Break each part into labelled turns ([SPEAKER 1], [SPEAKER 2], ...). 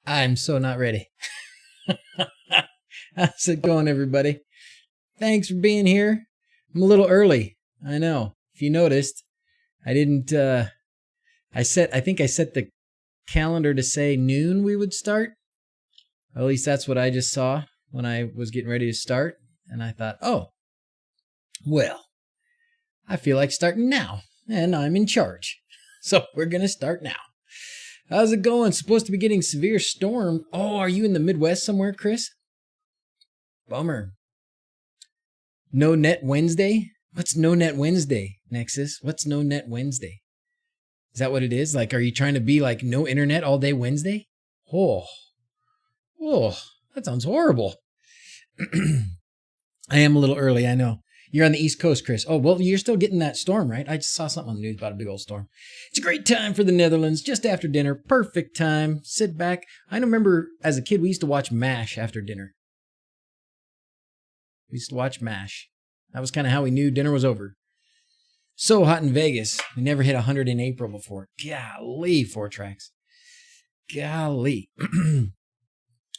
[SPEAKER 1] I'm so not ready. How's it going, everybody? Thanks for being here. I'm a little early. I know. If you noticed, I didn't, I think I set the calendar to say noon we would start. At least that's what I just saw when I was getting ready to start. And I thought, oh, well, I feel like starting now. And I'm in charge. So we're going to start now. How's it going? Supposed to be getting severe storm. Oh, are you in the Midwest somewhere, Chris? Bummer. No Net Wednesday? What's No Net Wednesday, Nexus? What's No Net Wednesday? Is that what it is? Like, are you trying to be like no internet all day Wednesday? Oh, that sounds horrible. I am a little early, I know. You're on the East Coast, Chris. Oh, well, you're still getting that storm, right? I just saw something on the news about a big old storm. It's a great time for the Netherlands, just after dinner. Perfect time. Sit back. I remember as a kid, we used to watch MASH after dinner. We used to watch MASH. That was kind of how we knew dinner was over. So hot in Vegas. We never hit 100 in April before. Golly, 4 tracks. Golly.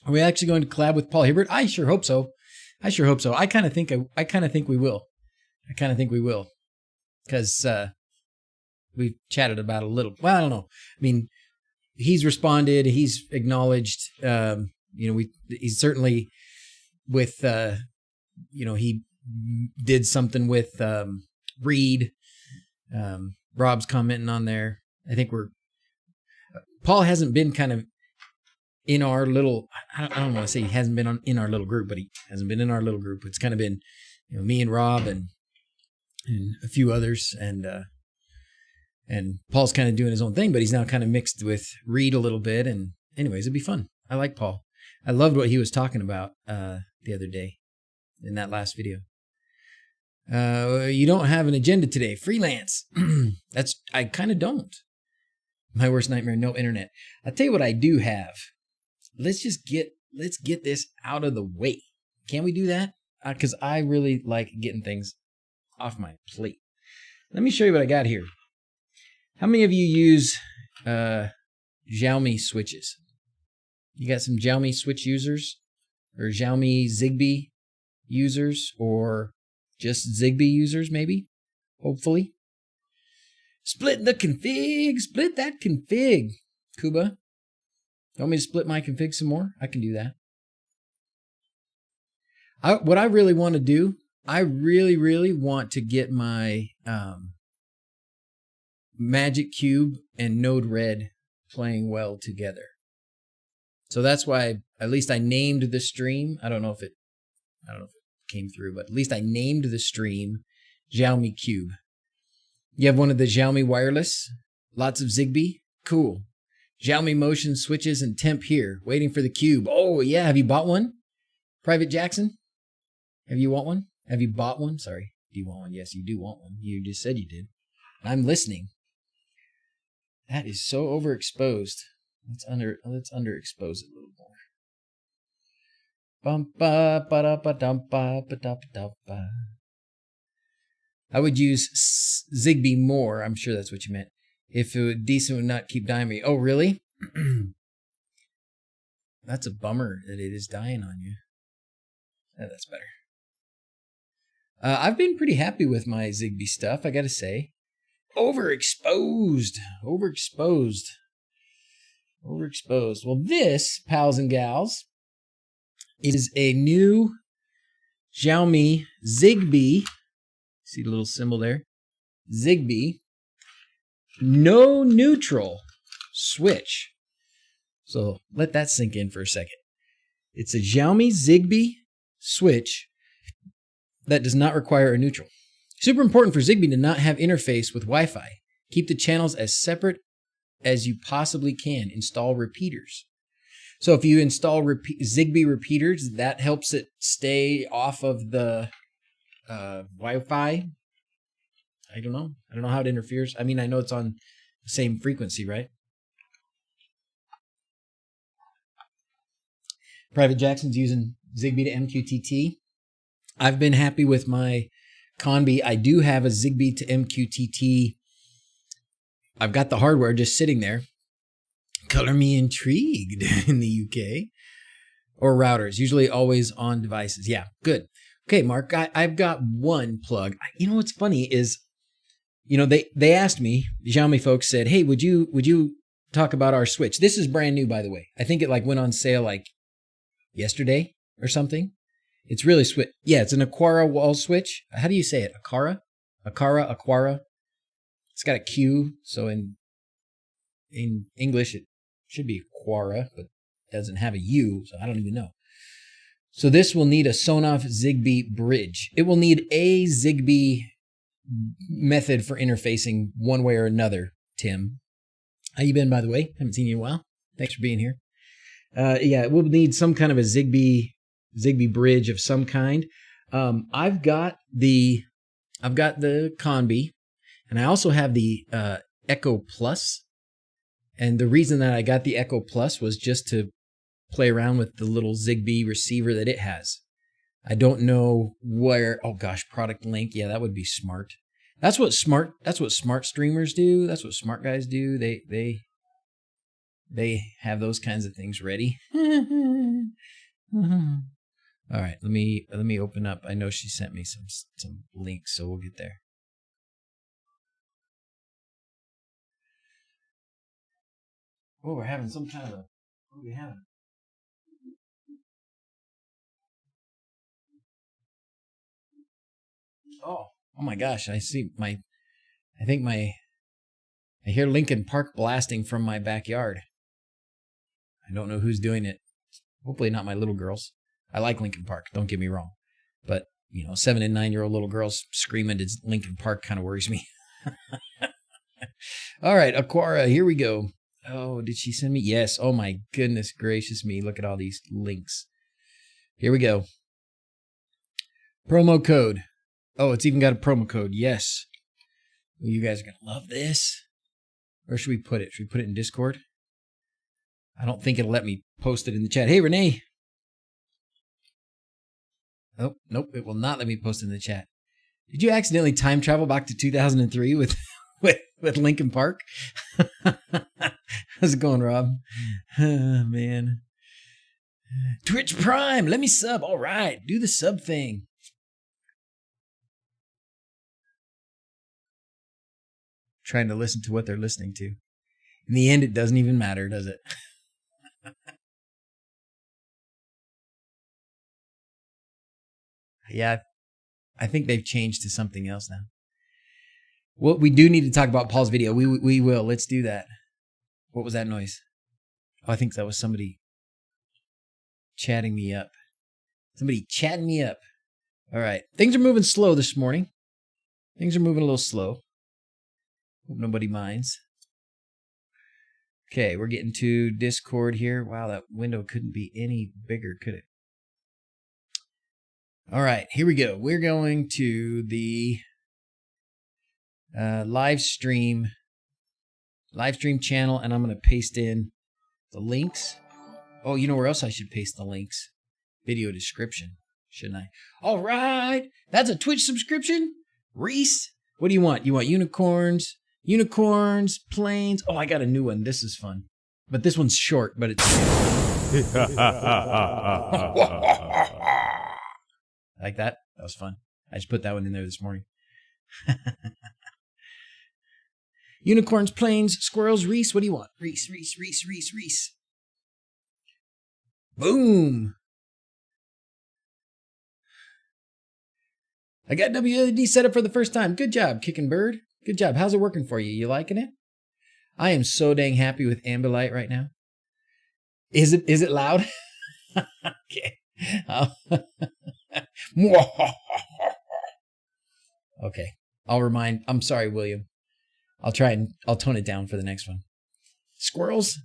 [SPEAKER 1] Are we actually going to collab with Paul Hibbert? I sure hope so. I kind of think we will. Because we've chatted about it a little. Well, I don't know. I mean, he's responded. He's acknowledged. He's certainly with. He did something with Reed. Rob's commenting on there. I think Paul hasn't been kind of in our little, I don't want to say he hasn't been in our little group, but he hasn't been in our little group. It's kind of been, me and Rob and a few others, and Paul's kind of doing his own thing, but he's now kind of mixed with Reed a little bit. And anyways, it'd be fun. I like Paul. I loved what he was talking about the other day in that last video. You don't have an agenda today. Freelance. I kind of don't. My worst nightmare, no internet. I'll tell you what I do have. Let's get this out of the way. Can we do that? Because I really like getting things off my plate. Let me show you what I got here. How many of you use Xiaomi switches? You got some Xiaomi switch users? Or Xiaomi ZigBee users? Or just ZigBee users, maybe? Hopefully. Split the config. Split that config, Kuba. You want me to split my config some more? I can do that. What I really want to do, I really, really want to get my Magic Cube and NodeRed playing well together. So that's why at least I named the stream. I don't know if it came through, but at least I named the stream Xiaomi Cube. You have one of the Xiaomi wireless, lots of ZigBee. Cool. Xiaomi motion switches and temp here, waiting for the cube. Oh, yeah. Have you bought one? Private Jackson? Have you want one? Have you bought one? Sorry. Do you want one? Yes, you do want one. You just said you did. I'm listening. That is so overexposed. Let's underexpose it a little more. I would use ZigBee more. I'm sure that's what you meant. If it would decent would not keep dying me. Oh, really? That's a bummer that it is dying on you. Yeah, that's better. I've been pretty happy with my ZigBee stuff, I gotta say. Overexposed. Well, this, pals and gals, is a new Xiaomi ZigBee. See the little symbol there? ZigBee. No neutral switch. So let that sink in for a second. It's a Xiaomi ZigBee switch that does not require a neutral. Super important for ZigBee to not have interface with Wi-Fi. Keep the channels as separate as you possibly can. Install repeaters. So if you install ZigBee repeaters, that helps it stay off of the Wi-Fi. I don't know how it interferes. I mean, I know it's on the same frequency, right? Private Jackson's using ZigBee to MQTT. I've been happy with my Conbi. I do have a ZigBee to MQTT. I've got the hardware just sitting there. Color me intrigued in the UK. Or routers, usually always on devices. Yeah, good. Okay, Mark, I've got one plug. You know what's funny is, they asked me, the Xiaomi folks said, hey, would you talk about our switch? This is brand new, by the way. I think it went on sale yesterday or something. It's really sweet. Yeah, it's an Aqara wall switch. How do you say it? Aqara? Aqara. It's got a Q, so in English it should be Aqara, but doesn't have a U, so I don't even know. So this will need a Sonoff ZigBee bridge. It will need a ZigBee method for interfacing one way or another, Tim. How you been, by the way? Haven't seen you in a while. Thanks for being here. Yeah, it will need some kind of a ZigBee bridge of some kind. I've got the Conbee, and I also have the Echo Plus. And the reason that I got the Echo Plus was just to play around with the little ZigBee receiver that it has. I don't know where. Oh gosh, product link. Yeah, that would be smart. That's what smart streamers do. That's what smart guys do. They have those kinds of things ready. All right, let me open up. I know she sent me some links, so we'll get there. Oh, we're having some kind of a. What are we having? Oh my gosh! I hear Lincoln Park blasting from my backyard. I don't know who's doing it. Hopefully not my little girls. I like Lincoln Park. Don't get me wrong, but 7 and 9-year-old little girls screaming at Lincoln Park kind of worries me. All right, Aqara, here we go. Oh, did she send me? Yes. Oh my goodness gracious me! Look at all these links. Here we go. Promo code. Oh, it's even got a promo code. Yes. Well, you guys are going to love this. Where should we put it? Should we put it in Discord? I don't think it'll let me post it in the chat. Hey, Renee. Oh, nope. It will not let me post it in the chat. Did you accidentally time travel back to 2003 with Lincoln Park? How's it going, Rob? Oh, man. Twitch Prime. Let me sub. All right. Do the sub thing. Trying to listen to what they're listening to. In the end, it doesn't even matter, does it? Yeah, I think they've changed to something else now. Well, we do need to talk about Paul's video. We will. Let's do that. What was that noise? Oh, I think that was somebody chatting me up. Somebody chatting me up. All right. Things are moving slow this morning. Things are moving a little slow. Hope nobody minds. Okay, we're getting to Discord here. Wow, that window couldn't be any bigger, could it? All right, here we go. We're going to the live stream channel, and I'm going to paste in the links. Oh, you know where else I should paste the links? Video description, shouldn't I? All right, that's a Twitch subscription. Reese, what do you want? You want unicorns? Unicorns, planes. Oh, I got a new one. This is fun. But this one's short, but it's... Like that? That was fun. I just put that one in there this morning. Unicorns, planes, squirrels, Reese. What do you want? Reese. Boom. I got WLED set up for the first time. Good job, Kickin' Bird. Good job. How's it working for you? You liking it? I am so dang happy with Ambilight right now. Is it loud? Okay. Okay. I'm sorry, William. I'll tone it down for the next one. Squirrels?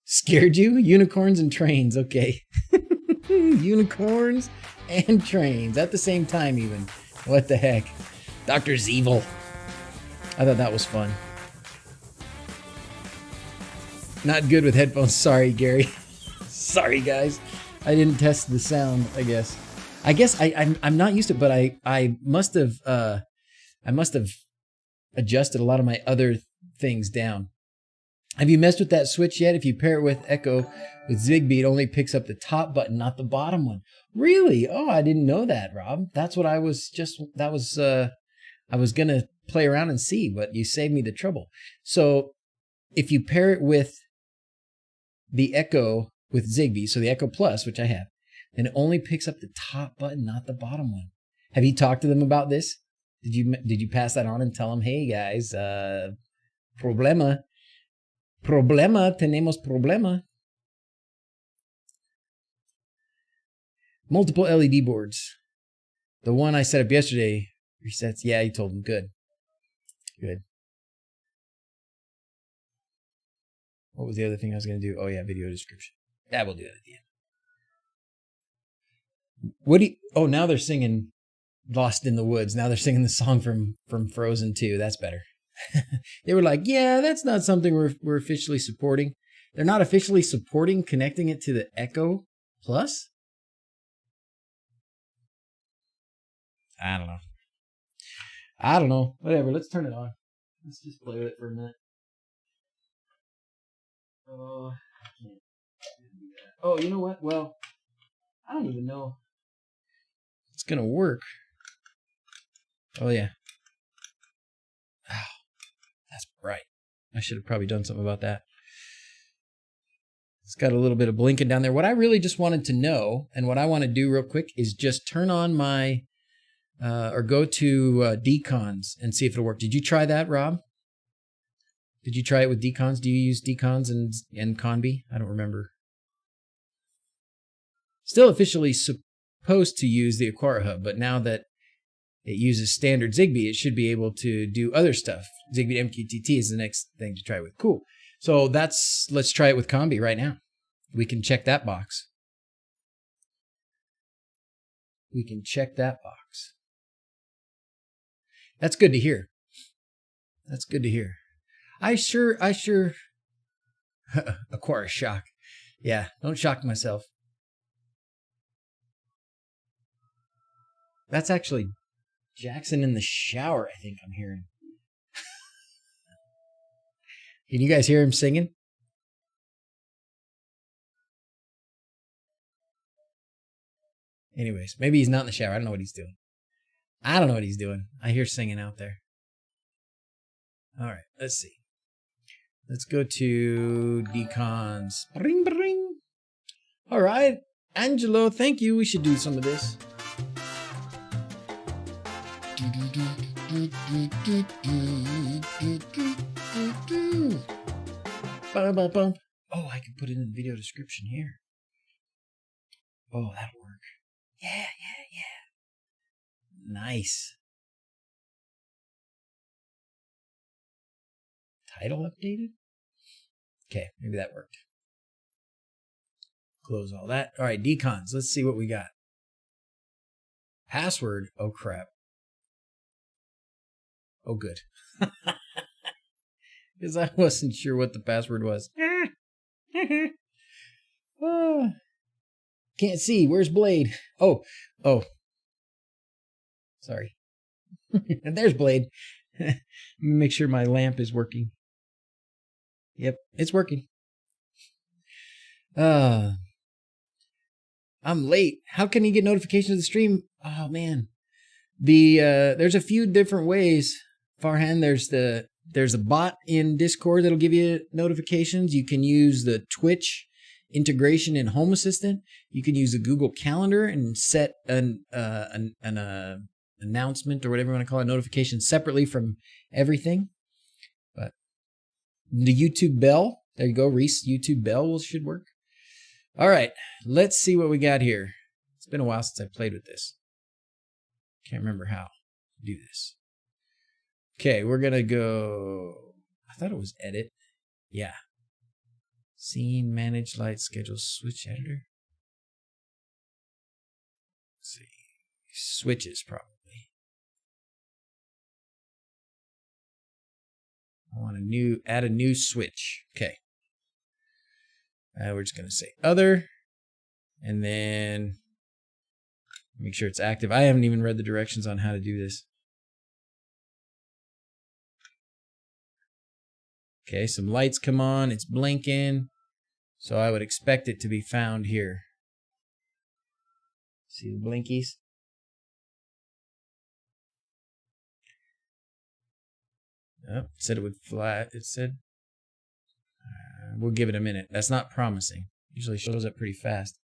[SPEAKER 1] Scared you? Unicorns and trains. Okay. Unicorns and trains at the same time even. What the heck? Dr. Evil. I thought that was fun. Not good with headphones. Sorry, Gary. Sorry, guys. I didn't test the sound, I guess. I'm not used to it, but I must have adjusted a lot of my other things down. Have you messed with that switch yet? If you pair it with Echo with ZigBee, it only picks up the top button, not the bottom one. Really? Oh, I didn't know that, Rob. That's what I was I was going to play around and see, but you saved me the trouble. So if you pair it with the Echo with ZigBee, so the Echo Plus, which I have, then it only picks up the top button, not the bottom one. Have you talked to them about this? Did you pass that on and tell them, hey guys, problema, tenemos problema. Multiple LED boards. The one I set up yesterday resets. Yeah, you told them. Good. Good. What was the other thing I was going to do? Oh, yeah, video description. Yeah, we'll do that at the end. What do you... Oh, now they're singing Lost in the Woods. Now they're singing the song from Frozen 2. That's better. They were like, yeah, that's not something we're officially supporting. They're not officially supporting connecting it to the Echo Plus? I don't know. Whatever. Let's turn it on. Let's just play with it for a minute. Oh, I can't do that. Oh, you know what? Well, I don't even know if it's going to work. Oh, yeah. Oh, that's bright. I should have probably done something about that. It's got a little bit of blinking down there. What I really just wanted to know, and what I want to do real quick, is just turn on my... or go to Deconz and see if it'll work. Did you try that, Rob? Did you try it with Deconz? Do you use Deconz and Conby? I don't remember. Still officially supposed to use the Aqara hub, but now that it uses standard ZigBee, it should be able to do other stuff. ZigBee MQTT is the next thing to try with. Cool. So let's try it with Conby right now. We can check that box. We can check that box. That's good to hear. That's good to hear. I sure Aqara shock. Yeah, don't shock myself. That's actually Jackson in the shower, I think I'm hearing. Can you guys hear him singing? Anyways, maybe he's not in the shower. I don't know what he's doing. I don't know what he's doing. I hear singing out there. All right, let's see. Let's go to Deconz. Bring, bring. All right, Angelo, thank you. We should do some of this. Oh, I can put it in the video description here. Oh, that'll work. Yeah. Nice. Title updated? Okay, maybe that worked. Close all that. All right, Deconz. Let's see what we got. Password. Oh, crap. Oh, good. Because I wasn't sure what the password was. Can't see. Where's Blade? Oh. Sorry. There's Blade. Make sure my lamp is working. Yep, it's working. I'm late. How can you get notifications of the stream? Oh man. There's a few different ways. Farhan, there's a bot in Discord that'll give you notifications. You can use the Twitch integration in Home Assistant. You can use the Google Calendar and set an announcement or whatever you want to call it, notification separately from everything. But the YouTube bell, there you go, Reese, YouTube bell should work. All right, let's see what we got here. It's been a while since I played with this. Can't remember how to do this. Okay, we're gonna go, I thought it was edit. Yeah. Scene, manage, light, schedule, switch editor. Let's see. Switches probably. I want add a new switch. Okay. We're just going to say other, and then make sure it's active. I haven't even read the directions on how to do this. Okay, some lights come on. It's blinking. So I would expect it to be found here. See the blinkies? Oh, it said it would flat. It said, we'll give it a minute. That's not promising. Usually shows up pretty fast.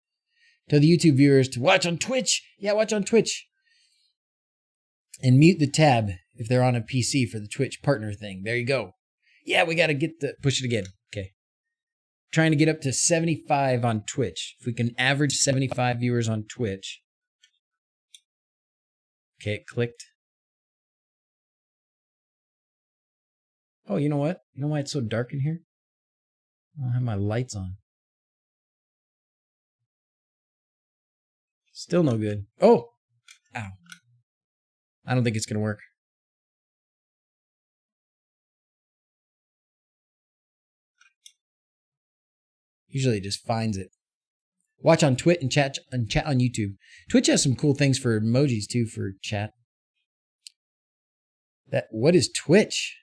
[SPEAKER 1] Tell the YouTube viewers to watch on Twitch. Yeah, watch on Twitch. And mute the tab if they're on a PC for the Twitch partner thing. There you go. Yeah, we got to get the, push it again. Okay. Trying to get up to 75 on Twitch. If we can average 75 viewers on Twitch. Okay, it clicked. Oh, you know what? You know why it's so dark in here? I don't have my lights on. Still no good. Oh! Ow. I don't think it's going to work. Usually it just finds it. Watch on Twitch and chat on YouTube. Twitch has some cool things for emojis too for chat. What is Twitch?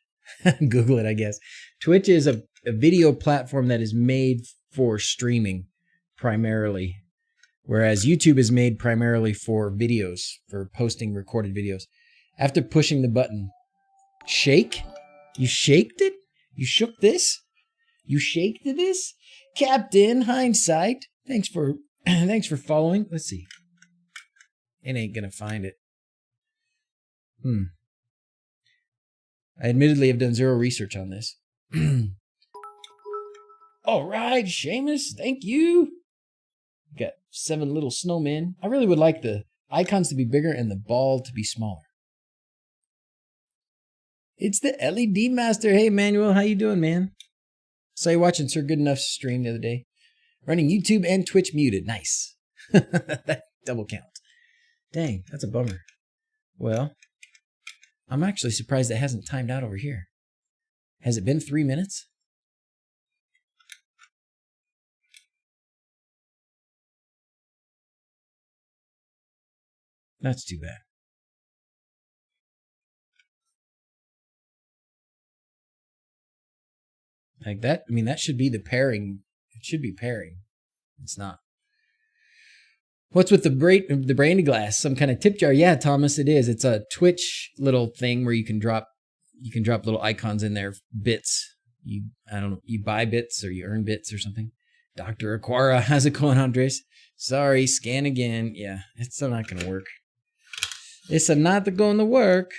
[SPEAKER 1] Google it, I guess. Twitch is a video platform that is made for streaming primarily, whereas YouTube is made primarily for videos, for posting recorded videos. After pushing the button, shake? You shaked it? You shook this? You shaked this? Captain Hindsight. Thanks for following. Let's see. It ain't gonna find it. I admittedly have done zero research on this. All right, Seamus, thank you. Got 7 little snowmen. I really would like the icons to be bigger and the ball to be smaller. It's the LED Master. Hey, Manuel, how you doing, man? Saw you watching Sir Good Enough's stream the other day. Running YouTube and Twitch muted. Nice. Double count. Dang, that's a bummer. Well, I'm actually surprised it hasn't timed out over here. Has it been 3 minutes? That's too bad. Like that, I mean, that should be the pairing. It should be pairing. It's not. What's with the brandy glass? Some kind of tip jar? Yeah, Thomas, it is. It's a Twitch little thing where you can drop little icons in there, bits. You buy bits or you earn bits or something. Dr. Aqara, how's it going, Andres? Sorry, scan again. Yeah, it's still not gonna work. It's not going to work.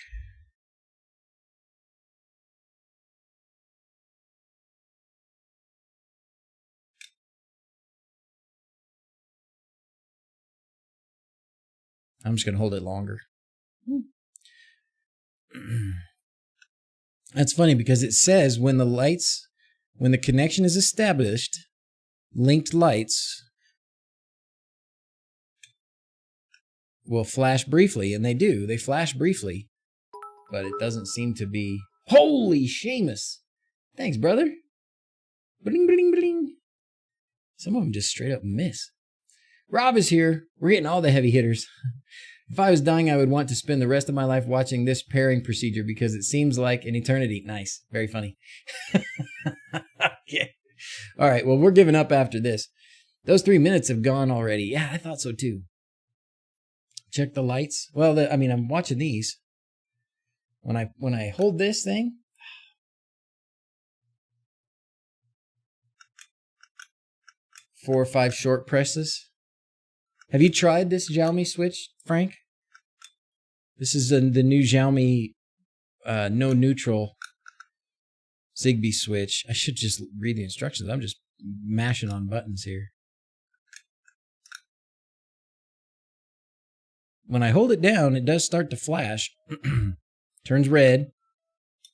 [SPEAKER 1] I'm just going to hold it longer. That's funny because it says when the connection is established, linked lights will flash briefly, and they do. They flash briefly, but it doesn't seem to be. Holy Seamus! Thanks, brother. Bling, bling, bling. Some of them just straight up miss. Rob is here. We're getting all the heavy hitters. If I was dying, I would want to spend the rest of my life watching this pairing procedure because it seems like an eternity. Nice. Very funny. Okay. All right. Well, we're giving up after this. Those 3 minutes have gone already. Yeah, I thought so too. Check the lights. Well, I'm watching these. When I hold this thing, 4 or 5 short presses. Have you tried this Xiaomi switch, Frank? This is the new Xiaomi no neutral ZigBee switch. I should just read the instructions. I'm just mashing on buttons here. When I hold it down, it does start to flash. Turns red,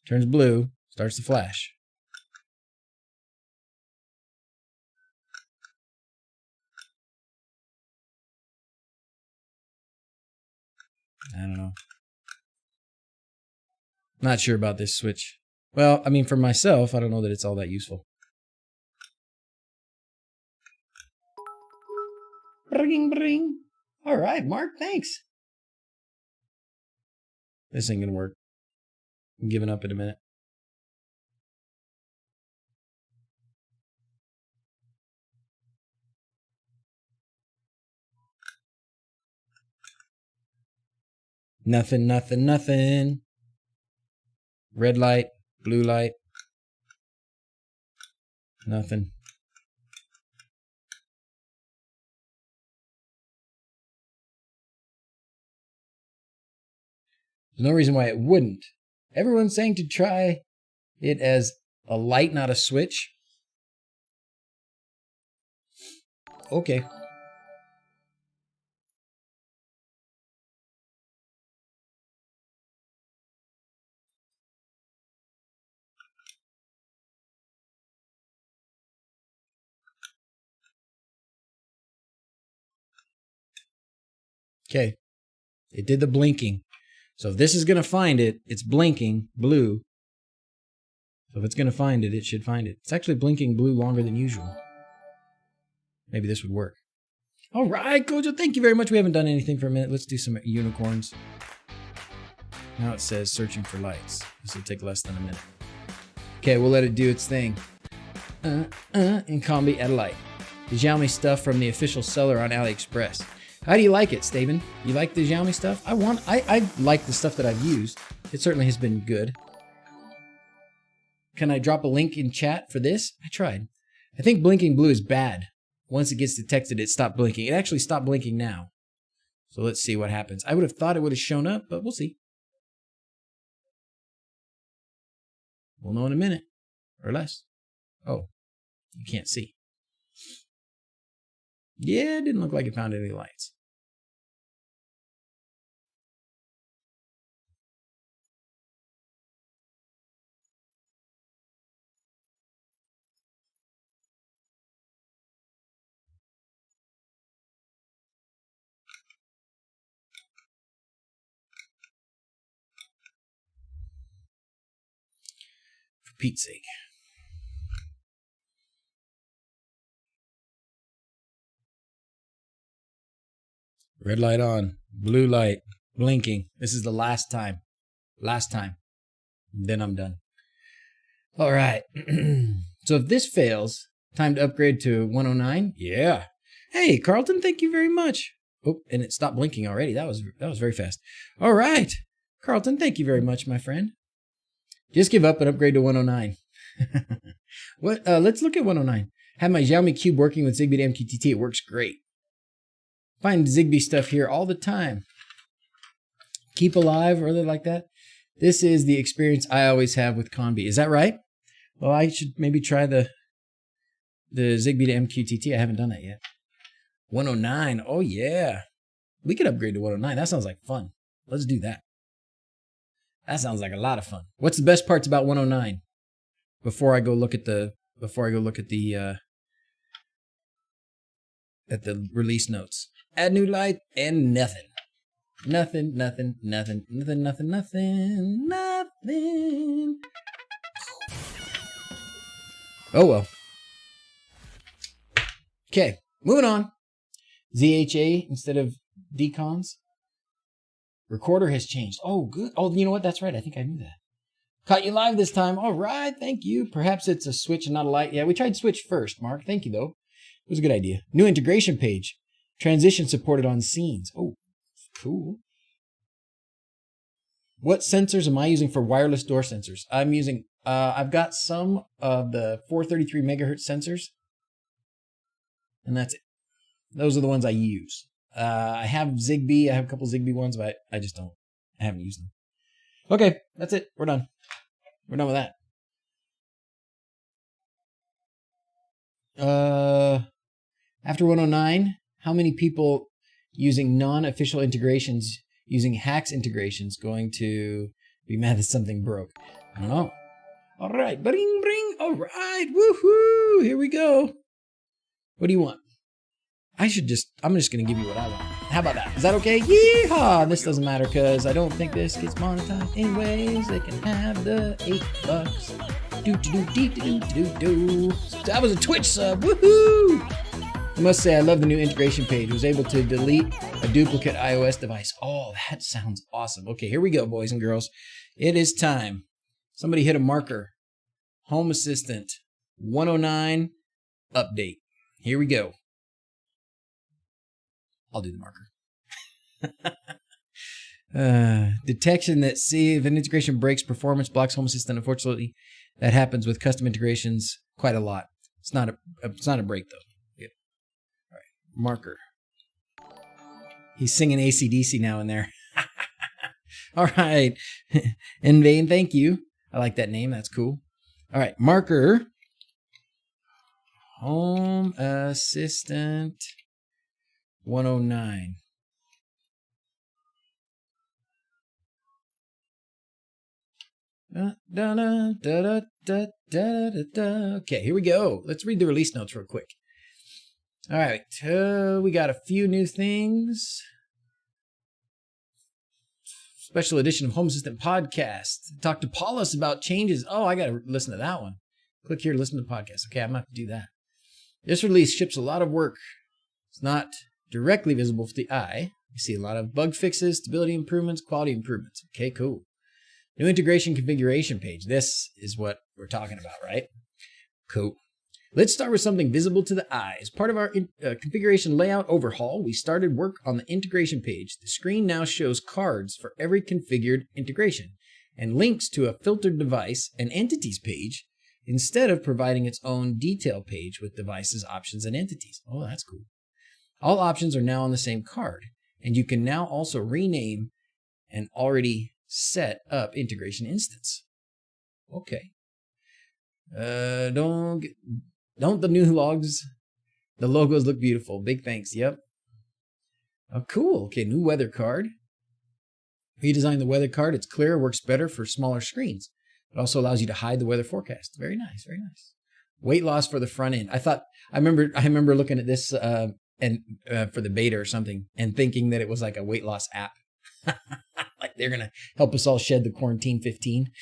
[SPEAKER 1] turns blue, starts to flash. I don't know. Not sure about this switch. Well, I mean, for myself, I don't know that it's all that useful. Bring, bring. All right, Mark, thanks. This ain't gonna work. I'm giving up in a minute. Nothing, nothing, nothing. Red light, blue light. Nothing. There's no reason why it wouldn't. Everyone's saying to try it as a light, not a switch. Okay. Okay. It did the blinking. So if this is going to find it, it's blinking blue. So if it's going to find it, it should find it. It's actually blinking blue longer than usual. Maybe this would work. All right, Kojo, thank you very much. We haven't done anything for a minute. Let's do some unicorns. Now it says searching for lights. This will take less than a minute. Okay, we'll let it do its thing. In combi at a light. The Xiaomi stuff from the official seller on AliExpress. How do you like it, Staben? You like the Xiaomi stuff? I like the stuff that I've used. It certainly has been good. Can I drop a link in chat for this? I tried. I think blinking blue is bad. Once it gets detected, it stopped blinking. It actually stopped blinking now. So let's see what happens. I would have thought it would have shown up, but we'll see. We'll know in a minute or less. Oh, you can't see. Yeah, it didn't look like it found any lights. For Pete's sake. Red light on, blue light, blinking. This is the last time. Last time. Then I'm done. All right. So if this fails, time to upgrade to 109. Yeah. Hey, Carlton, thank you very much. Oh, and it stopped blinking already. That was very fast. All right. Carlton, thank you very much, my friend. Just give up and upgrade to 109. Let's look at 109. Have my Xiaomi Cube working with ZigBee to MQTT. It works great. Find ZigBee stuff here all the time. Keep alive, or other like that. This is the experience I always have with Conbi. Is that right? Well, I should maybe try the ZigBee to MQTT. I haven't done that yet. 109. Oh, yeah. We could upgrade to 109. That sounds like fun. Let's do that. That sounds like a lot of fun. What's the best parts about 109? Before I go look at the release notes. Add new light and nothing. Nothing, nothing, nothing, nothing, nothing, nothing, nothing. Oh well. Okay, moving on. ZHA instead of Deconz. Recorder has changed. Oh, good. Oh, you know what? That's right. I think I knew that. Caught you live this time. All right, thank you. Perhaps it's a switch and not a light. Yeah, we tried switch first, Mark. Thank you, though. It was a good idea. New integration page. Transition supported on scenes. Oh, cool. What sensors am I using for wireless door sensors? I'm using, I've got some of the 433 megahertz sensors. And that's it. Those are the ones I use. I have ZigBee. I have a couple ZigBee ones, but I just don't. I haven't used them. Okay, that's it. We're done. We're done with that. After 109, how many people using non-official integrations, using hacks integrations, going to be mad that something broke? I don't know. All right, bring, bring. All right, woohoo! Here we go. What do you want? I'm just going to give you what I want. How about that? Is that okay? Yeehaw! This doesn't matter because I don't think this gets monetized anyways. They can have the $8. That was a Twitch sub. Woohoo! I must say I love the new integration page. I was able to delete a duplicate iOS device. Oh, that sounds awesome. Okay, here we go, boys and girls. It is time. Somebody hit a marker. Home Assistant 109 update. Here we go. I'll do the marker. Detection that see if an integration breaks performance, blocks Home Assistant. Unfortunately, that happens with custom integrations quite a lot. It's not a break though. Yep. All right. Marker. He's singing AC/DC now and there. All right. In vain, thank you. I like that name. That's cool. All right. Marker. Home Assistant 109. Okay, here we go. Let's read the release notes real quick. All right, we got a few new things. Special edition of Home Assistant Podcast. Talk to Paulus about changes. Oh, I got to listen to that one. Click here to listen to the podcast. Okay, I'm going to have to do that. This release ships a lot of work. It's not directly visible for the eye. You see a lot of bug fixes, stability improvements, quality improvements. Okay, cool. New integration configuration page. This is what we're talking about, right? Cool. Let's start with something visible to the eye. As part of our configuration layout overhaul, we started work on the integration page. The screen now shows cards for every configured integration and links to a filtered device and entities page instead of providing its own detail page with devices, options, and entities. Oh, that's cool. All options are now on the same card, and you can now also rename an already set up integration instance. Okay. Don't the new the logos look beautiful? Big thanks. Yep. Oh, cool. Okay, new weather card. Redesigned the weather card. It's clearer, works better for smaller screens. It also allows you to hide the weather forecast. Very nice, very nice. Weight loss for the front end. I remember looking at this for the beta or something and thinking that it was like a weight loss app. Like they're gonna help us all shed the quarantine 15.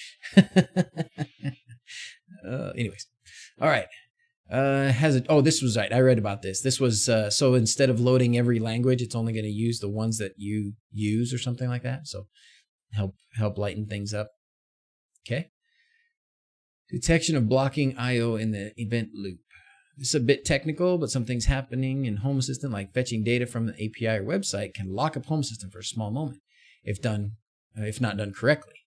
[SPEAKER 1] Anyways, all right. This was right. I read about this. This was so instead of loading every language, it's only going to use the ones that you use or something like that. So help lighten things up. Okay. Detection of blocking I/O in the event loop. This is a bit technical, but some things happening in Home Assistant, like fetching data from the API or website, can lock up Home Assistant for a small moment if not done correctly.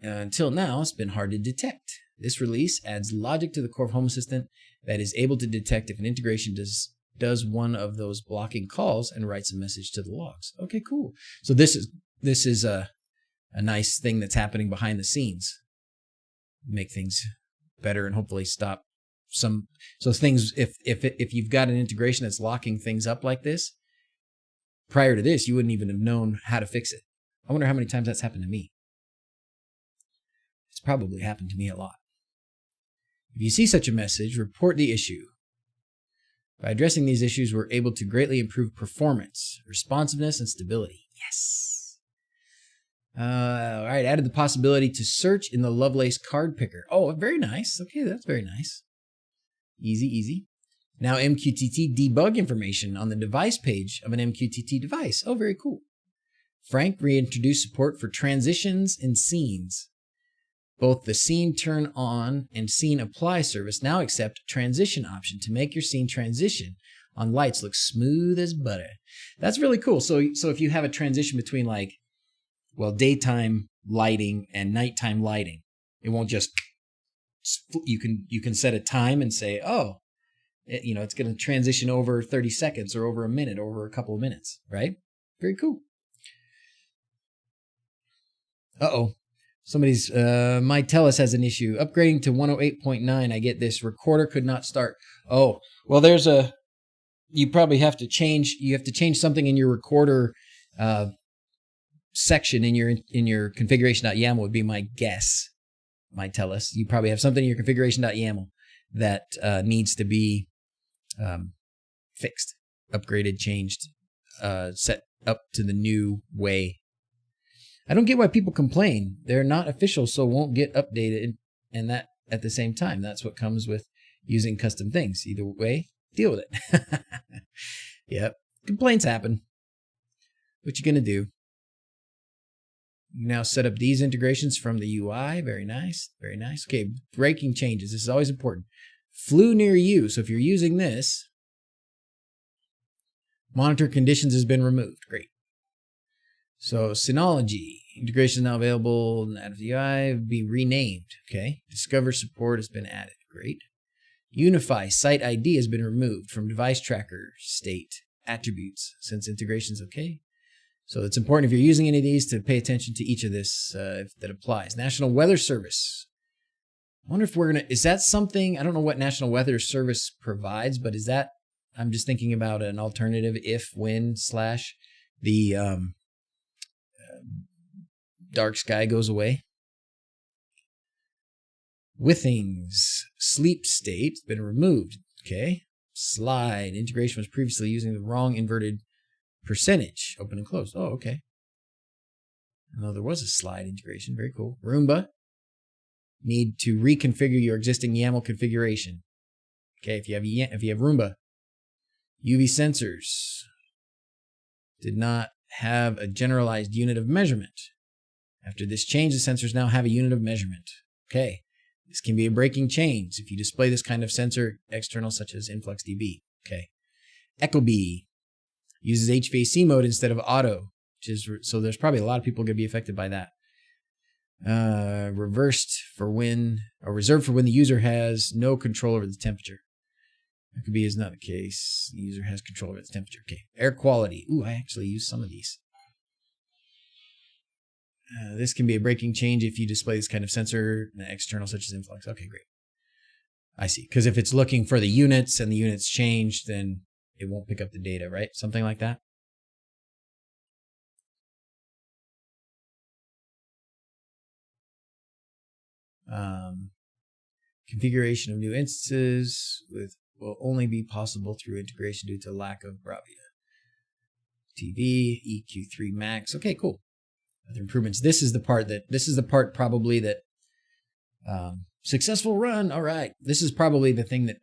[SPEAKER 1] Until now, it's been hard to detect. This release adds logic to the core of Home Assistant that is able to detect if an integration does one of those blocking calls and writes a message to the logs. Okay, cool. So this is a nice thing that's happening behind the scenes. Make things better and hopefully stop some things. If you've got an integration that's locking things up like this, prior to this, you wouldn't even have known how to fix it. I wonder how many times that's happened to me. It's probably happened to me a lot. If you see such a message, report the issue. By addressing these issues, we're able to greatly improve performance, responsiveness, and stability. Yes. All right, added the possibility to search in the Lovelace card picker. Oh, very nice. Okay, that's very nice. Easy, easy. Now MQTT debug information on the device page of an MQTT device. Oh, very cool. Frank reintroduced support for transitions and scenes. Both the scene turn on and scene apply service now accept a transition option to make your scene transition on lights look smooth as butter. That's really cool. So if you have a transition between daytime lighting and nighttime lighting, it won't just, you can set a time and say, oh, it's going to transition over 30 seconds or over a minute, or over a couple of minutes, right? Very cool. Uh-oh. Somebody's, my TELUS has an issue. Upgrading to 108.9, I get this. Recorder could not start. Oh, well, you probably have to change something in your recorder section in your configuration.yaml would be my guess, my TELUS. You probably have something in your configuration.yaml that needs to be fixed, upgraded, changed, set up to the new way. I don't get why people complain. They're not official, so won't get updated, and that at the same time. That's what comes with using custom things. Either way, deal with it. Yep. Complaints happen. What you gonna do? You now set up these integrations from the UI. Very nice. Very nice. Okay, breaking changes. This is always important. Flew near you. So if you're using this, monitor conditions has been removed. Great. So Synology integration is now available. Native UI be renamed. Okay. Discover support has been added. Great. Unify site ID has been removed from device tracker state attributes since integration's okay. So it's important if you're using any of these to pay attention to each of this if that applies. National Weather Service. I wonder if we're going to, is that something, I don't know what National Weather Service provides, but is that, I'm just thinking about an alternative if, when, / the dark sky goes away. Withings, sleep state, has been removed. Okay. Slide, integration was previously using the wrong inverted percentage, open and close. Oh, okay. I know there was a slide integration. Very cool. Roomba, need to reconfigure your existing YAML configuration. Okay, if you have Roomba. UV sensors did not have a generalized unit of measurement. After this change, the sensors now have a unit of measurement. Okay, this can be a breaking change if you display this kind of sensor external, such as InfluxDB. Okay, ecobee uses HVAC mode instead of auto, which is so there's probably a lot of people going to be affected by that. Reversed for when, or reserved for when the user has no control over the temperature. Ecobee is not the case. The user has control over its temperature. Okay. Air quality. Ooh, I actually use some of these. This can be a breaking change if you display this kind of sensor external, such as influx. Okay, great. I see. Because if it's looking for the units and the units change, then it won't pick up the data, right? Something like that. Configuration of new instances will only be possible through integration due to lack of Bravia. TV, EQ3 Max. Okay, cool. Other improvements. This is the part probably that successful run. All right. This is probably the thing that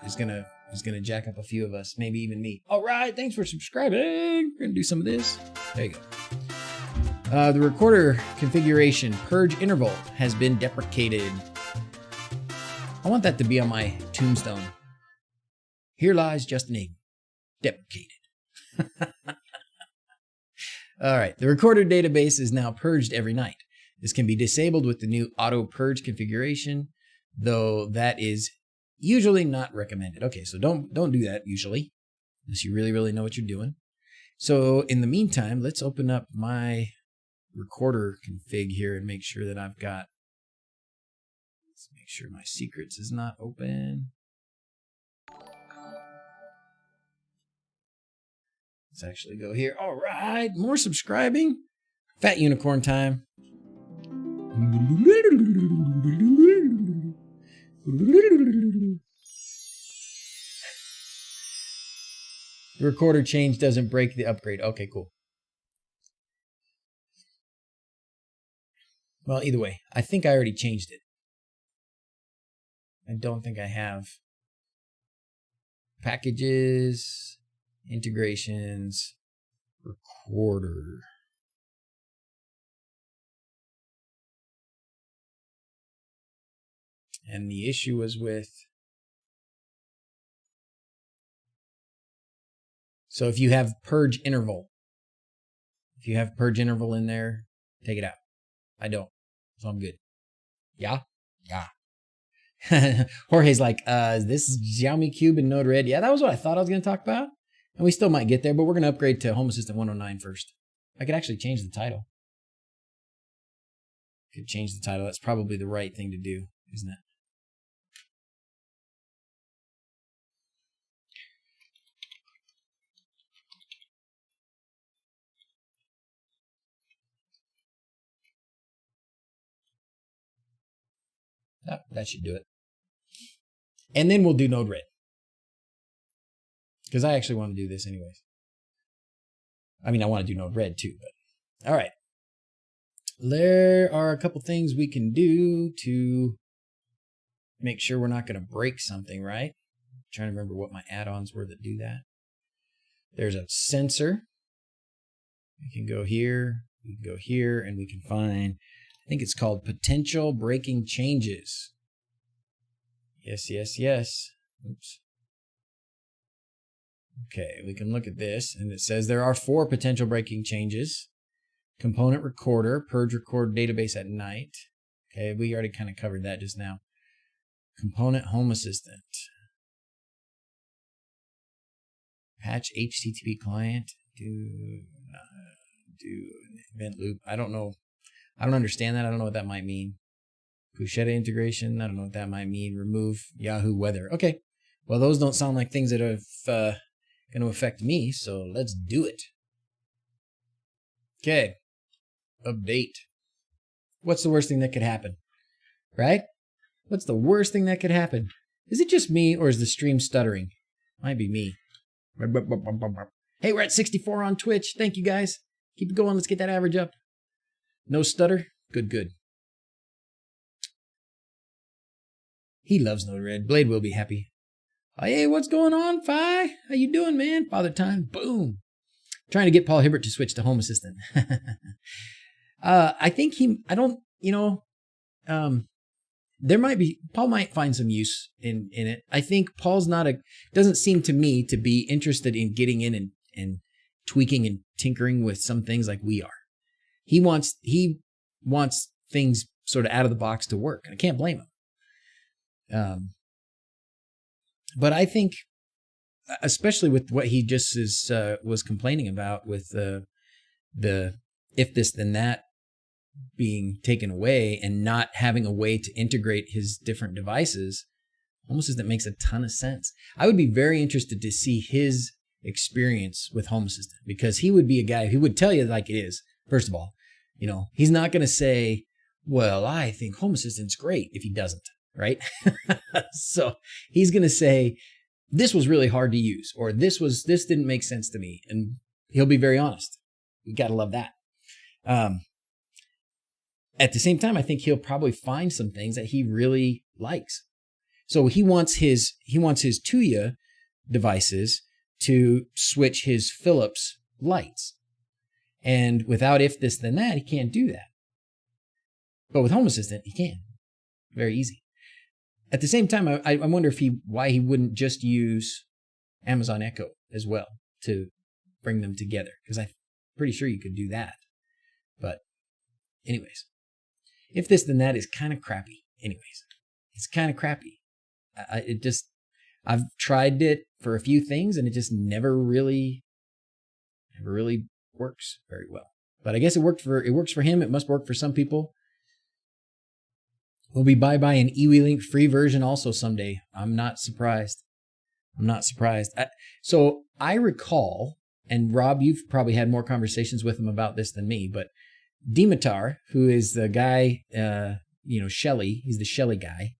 [SPEAKER 1] is gonna jack up a few of us, maybe even me. All right, thanks for subscribing. We're gonna do some of this. There you go. The recorder configuration purge interval has been deprecated. I want that to be on my tombstone. Here lies Justin Aiden. Deprecated. All right. The recorder database is now purged every night. This can be disabled with the new auto purge configuration, though that is usually not recommended. Okay, so don't do that usually, unless you really, really know what you're doing. So in the meantime, let's open up my recorder config here and make sure that I've got, let's make sure my secrets is not open. Let's actually go here. All right, more subscribing. Fat unicorn time. The recorder change doesn't break the upgrade. Okay, cool. Well, either way, I think I already changed it. I don't think I have. Packages, integrations, recorder. And the issue was with, so if you have purge interval, in there, take it out. I don't, so I'm good. Yeah? Yeah. Jorge's like, this is Xiaomi Cube and NodeRed. Yeah, that was what I thought I was going to talk about. And we still might get there, but we're going to upgrade to Home Assistant 109 first. I could actually change the title. That's probably the right thing to do, isn't it? Oh, that should do it. And then we'll do NodeRed. Because I actually want to do this anyways. I mean, I want to do NodeRed too, but all right. There are a couple things we can do to make sure we're not going to break something, right? I'm trying to remember what my add-ons were that do that. There's a sensor. We can go here, and we can find, I think it's called potential breaking changes. Yes. Oops. Okay, we can look at this, and it says there are 4 potential breaking changes. Component recorder, purge record database at night. Okay, we already kind of covered that just now. Component home assistant. Patch HTTP client. Do event loop. I don't know. I don't understand that. I don't know what that might mean. Pushetta integration. I don't know what that might mean. Remove Yahoo weather. Okay. Well, those don't sound like things that are going to affect me. So let's do it. Okay. Update. What's the worst thing that could happen? Right? What's the worst thing that could happen? Is it just me or is the stream stuttering? Might be me. Hey, we're at 64 on Twitch. Thank you guys. Keep it going. Let's get that average up. No stutter? Good, good. He loves NodeRed. Blade will be happy. Hey, what's going on, Fi? How you doing, man? Father time. Boom. Trying to get Paul Hibbert to switch to Home Assistant. I think Paul might find some use in it. I think Paul's doesn't seem to me to be interested in getting in and tweaking and tinkering with some things like we are. He wants things sort of out of the box to work. I can't blame him. But I think, especially with what he just was complaining about with the if this then that being taken away and not having a way to integrate his different devices, Home Assistant makes a ton of sense. I would be very interested to see his experience with Home Assistant, because he would be a guy who would tell you like it is. First of all, he's not going to say, well, I think Home Assistant's great, if he doesn't, right? So he's going to say, this was really hard to use, or this didn't make sense to me. And he'll be very honest. You got to love that. At the same time, I think he'll probably find some things that he really likes. So he wants his Tuya devices to switch his Philips lights. And without if this then that, he can't do that. But with Home Assistant, he can. Very easy. At the same time, I wonder why he wouldn't just use Amazon Echo as well to bring them together, because I'm pretty sure you could do that. But anyways, if this then that is kind of crappy. Anyways, it's kind of crappy. I've tried it for a few things and it just never really works very well. But I guess it works for him. It must work for some people. We'll be bye-bye an eWeLink free version also someday. I'm not surprised. So I recall, and Rob, you've probably had more conversations with him about this than me, but Dimitar, who is the guy, Shelly, he's the Shelly guy.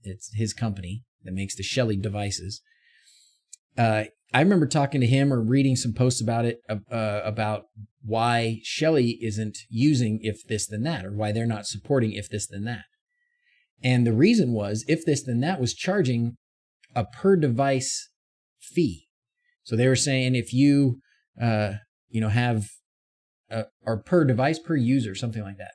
[SPEAKER 1] It's his company that makes the Shelly devices. I remember talking to him or reading some posts about it, about why Shelly isn't using if this then that, or why they're not supporting if this then that. And the reason was if this then that was charging a per device fee. So they were saying if you, have or per device, per user, something like that.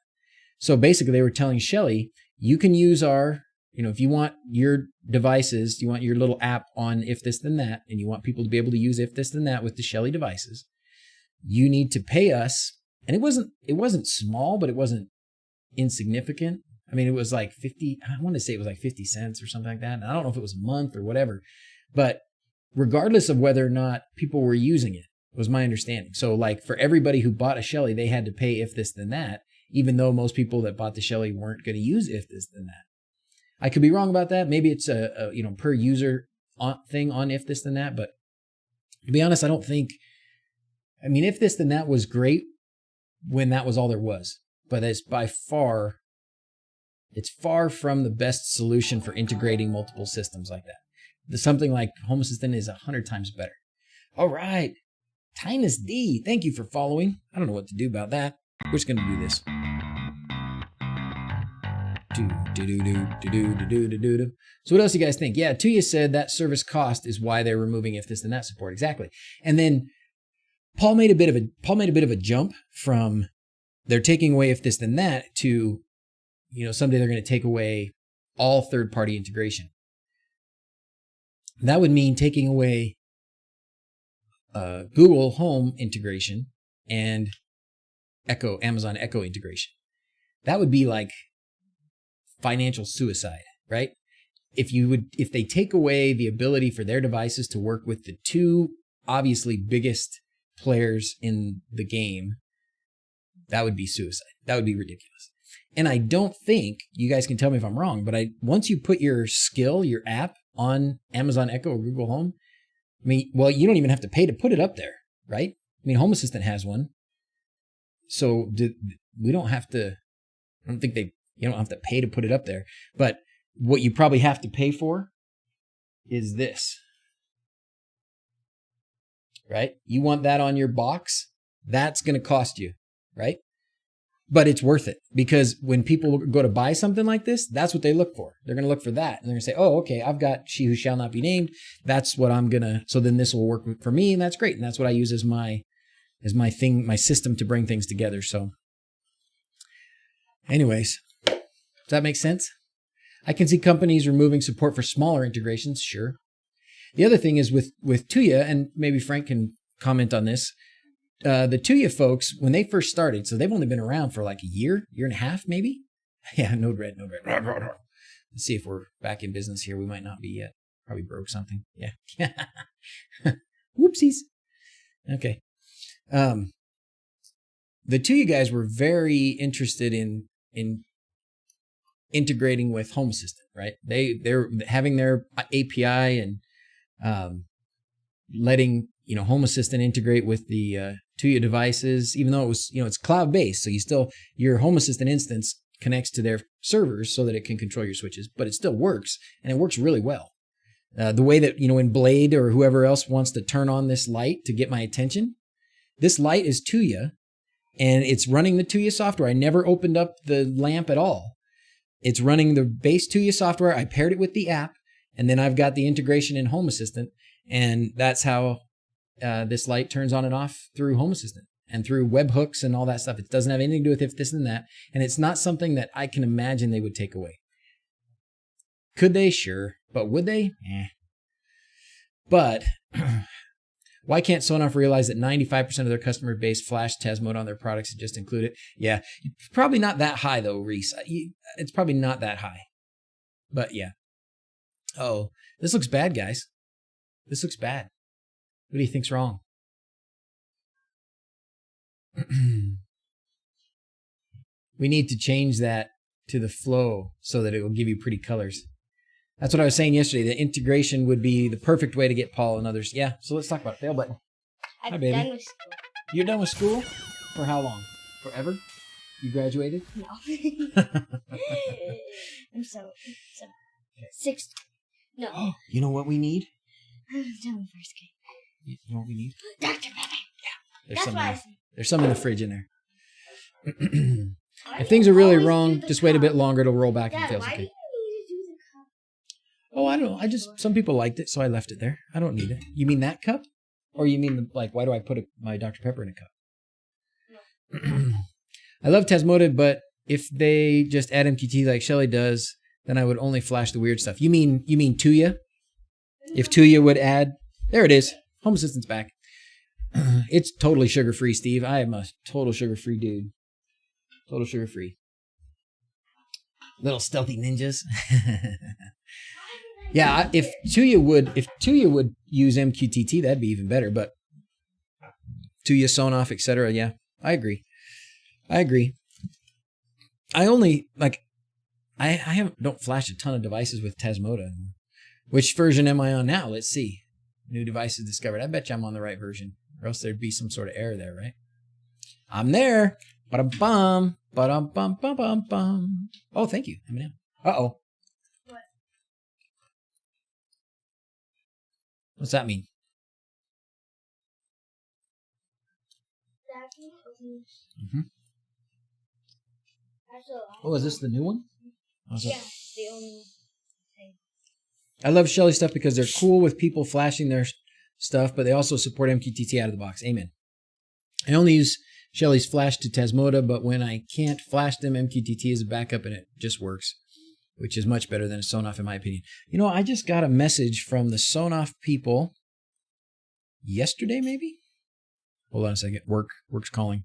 [SPEAKER 1] So basically they were telling Shelly, you can use our, if you want your devices, you want your little app on if this then that, and you want people to be able to use if this then that with the Shelly devices, you need to pay us. And it wasn't small, but it wasn't insignificant. I mean, it was like 50, I want to say it was like 50 cents or something like that. And I don't know if it was a month or whatever, but regardless of whether or not people were using it, was my understanding. So like for everybody who bought a Shelly, they had to pay if this then that, even though most people that bought the Shelly weren't going to use if this then that. I could be wrong about that. Maybe it's a per user thing on if this then that, but to be honest, I don't think, if this then that was great when that was all there was, but it's far from the best solution for integrating multiple systems like that. Something like Home Assistant is 100 times better. All right. Tinus D, thank you for following. I don't know what to do about that. We're just going to do this. So what else do you guys think? Yeah, Tuya said that service cost is why they're removing if this then that support. Exactly. And then Paul made a bit of a jump from they're taking away if this then that to, someday they're going to take away all third-party integration. That would mean taking away Google Home integration and Amazon Echo integration. That would be like financial suicide, right? If they take away the ability for their devices to work with the two obviously biggest players in the game, that would be suicide. That would be ridiculous. And I don't think, you guys can tell me if I'm wrong, but once you put your app on Amazon Echo or Google Home, I mean, well, you don't even have to pay to put it up there, right? I mean, Home Assistant has one. So we don't have to, I don't think you don't have to pay to put it up there. But what you probably have to pay for is this, right? You want that on your box? That's going to cost you, right? But it's worth it, because when people go to buy something like this, that's what they look for. They're going to look for that. And they're going to say, oh, okay, I've got She Who Shall Not Be Named. That's what I'm going to, so then this will work for me. And that's great. And that's what I use as my thing, my system to bring things together. So anyways, does that make sense? I can see companies removing support for smaller integrations. Sure. The other thing is with Tuya, and maybe Frank can comment on this. The Tuya folks, when they first started, so they've only been around for like a year and a half, maybe. Yeah, NodeRed. Let's see if we're back in business here. We might not be yet. Probably broke something. Yeah. Whoopsies. Okay. The Tuya guys were very interested in integrating with Home Assistant, right? They're having their API and letting Home Assistant integrate with the Tuya devices, even though it was, it's cloud-based. So your Home Assistant instance connects to their servers so that it can control your switches, but it still works, and it works really well. The way that, in Blade or whoever else wants to turn on this light to get my attention, this light is Tuya, and it's running the Tuya software. I never opened up the lamp at all. It's running the base Tuya software. I paired it with the app, and then I've got the integration in Home Assistant, and that's how this light turns on and off through Home Assistant and through webhooks and all that stuff. It doesn't have anything to do with if this and that, and it's not something that I can imagine they would take away. Could they? Sure. But would they? But why can't Sonoff realize that 95% of their customer base flash test mode on their products and just include it? Yeah, probably not that high though, Reese. It's probably not that high. But yeah. Oh, this looks bad, guys. This looks bad. What do you think's wrong? We need to change that to the flow so that it will give you pretty colors. That's what I was saying yesterday. The integration would be the perfect way to get Paul and others. Yeah, so let's talk about it. Fail button. Hi, baby.
[SPEAKER 2] Done with school.
[SPEAKER 1] You're done with school? For how long? Forever? You graduated?
[SPEAKER 2] No. I'm so sixth. No.
[SPEAKER 1] You know what we need?
[SPEAKER 2] I'm done with first grade.
[SPEAKER 1] You know what we need?
[SPEAKER 2] Dr. Pepper.
[SPEAKER 1] Yeah. There's some in the fridge in there. If things are really wrong, just wait a bit longer. It'll roll back and
[SPEAKER 2] Dad,
[SPEAKER 1] fails.
[SPEAKER 2] why do
[SPEAKER 1] Okay.
[SPEAKER 2] you need to do the cup?
[SPEAKER 1] Oh, I don't know. Some people liked it, so I left it there. I don't need it. You mean that cup? Or you mean, why do I put my Dr. Pepper in a cup? No. I love Tasmota, but if they just add MQT like Shelly does, then I would only flash the weird stuff. You mean Tuya? If Tuya would add... There it is. Home Assistant's back. It's totally sugar-free, Steve. I am a total sugar-free dude. Total sugar-free. Little stealthy ninjas. Yeah, if Tuya would use MQTT, that'd be even better. But Tuya, Sonoff, etc. Yeah, I agree. I only I don't flash a ton of devices with Tasmota. Which version am I on now? Let's see. New devices discovered. I bet you I'm on the right version, or else there'd be some sort of error there, right? I'm there. Ba-dum-bum. Ba-dum-bum-bum-bum-bum. Oh, thank you, Eminem. Uh-oh.
[SPEAKER 2] What?
[SPEAKER 1] What's that mean? Mm-hmm. Oh, is this the new one?
[SPEAKER 2] Yeah, the only thing.
[SPEAKER 1] I love Shelly stuff because they're cool with people flashing their stuff, but they also support MQTT out of the box. Amen. I only use Shelly's flash to Tasmota, but when I can't flash them, MQTT is a backup and it just works, which is much better than a Sonoff in my opinion. You know, I just got a message from the Sonoff people yesterday, maybe? Hold on a second. Work's calling.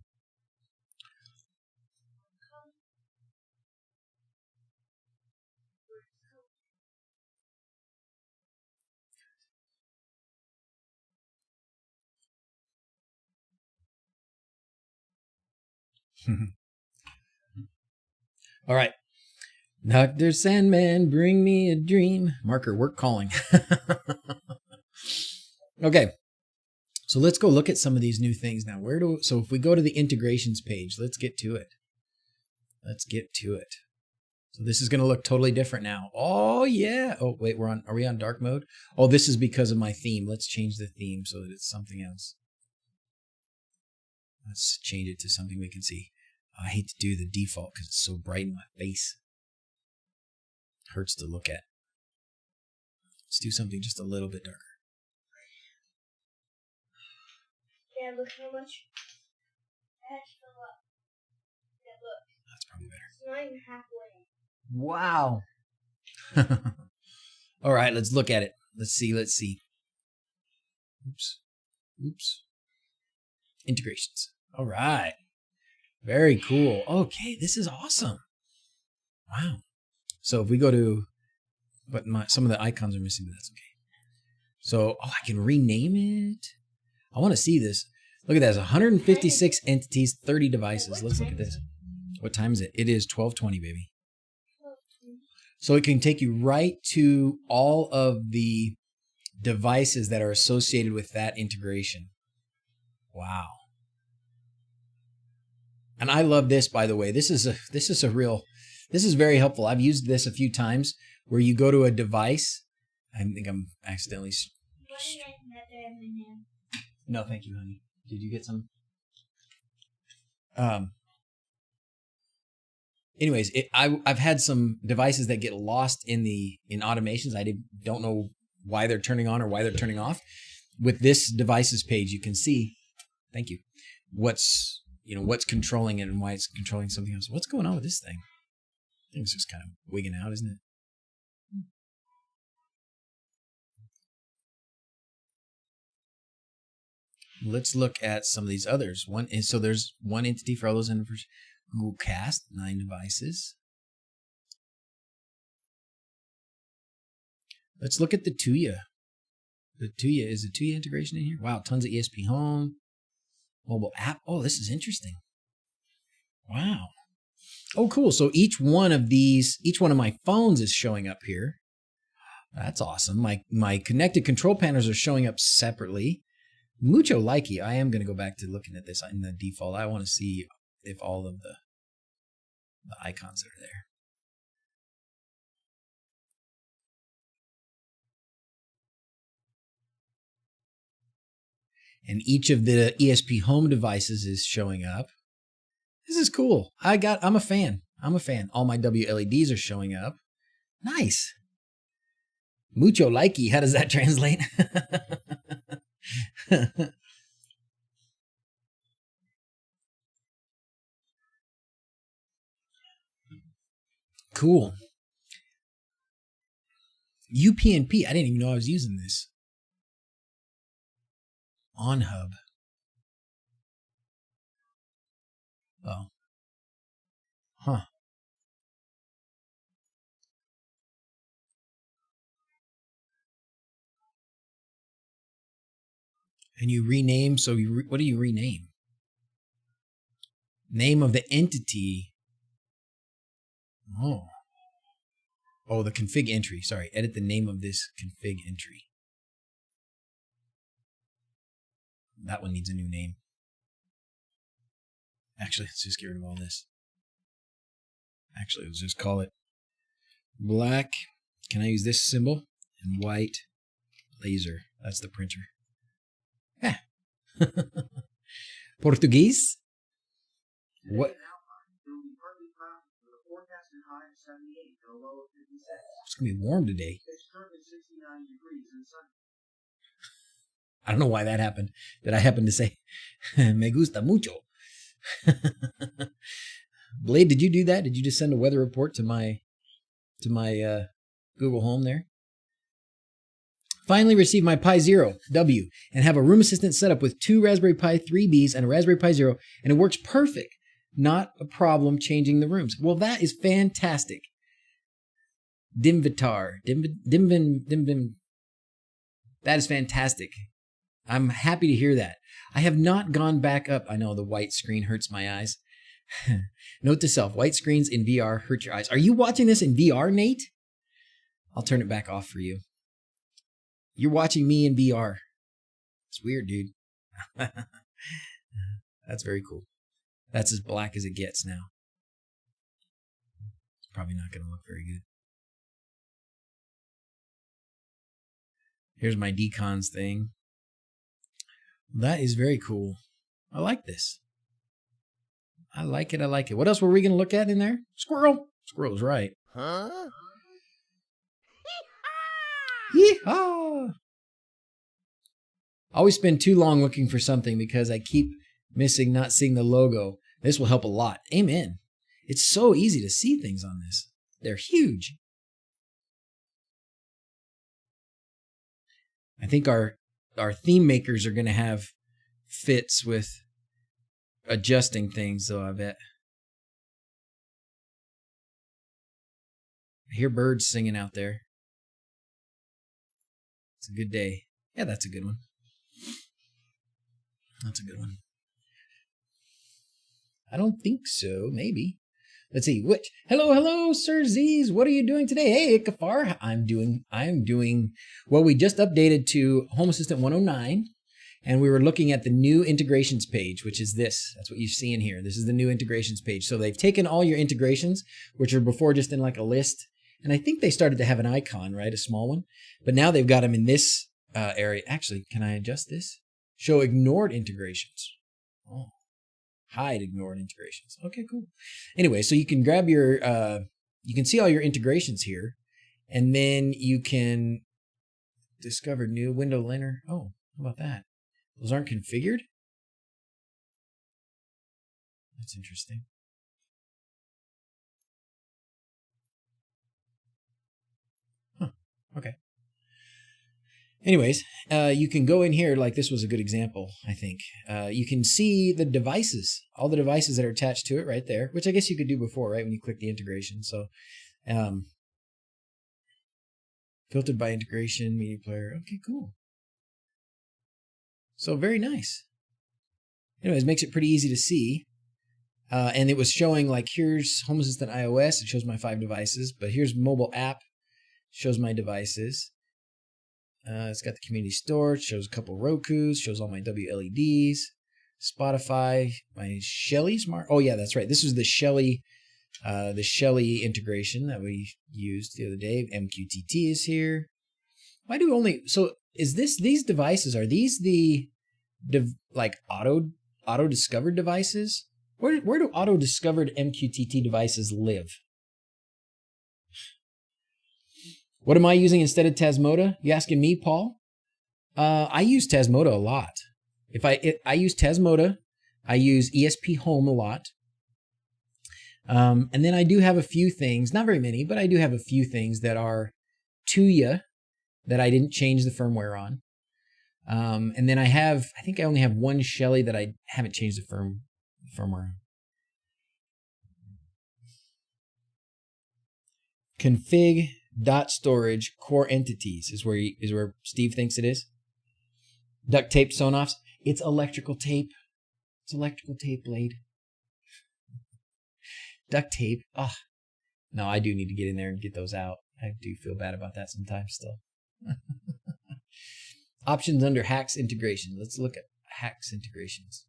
[SPEAKER 1] All right. Dr. Sandman, bring me a dream. Marker, work calling. Okay. So let's go look at some of these new things now. So if we go to the integrations page, let's get to it. Let's get to it. So this is going to look totally different now. Oh yeah. Oh wait, are we on dark mode? Oh, this is because of my theme. Let's change the theme so that it's something else. Let's change it to something we can see. I hate to do the default because it's so bright in my face. Hurts to look at. Let's do something just a little bit darker.
[SPEAKER 2] Yeah, look how much has come up. Yeah, look.
[SPEAKER 1] That's probably better.
[SPEAKER 2] It's not even halfway.
[SPEAKER 1] Wow. All right, let's look at it. Let's see. Oops. Integrations. All right. Very cool. Okay, this is awesome. Wow. So if we go to, but some of the icons are missing, but that's okay. So, I can rename it. I want to see this. Look at that. It's 156 entities, 30 devices. Let's look at this. What time is it? It is 12:20, baby. So it can take you right to all of the devices that are associated with that integration. Wow. And I love this, by the way. This is very helpful. I've used this a few times where you go to a device. I think I'm accidentally. No, thank you, honey. Did you get some? Anyways, I've had some devices that get lost in automations. I don't know why they're turning on or why they're turning off. With this devices page, you can see, thank you, what's controlling it and why it's controlling something else. What's going on with this thing? I think it's just kind of wigging out, isn't it? Let's look at some of these others. So there's one entity for all those numbers. Google Cast, 9 devices. Let's look at the Tuya. Is the Tuya integration in here? Wow, tons of ESP Home. Mobile app. Oh, this is interesting. Wow. Oh, cool. So each one of my phones is showing up here. That's awesome. My connected control panels are showing up separately. Mucho likey. I am going to go back to looking at this in the default. I want to see if all of the icons that are there. And each of the ESP Home devices is showing up. This is cool. I'm a fan. All my WLEDs are showing up. Nice. Mucho likey. How does that translate? Cool. UPnP. I didn't even know I was using this. On Hub. Oh. Huh. And you rename, so what do you rename? Name of the entity. Oh, the config entry. Sorry, edit the name of this config entry. That one needs a new name. Actually, let's just get rid of all this. Actually, let's just call it black. Can I use this symbol? And white laser. That's the printer. Yeah. Portuguese? What? It's going to be warm today. I don't know why that happened. Did I happen to say, me gusta mucho? Blade, did you do that? Did you just send a weather report to my Google Home there? Finally received my Pi Zero W and have a room assistant setup with 2 Raspberry Pi 3Bs and a Raspberry Pi Zero, and it works perfect. Not a problem changing the rooms. Well, that is fantastic. Dimvitar. Dimvin. That is fantastic. I'm happy to hear that. I have not gone back up. I know the white screen hurts my eyes. Note to self, white screens in VR hurt your eyes. Are you watching this in VR, Nate? I'll turn it back off for you. You're watching me in VR. It's weird, dude. That's very cool. That's as black as it gets now. It's probably not going to look very good. Here's my Deconz thing. That is very cool. I like this. I like it. I like it. What else were we going to look at in there? Squirrel. Squirrel's right.
[SPEAKER 3] Huh?
[SPEAKER 1] Yeehaw! I always spend too long looking for something because I keep missing not seeing the logo. This will help a lot. Amen. It's so easy to see things on this. They're huge. I think our theme makers are going to have fits with adjusting things, though, I bet. I hear birds singing out there. It's a good day. Yeah, that's a good one. That's a good one. I don't think so. Maybe. Let's see. Which? Hello, DrZzs. What are you doing today? Hey, Aqara. I am doing. Well, we just updated to Home Assistant 109, and we were looking at the new integrations page, which is this. That's what you see in here. This is the new integrations page. So they've taken all your integrations, which were before just in like a list, and I think they started to have an icon, right, a small one, but now they've got them in this area. Actually, can I adjust this? Show ignored integrations. Oh. Hide ignored integrations. Okay, cool. Anyway, so you can grab your, you can see all your integrations here, and then you can discover new window liner. Oh, how about that? Those aren't configured? That's interesting. Huh, okay. Anyways, you can go in here, like this was a good example, I think. You can see the devices, all the devices that are attached to it right there, which I guess you could do before, right, when you click the integration. So, filtered by integration, media player. Okay, cool. So very nice. Anyways, makes it pretty easy to see. And it was showing like, here's Home Assistant iOS. It shows my 5 devices, but here's mobile app. Shows my devices. It's got the community store. It shows a couple Rokus. Shows all my WLEDs. Spotify. My Shelly smart. Oh yeah, that's right. This is the Shelly integration that we used the other day. MQTT is here. Why do we only? So is this these devices? Are these the like auto discovered devices? Where do auto discovered MQTT devices live? What am I using instead of Tasmota? You asking me, Paul? I use Tasmota a lot. I use Tasmota, I use ESP Home a lot. And then I do have a few things, not very many, but I do have a few things that are Tuya that I didn't change the firmware on. And then I think I only have one Shelly that I haven't changed the firmware on. Config.storage core entities is where Steve thinks it is. Duct tape Sonoffs. It's electrical tape. It's electrical tape blade. Duct tape. Oh, no, I do need to get in there and get those out. I do feel bad about that sometimes still. Options under hacks integration. Let's look at hacks integrations.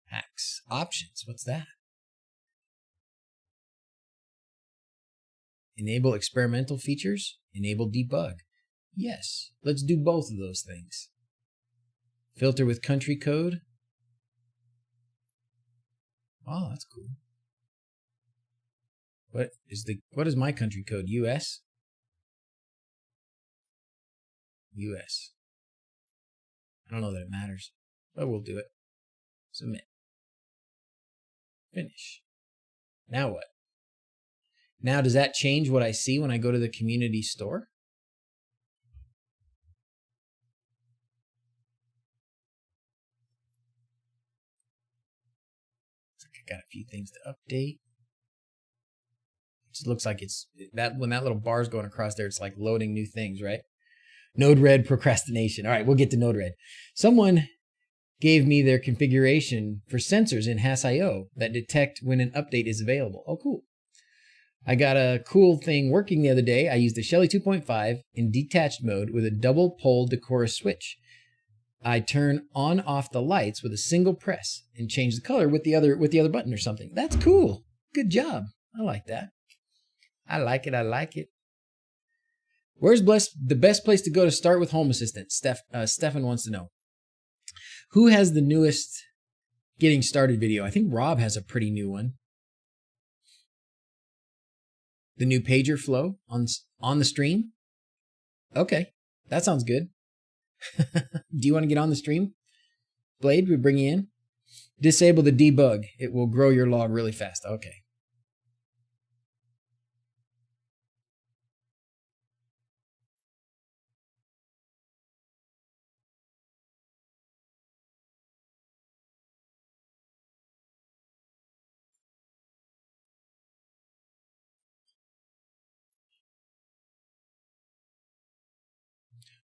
[SPEAKER 1] Hacks. Options. What's that? Enable experimental features. Enable debug. Yes. Let's do both of those things. Filter with country code. Oh, that's cool. What is my country code? US? US. I don't know that it matters, but we'll do it. Submit. Finish. Now what? Now, does that change what I see when I go to the community store? I got a few things to update. It just looks like it's that when that little bar is going across there, it's like loading new things, right? NodeRed procrastination. All right, we'll get to NodeRed. Someone gave me their configuration for sensors in HAS.io that detect when an update is available. Oh, cool. I got a cool thing working the other day. I used a Shelly 2.5 in detached mode with a double pole Decorus switch. I turn on off the lights with a single press and change the color with the other button or something. That's cool. Good job. I like that. I like it. I like it. Where's the best place to go to start with Home Assistant? Stefan wants to know. Who has the newest getting started video? I think Rob has a pretty new one. The new pager flow on the stream? Okay, that sounds good. Do you want to get on the stream? Blade, we bring you in. Disable the debug. It will grow your log really fast. Okay.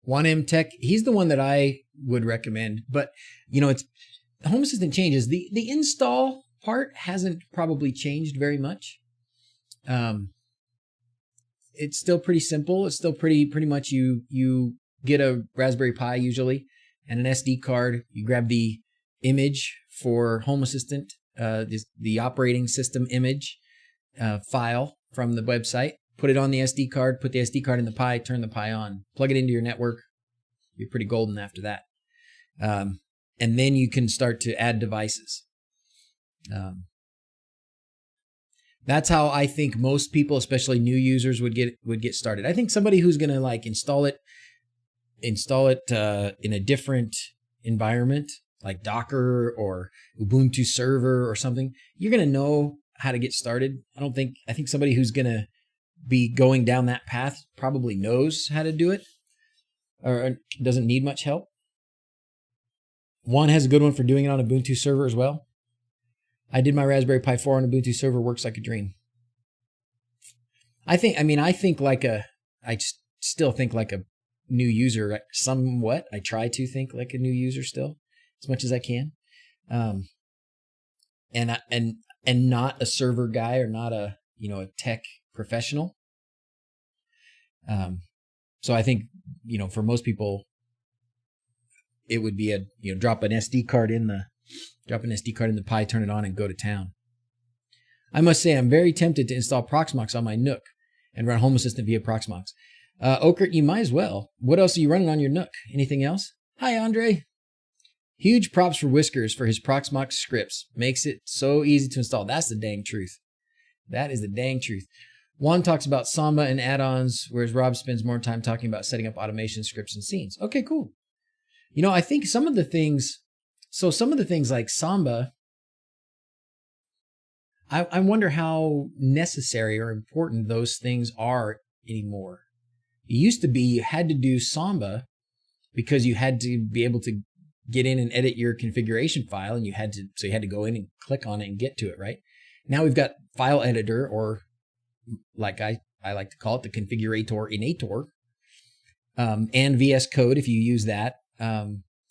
[SPEAKER 1] OneM Tech, he's the one that I would recommend. But, you know, it's Home Assistant changes. The install part hasn't probably changed very much. It's still pretty simple. It's still pretty much you get a Raspberry Pi usually and an SD card. You grab the image for Home Assistant, the operating system image file from the website. Put it on the SD card, put the SD card in the Pi, turn the Pi on, plug it into your network. You're pretty golden after that. And then you can start to add devices. That's how I think most people, especially new users, would get started. I think somebody who's going to like install it in a different environment, like Docker or Ubuntu server or something, you're going to know how to get started. I think somebody who's going to be going down that path probably knows how to do it or doesn't need much help. One has a good one for doing it on Ubuntu server as well. I did my Raspberry Pi 4 on Ubuntu server, works like a dream. I still think like a new user somewhat. I try to think like a new user still as much as I can. And not a server guy or not a tech professional. So I think, for most people, it would be drop an SD card in the Pi, turn it on, and go to town. I must say, I'm very tempted to install Proxmox on my Nook and run Home Assistant via Proxmox. Okert, you might as well. What else are you running on your Nook? Anything else? Hi, Andre. Huge props for Whiskers for his Proxmox scripts. Makes it so easy to install. That's the dang truth. That is the dang truth. Juan talks about Samba and add-ons, whereas Rob spends more time talking about setting up automation scripts and scenes. Okay, cool. I think some of the things like Samba, I wonder how necessary or important those things are anymore. It used to be you had to do Samba because you had to be able to get in and edit your configuration file, and you had to go in and click on it and get to it, right? Now we've got file editor, or like I like to call it, the configurator inator, and VS Code if you use that.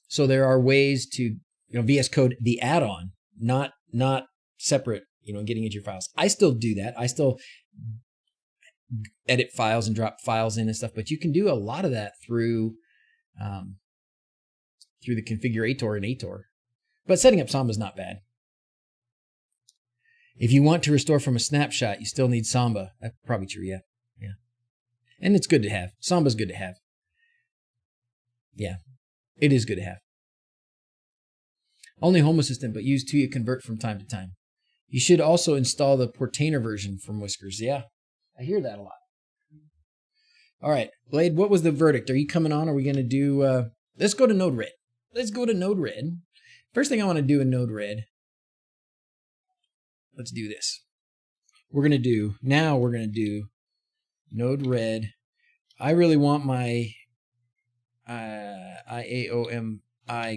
[SPEAKER 1] So there are ways to, VS Code, the add-on, not separate, getting into your files. I still do that. I still edit files and drop files in and stuff, but you can do a lot of that through the configurator inator. But setting up Samba is not bad. If you want to restore from a snapshot, you still need Samba. That's probably true, yeah. Yeah. And it's good to have. Samba's good to have. Yeah. It is good to have. Only Home Assistant, but use TUIA convert from time to time. You should also install the Portainer version from Whiskers. Yeah, I hear that a lot. All right, Blade, what was the verdict? Are you coming on? Are we going to do... let's go to NodeRed. Let's go to NodeRed. First thing I want to do in NodeRed, let's do this. We're going to do NodeRed. I really want my IAOMI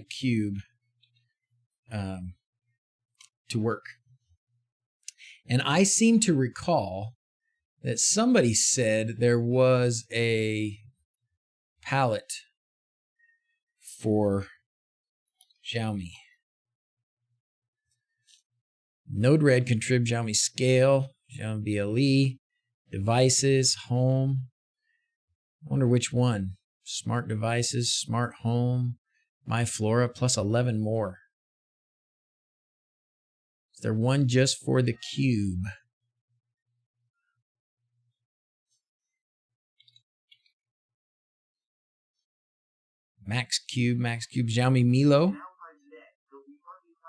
[SPEAKER 1] cube to work. And I seem to recall that somebody said there was a palette for Xiaomi. NodeRed contrib Xiaomi scale, Xiaomi BLE, devices, home. I wonder which one. Smart devices, smart home, My Flora, plus 11 more. Is there one just for the cube? Max Cube, Xiaomi Milo.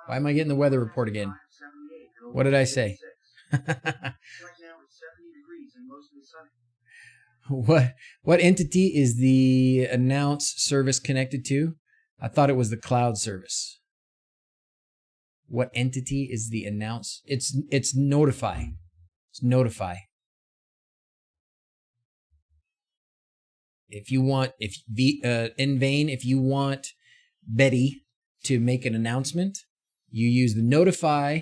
[SPEAKER 1] Why am I getting the weather report again? What did I say? What entity is the announce service connected to? I thought it was the cloud service. What entity is the announce? It's notify. It's notify. If you want, if you want Betty to make an announcement, you use the notify.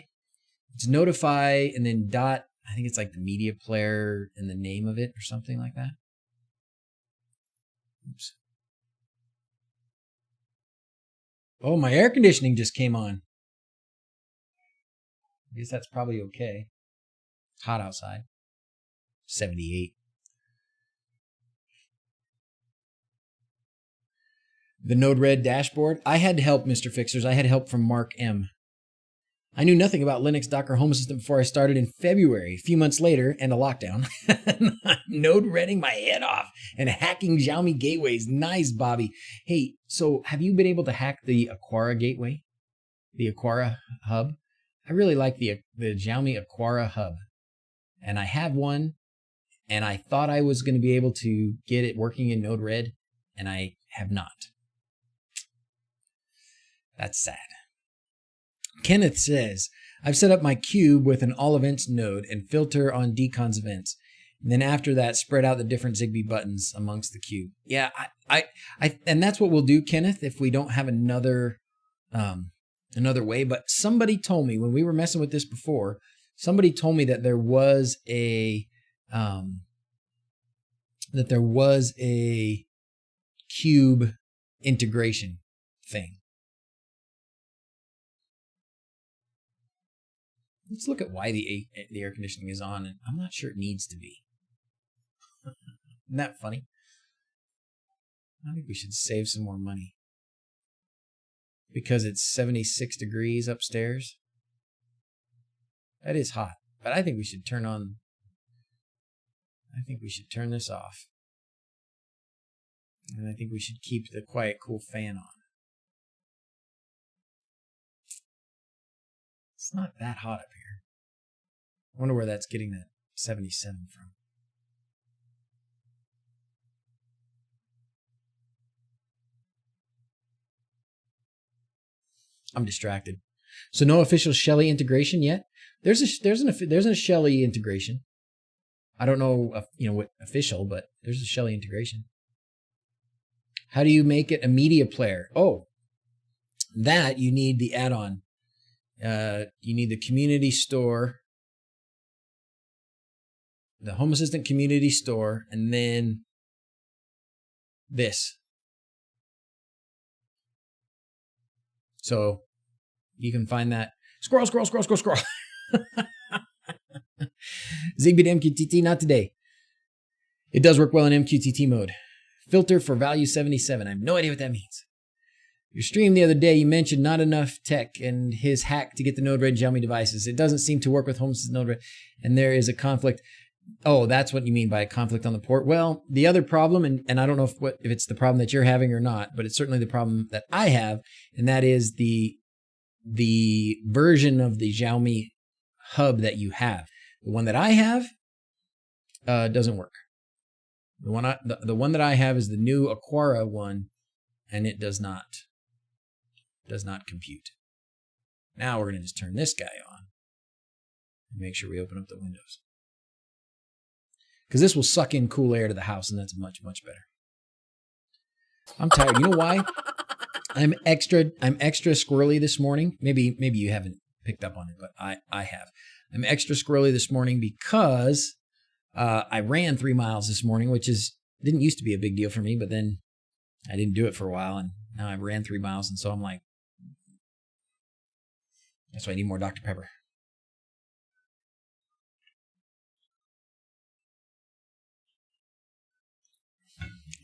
[SPEAKER 1] It's notify and then dot. I think it's like the media player and the name of it or something like that. Oops. Oh, my air conditioning just came on. I guess that's probably okay. It's hot outside. 78. The NodeRed dashboard. I had help, Mr. Fixers. I had help from Mark M. I knew nothing about Linux Docker Home Assistant before I started in February. A few months later, and a lockdown, NodeRedding my head off and hacking Xiaomi gateways. Nice, Bobby. Hey, so have you been able to hack the Aqara gateway? The Aqara hub? I really like the Xiaomi Aqara hub. And I have one, and I thought I was going to be able to get it working in NodeRed, and I have not. That's sad. Kenneth says, I've set up my cube with an all events node and filter on Deconz events. And then after that, spread out the different ZigBee buttons amongst the cube. Yeah, and that's what we'll do, Kenneth, if we don't have another way. But somebody told me when we were messing with this before, somebody told me that there was a cube integration thing. Let's look at why the air conditioning is on, and I'm not sure it needs to be. Isn't that funny? I think we should save some more money. Because it's 76 degrees upstairs. That is hot, but I think we should turn this off. And I think we should keep the quiet, cool fan on. It's not that hot up here. I wonder where that's getting that 77 from. I'm distracted. So no official Shelly integration yet. There's a Shelly integration. I don't know, what official, but there's a Shelly integration. How do you make it a media player? Oh, that you need the add-on. You need the community store, the Home Assistant community store, and then this. So you can find that. Scroll. ZigBee to MQTT, not today. It does work well in MQTT mode. Filter for value 77. I have no idea what that means. Your stream the other day, you mentioned not enough tech and his hack to get the NodeRed Xiaomi devices. It doesn't seem to work with Home Assistant NodeRed, and there is a conflict. Oh, that's what you mean by a conflict on the port. Well, the other problem, and I don't know if it's the problem that you're having or not, but it's certainly the problem that I have, and that is the version of the Xiaomi hub that you have. The one that I have doesn't work. The one that I have is the new Aqara one, and it does not compute. Now we're going to just turn this guy on and make sure we open up the windows. Because this will suck in cool air to the house, and that's much, much better. I'm tired. You know why? I'm extra squirrely this morning. Maybe you haven't picked up on it, but I have. I'm extra squirrely this morning because I ran 3 miles this morning, which didn't used to be a big deal for me, but then I didn't do it for a while, and now I ran 3 miles, and so I'm like, That's why I need more Dr. Pepper.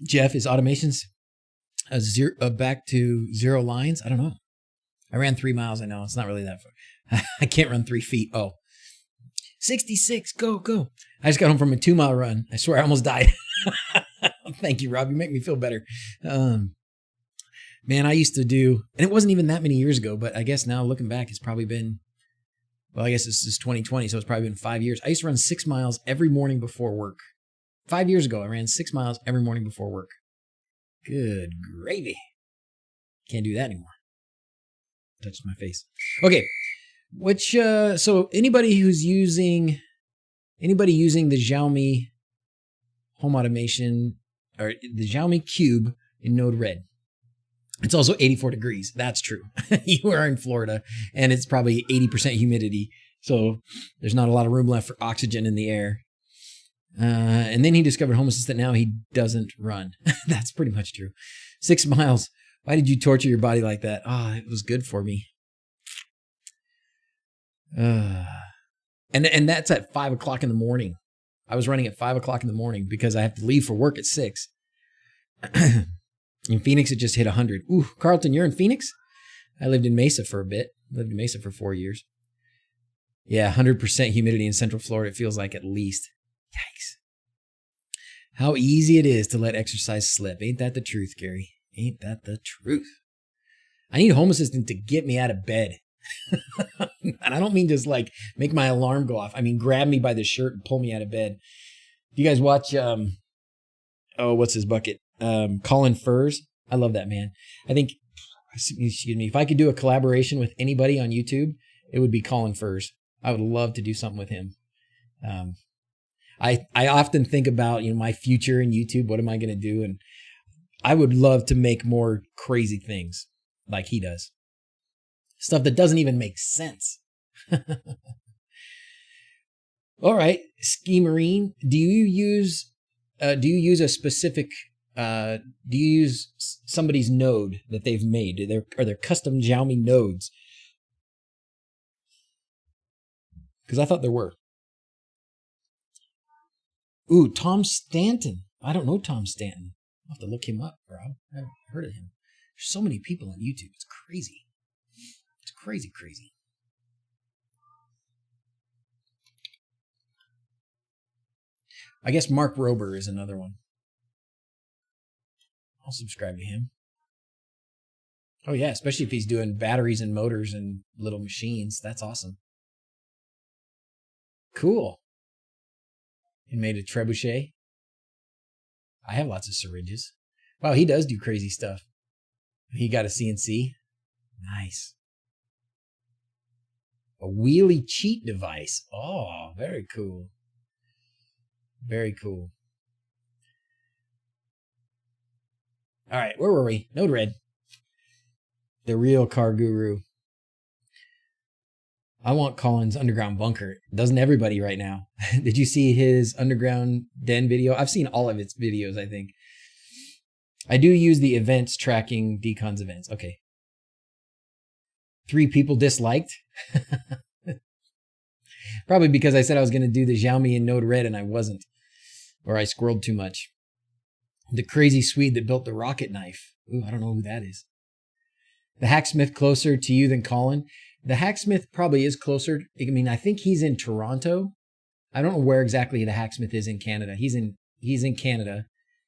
[SPEAKER 1] Jeff, is automations back to 0 lines? I don't know. I ran 3 miles. I know it's not really that far. I can't run 3 feet. Oh, 66. Go. I just got home from a 2-mile run. I swear I almost died. Thank you, Rob. You make me feel better. Man, I used to do, and it wasn't even that many years ago, but I guess now looking back, it's probably been, well, I guess this is 2020, so it's probably been 5 years. I used to run 6 miles every morning before work. 5 years ago, I ran 6 miles every morning before work. Good gravy. Can't do that anymore. Touched my face. Okay. So anybody using the Xiaomi home automation or the Xiaomi Cube in NodeRed. It's also 84 degrees. That's true. You are in Florida and it's probably 80% humidity. So there's not a lot of room left for oxygen in the air. And then he discovered Home Assistant. Now he doesn't run. That's pretty much true. 6 miles. Why did you torture your body like that? It was good for me. And that's at 5 o'clock in the morning. I was running at 5 o'clock in the morning because I have to leave for work at 6. In Phoenix, it just hit 100. Ooh, Carlton, you're in Phoenix? I lived in Mesa for a bit. Lived in Mesa for 4 years. Yeah, 100% humidity in Central Florida. It feels like at least. Yikes. How easy it is to let exercise slip. Ain't that the truth, Gary? Ain't that the truth? I need a Home Assistant to get me out of bed. And I don't mean just like make my alarm go off. I mean, grab me by the shirt and pull me out of bed. Do you guys watch, what's his bucket? Colin Furs. I love that man. I think, excuse me, if I could do a collaboration with anybody on YouTube, it would be Colin Furs. I would love to do something with him. I often think about, my future in YouTube. What am I going to do? And I would love to make more crazy things like he does. Stuff that doesn't even make sense. All right, Ski Marine. Do you use a specific? Do you use somebody's node that they've made? Are there custom Xiaomi nodes? Because I thought there were. Ooh, Tom Stanton. I don't know Tom Stanton. I'll have to look him up, bro. I haven't heard of him. There's so many people on YouTube. It's crazy. It's crazy. I guess Mark Rober is another one. I'll subscribe to him. Oh yeah, especially if he's doing batteries and motors and little machines. That's awesome. Cool. He made a trebuchet. I have lots of syringes. Wow, he does do crazy stuff. He got a CNC. Nice. A wheelie cheat device. Oh, very cool. Very cool. All right, where were we? NodeRed. The real car guru. I want Colin's underground bunker. Doesn't everybody right now? Did you see his underground den video? I've seen all of its videos, I think. I do use the events tracking Deconz events. Okay. 3 people disliked. Probably because I said I was going to do the Xiaomi and NodeRed and I wasn't. Or I squirreled too much. The crazy Swede that built the rocket knife. Ooh, I don't know who that is. The hacksmith closer to you than Colin. The hacksmith probably is closer. I mean, I think he's in Toronto. I don't know where exactly the hacksmith is in Canada. He's in Canada.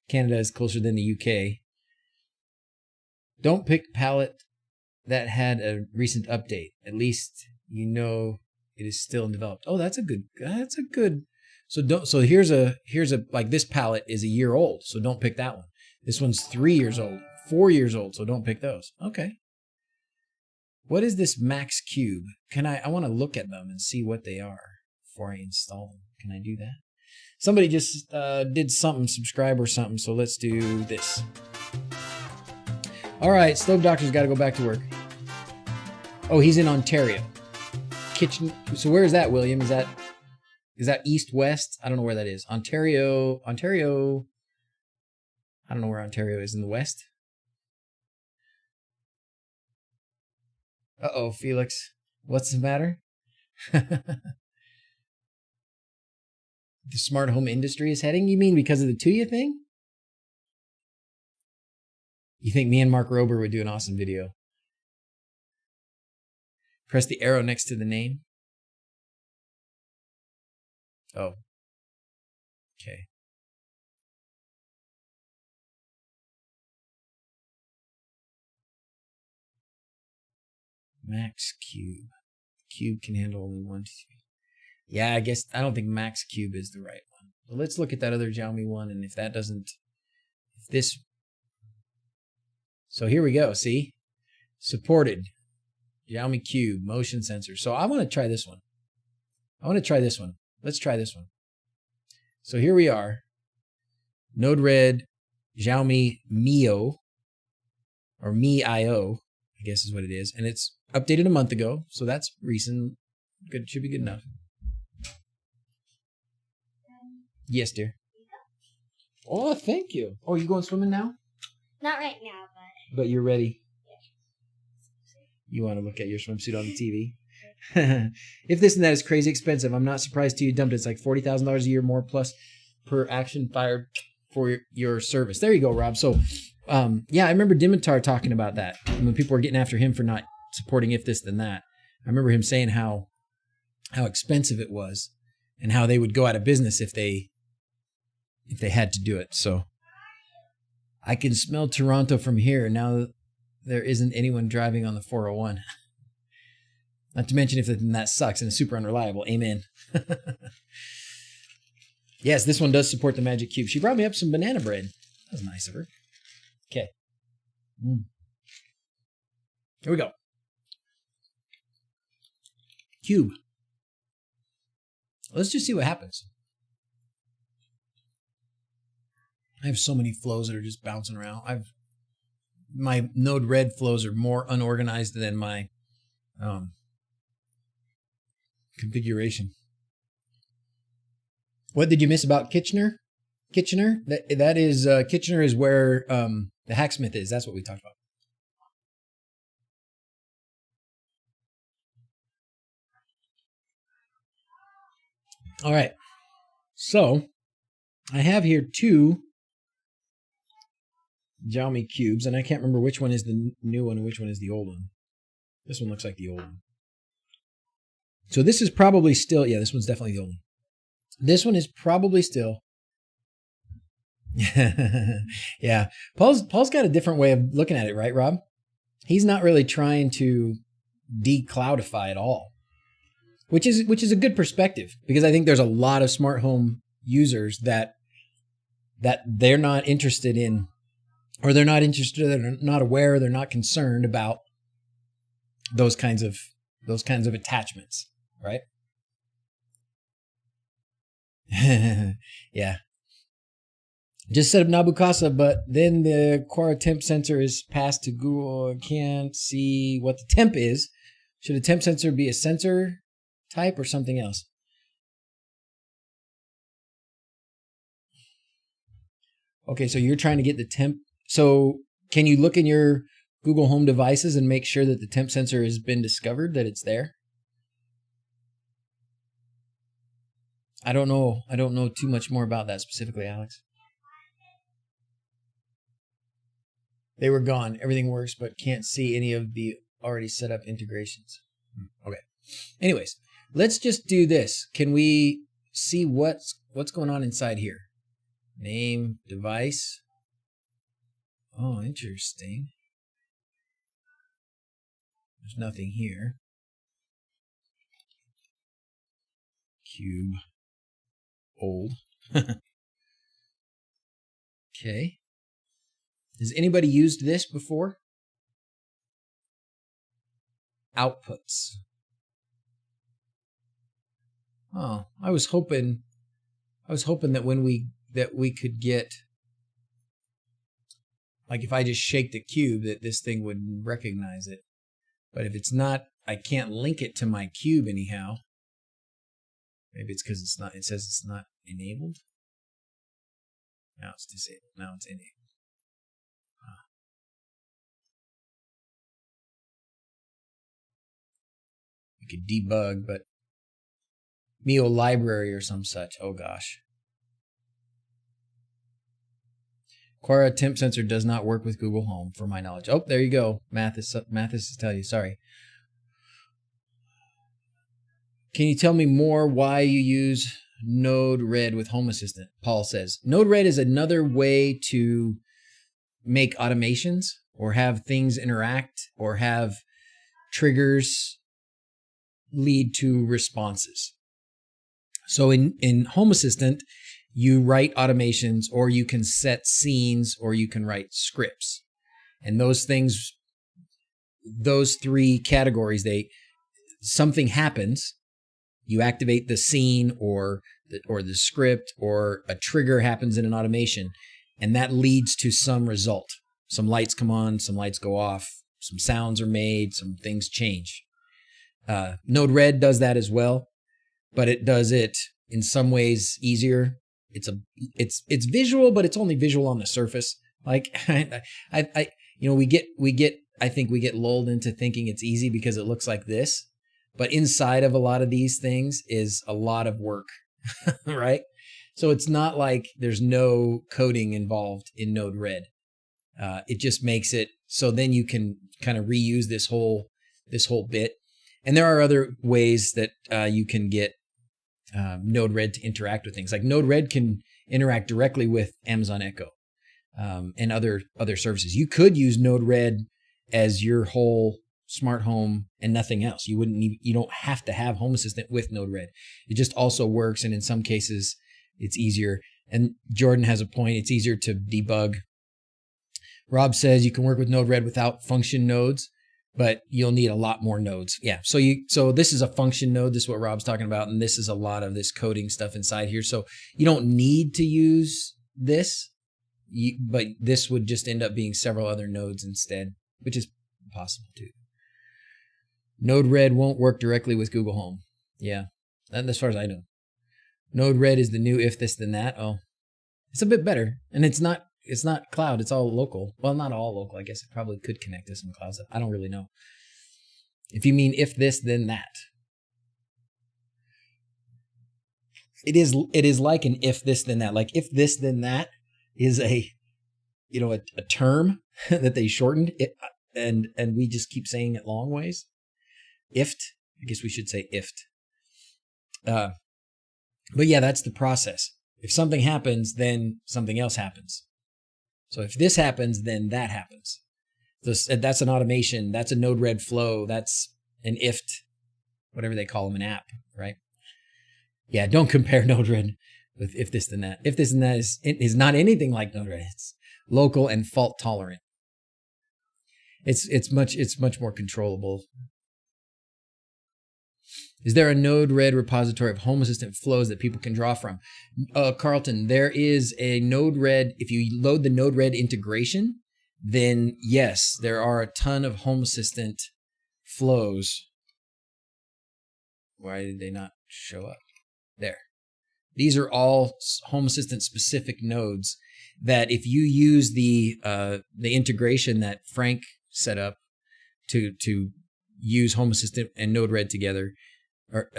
[SPEAKER 1] Canada is closer than the UK. Don't pick palette that had a recent update. At least you know it is still developed. Oh, that's a good. So here's a like this palette is a year old. So don't pick that one. This one's 3 years old, 4 years old. So don't pick those. Okay. What is this Max Cube? I want to look at them and see what they are before I install them. Can I do that? Somebody just did something, subscribe or something. So let's do this. All right, Stove Doctor's got to go back to work. Oh, he's in Ontario. Kitchen. So where is that, William? Is that east, west? I don't know where that is. Ontario. I don't know where Ontario is in the west. Uh-oh, Felix. What's the matter? The smart home industry is heading? You mean because of the Tuya thing? You think me and Mark Rober would do an awesome video? Press the arrow next to the name. Oh. Okay. Max Cube. Cube can handle only 1, 2, 3. Yeah, I guess I don't think Max Cube is the right one. But let's look at that other Xiaomi one, and if that doesn't, if this. So here we go. See, supported Xiaomi Cube motion sensor. So I want to try this one. Let's try this one. So here we are. NodeRed Xiaomi Mio or Mi.io, I guess is what it is, and it's updated a month ago, so that's recent. Good, should be good enough. Yes, dear. Oh, thank you. Oh, you going swimming now?
[SPEAKER 2] Not right now,
[SPEAKER 1] But you're ready.
[SPEAKER 2] Yeah.
[SPEAKER 1] You want to look at your swimsuit on the TV? If this and that is crazy expensive, I'm not surprised till you dumped it. It's like $40,000 a year more plus per action fired for your service. There you go, Rob. So, yeah, I remember Dimitar talking about that when people were getting after him for not supporting if this then that. I remember him saying how expensive it was and how they would go out of business if they had to do it. So I can smell Toronto from here. Now there isn't anyone driving on the 401. Not to mention if that sucks and is super unreliable. Amen. Yes, this one does support the Magic Cube. She brought me up some banana bread. That was nice of her. Okay. Here we go. Cube. Let's just see what happens. I have so many flows that are just bouncing around. My NodeRed flows are more unorganized than my configuration. What did you miss about Kitchener? Kitchener? That is Kitchener is where the hacksmith is. That's what we talked about. All right. So I have here 2 Xiaomi cubes, and I can't remember which one is the new one and which one is the old one. This one looks like the old one. So this is probably still, yeah, this one's definitely the old one. This one is probably still. Yeah. Paul's got a different way of looking at it, right, Rob? He's not really trying to decloudify at all. Which is a good perspective, because I think there's a lot of smart home users that they're not interested in, or they're not aware, they're not concerned about those kinds of attachments, right? Yeah. Just set up Nabukasa, but then the Aqara temp sensor is passed to Google. I can't see what the temp is. Should a temp sensor be a sensor type or something else? Okay, so you're trying to get the temp. So can you look in your Google Home devices and make sure that the temp sensor has been discovered, that it's there? I don't know too much more about that specifically, Alex. They were gone. Everything works, but can't see any of the already set up integrations. Okay. Anyways, let's just do this. Can we see what's going on inside here? Name, device. Oh, interesting. There's nothing here. Cube. Old. Okay. Has anybody used this before? Outputs. Oh, I was hoping that we could get, like, if I just shake the cube, that this thing would recognize it. But if it's not, I can't link it to my cube anyhow. Maybe it's because it says it's not enabled. Now it's disabled. Now it's enabled. could debug, but Mio library or some such. Oh gosh. Aqara temp sensor does not work with Google Home, for my knowledge. Oh, there you go. Mathis is telling you. Sorry. Can you tell me more why you use NodeRed with Home Assistant? Paul says. NodeRed is another way to make automations or have things interact or have triggers lead to responses. So in Home Assistant, you write automations, or you can set scenes, or you can write scripts. And those things, those three categories, something happens, you activate the scene or the script, or a trigger happens in an automation, and that leads to some result. Some lights come on, some lights go off, some sounds are made, some things change. NodeRed does that as well, but it does it in some ways easier. It's visual, but it's only visual on the surface. Like we get I think we get lulled into thinking it's easy because it looks like this, but inside of a lot of these things is a lot of work, right? So it's not like there's no coding involved in NodeRed. It just makes it so then you can kind of reuse this whole bit. And there are other ways that you can get NodeRed to interact with things. Like NodeRed can interact directly with Amazon Echo and other services. You could use NodeRed as your whole smart home and nothing else. You don't have to have Home Assistant with NodeRed. It just also works, and in some cases it's easier. And Jordan has a point. It's easier to debug. Rob says you can work with NodeRed without function nodes, but you'll need a lot more nodes. Yeah. So this is a function node. This is what Rob's talking about. And this is a lot of this coding stuff inside here. So you don't need to use this, but this would just end up being several other nodes instead, which is possible too. NodeRed won't work directly with Google Home. Yeah. As far as I know. NodeRed is the new if this then that. Oh, it's a bit better. And it's not cloud. It's all local. Well, not all local. I guess it probably could connect to some cloud stuff. I don't really know. If you mean if this, then that. It is like an if this, then that. Like if this, then that is a term that they shortened it, and we just keep saying it long ways. Ift. I guess we should say ift. But yeah, that's the process. If something happens, then something else happens. So if this happens, then that happens. That's an automation. That's a NodeRed flow. That's an ift, whatever they call them, an app, right? Yeah, don't compare NodeRed with if this then that. If this and that is not anything like NodeRed. It's local and fault tolerant. It's much more controllable. Is there a NodeRed repository of Home Assistant flows that people can draw from? Carlton, there is a NodeRed. If you load the NodeRed integration, then yes, there are a ton of Home Assistant flows. Why did they not show up? There. These are all Home Assistant specific nodes that if you use the integration that Frank set up to use Home Assistant and NodeRed together, or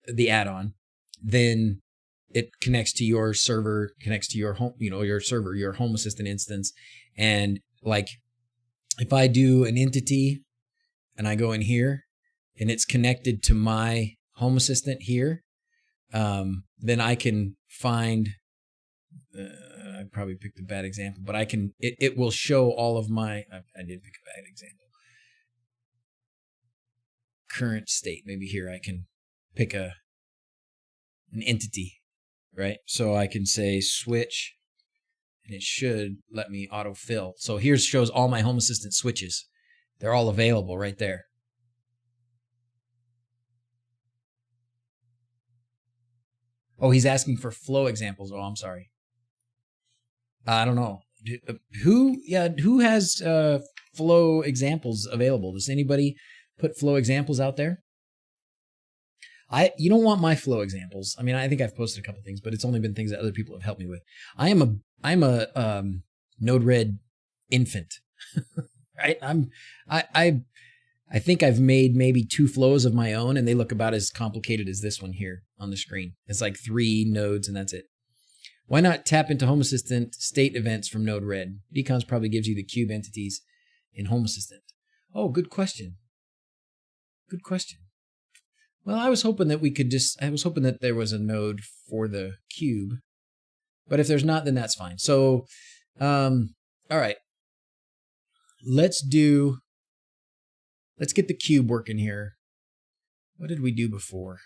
[SPEAKER 1] the add-on, then it connects to your server, connects to your home, your server, your Home Assistant instance. And like if I do an entity and I go in here and it's connected to my Home Assistant here, then I can find, I probably picked a bad example, but it will show all of my, I did pick a bad example. Current state. Maybe here I can pick an entity, right? So I can say switch, and it should let me autofill. So here shows all my Home Assistant switches. They're all available right there. Oh, he's asking for flow examples. Oh, I'm sorry. I don't know. Who has flow examples available? Does anybody put flow examples out there? You don't want my flow examples. I mean, I think I've posted a couple things, but it's only been things that other people have helped me with. I'm a NodeRed infant, right? I think I've made maybe 2 flows of my own, and they look about as complicated as this one here on the screen. It's like 3 nodes, and that's it. Why not tap into Home Assistant state events from NodeRed? Deconz probably gives you the cube entities in Home Assistant. Oh, good question. Good question. Well, I was hoping that we could I was hoping that there was a node for the cube. But if there's not, then that's fine. So, all right. Let's get the cube working here. What did we do before?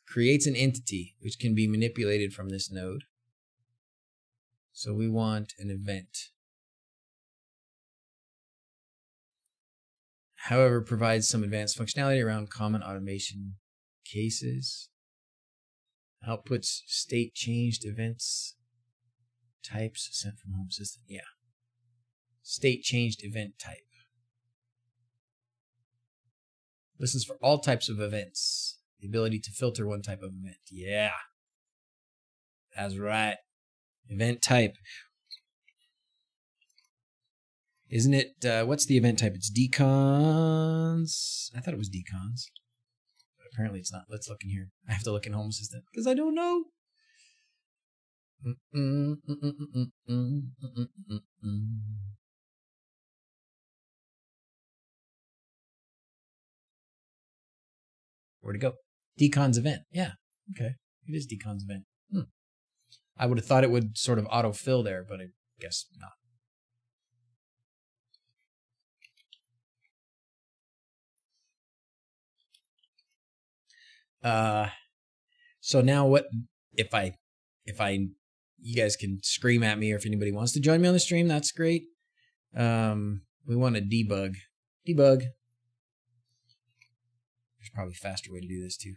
[SPEAKER 1] Creates an entity which can be manipulated from this node. So we want an event. However, provides some advanced functionality around common automation cases. Outputs state changed events types sent from Home Assistant. Yeah. State changed event type. Listens for all types of events. The ability to filter one type of event. Yeah. That's right. Event type. Isn't it, what's the event type? It's Deconz. I thought it was Deconz. But apparently it's not. Let's look in here. I have to look in Home Assistant because I don't know. Where'd it go? Deconz event. Yeah. Okay. It is Deconz event. I would have thought it would sort of autofill there, but I guess not. So now what if I you guys can scream at me, or if anybody wants to join me on the stream, that's great. We want to debug. There's probably a faster way to do this too.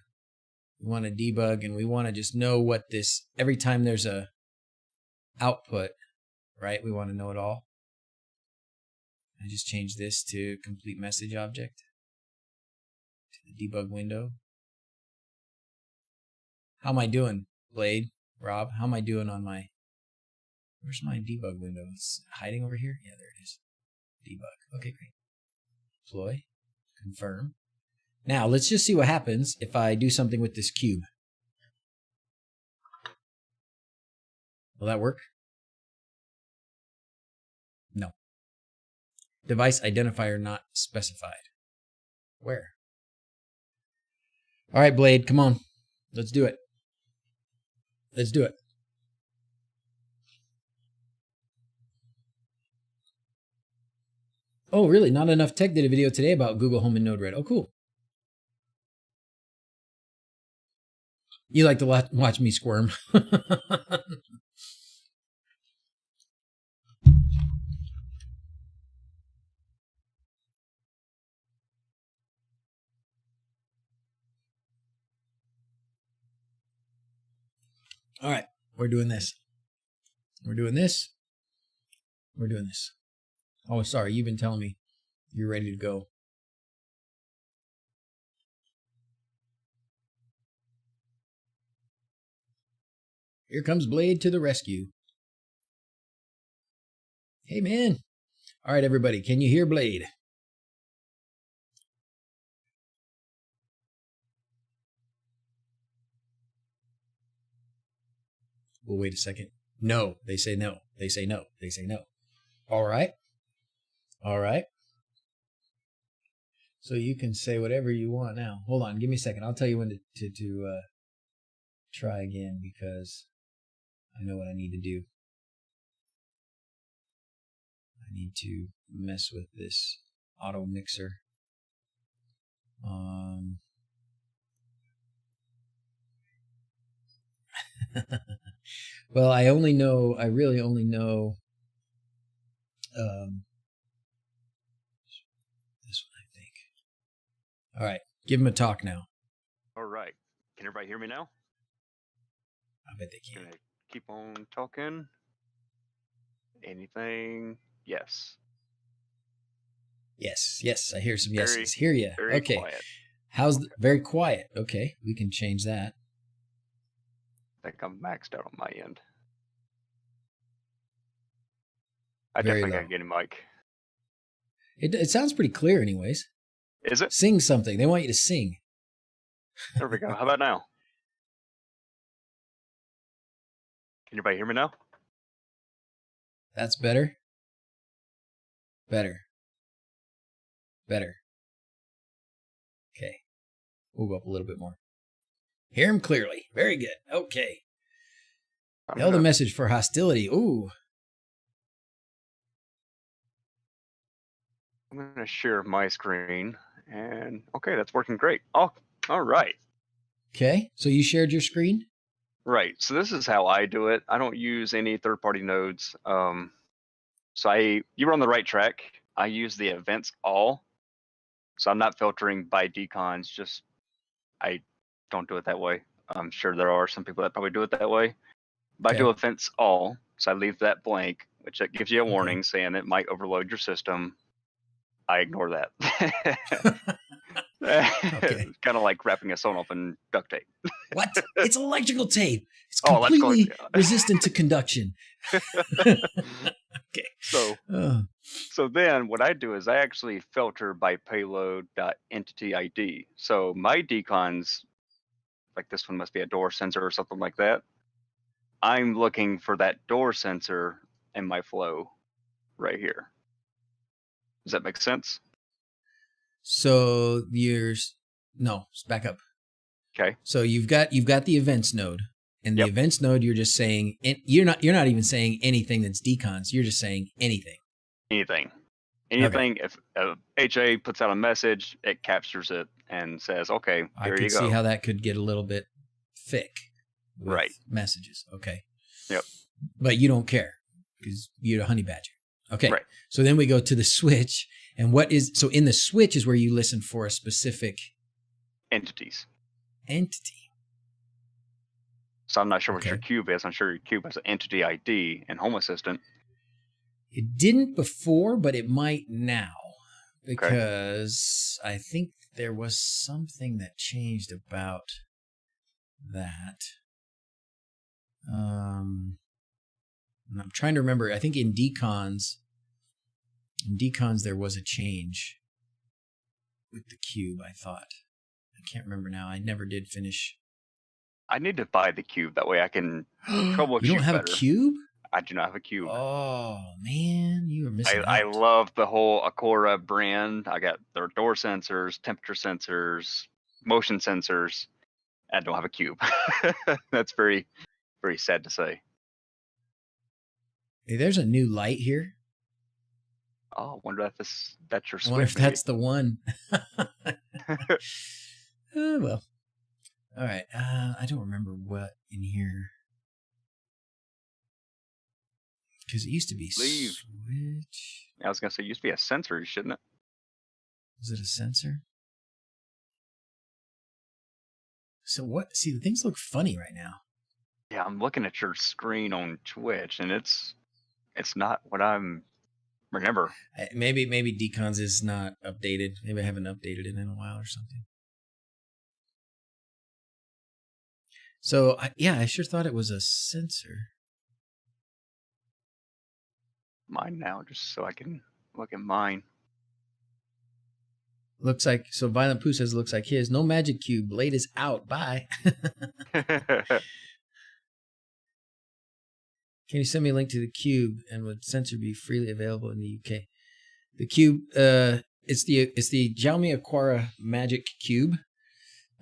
[SPEAKER 1] We want to debug, and we want to just know what this, every time there's a output, right? We want to know it all. I just change this to complete message object to the debug window. How am I doing, Blade? Rob, how am I doing on my, where's my debug window? It's hiding over here? Yeah, there it is. Debug. Okay, great. Deploy. Confirm. Now, let's just see what happens if I do something with this cube. Will that work? No. Device identifier not specified. Where? All right, Blade, come on. Let's do it. Let's do it. Oh, really? Not Enough Tech did a video today about Google Home and NodeRed. Oh, cool. You like to watch me squirm. All right, we're doing this. We're doing this. We're doing this. Oh, sorry, you've been telling me you're ready to go. Here comes Blade to the rescue. Hey, man. All right, everybody, can you hear Blade? Well, wait a second. No, they say no. They say no. They say no. All right. All right. So you can say whatever you want now. Hold on. Give me a second. I'll tell you when to try again, because I know what I need to do. I need to mess with this auto mixer. Well, I really only know this one, I think. All right, give him a talk now.
[SPEAKER 3] All right, can everybody hear me now?
[SPEAKER 1] I bet they can.
[SPEAKER 3] Can I keep on talking? Anything? Yes.
[SPEAKER 1] Yes, I hear some yeses. Hear ya.
[SPEAKER 3] Very
[SPEAKER 1] okay.
[SPEAKER 3] Quiet.
[SPEAKER 1] Very quiet? Okay, we can change that.
[SPEAKER 3] I think I'm maxed out on my end. I
[SPEAKER 1] Very
[SPEAKER 3] definitely
[SPEAKER 1] low.
[SPEAKER 3] gotta get a mic.
[SPEAKER 1] It sounds pretty clear anyways.
[SPEAKER 3] Is it?
[SPEAKER 1] Sing something. They want you to sing.
[SPEAKER 3] There we go. How about now? Can anybody hear me now?
[SPEAKER 1] That's better. Better. Better. Okay. We'll go up a little bit more. Hear him clearly. Very good. Okay. Held a message for hostility. Ooh.
[SPEAKER 3] I'm going to share my screen. And okay, that's working great. Oh, all right.
[SPEAKER 1] Okay. So you shared your screen?
[SPEAKER 3] Right. So this is how I do it. I don't use any third-party nodes. So you were on the right track. I use the events all. So I'm not filtering by Deconz. Just I don't do it that way. I'm sure there are some people that probably do it that way. But I do events all. So I leave that blank, which that gives you a warning saying it might overload your system. I ignore that. It's kind of like wrapping a phone up in duct tape.
[SPEAKER 1] What? It's electrical tape. It's completely resistant to conduction. Okay.
[SPEAKER 3] So then what I do is I actually filter by payload.entity ID. So my Deconz, like this one must be a door sensor or something like that. I'm looking for that door sensor in my flow right here. Does that make sense?
[SPEAKER 1] So back up.
[SPEAKER 3] Okay.
[SPEAKER 1] So you've got the events node, and the events node you're just saying you're not even saying anything that's Deconz. You're just saying anything.
[SPEAKER 3] Anything. If HA puts out a message, it captures it and says, "Okay, here you go."
[SPEAKER 1] I could see how that could get a little bit thick.
[SPEAKER 3] Right.
[SPEAKER 1] Messages. Okay.
[SPEAKER 3] Yep.
[SPEAKER 1] But you don't care because you're a honey badger. Okay.
[SPEAKER 3] Right.
[SPEAKER 1] So then we go to the switch, and so in the switch is where you listen for a specific
[SPEAKER 3] entity. So I'm not sure what your cube is. I'm sure your cube has an entity ID in Home Assistant.
[SPEAKER 1] It didn't before, but it might now, because I think there was something that changed about that. And I'm trying to remember. I think in Deconz there was a change with the cube, I thought. I can't remember now. I never did finish.
[SPEAKER 3] I need to buy the cube. That way I can troubleshoot.
[SPEAKER 1] You don't have a cube?
[SPEAKER 3] I do not have a cube.
[SPEAKER 1] Oh, man. You were missing out.
[SPEAKER 3] I love the whole Aqara brand. I got their door sensors, temperature sensors, motion sensors. I don't have a cube. That's very, very sad to say.
[SPEAKER 1] Hey, there's a new light here.
[SPEAKER 3] Oh, I wonder if that's your switch.
[SPEAKER 1] I wonder if that's the one. Oh, well. All right. I don't remember what in here. Because it used to be switch.
[SPEAKER 3] I was going to say, it used to be a sensor, shouldn't it?
[SPEAKER 1] Was it a sensor? So what? See, the things look funny right now.
[SPEAKER 3] Yeah, I'm looking at your screen on Twitch, and it's not what I'm remember.
[SPEAKER 1] Maybe Deconz is not updated. Maybe I haven't updated it in a while or something. So, I sure thought it was a sensor.
[SPEAKER 3] Mine now, just so I can look at mine.
[SPEAKER 1] Looks like, so Violent Pooh says, looks like his. No magic cube. Blade is out. Bye. Can you send me a link to the cube, and would sensor be freely available in the UK? The cube, it's the Xiaomi Aqara Magic Cube.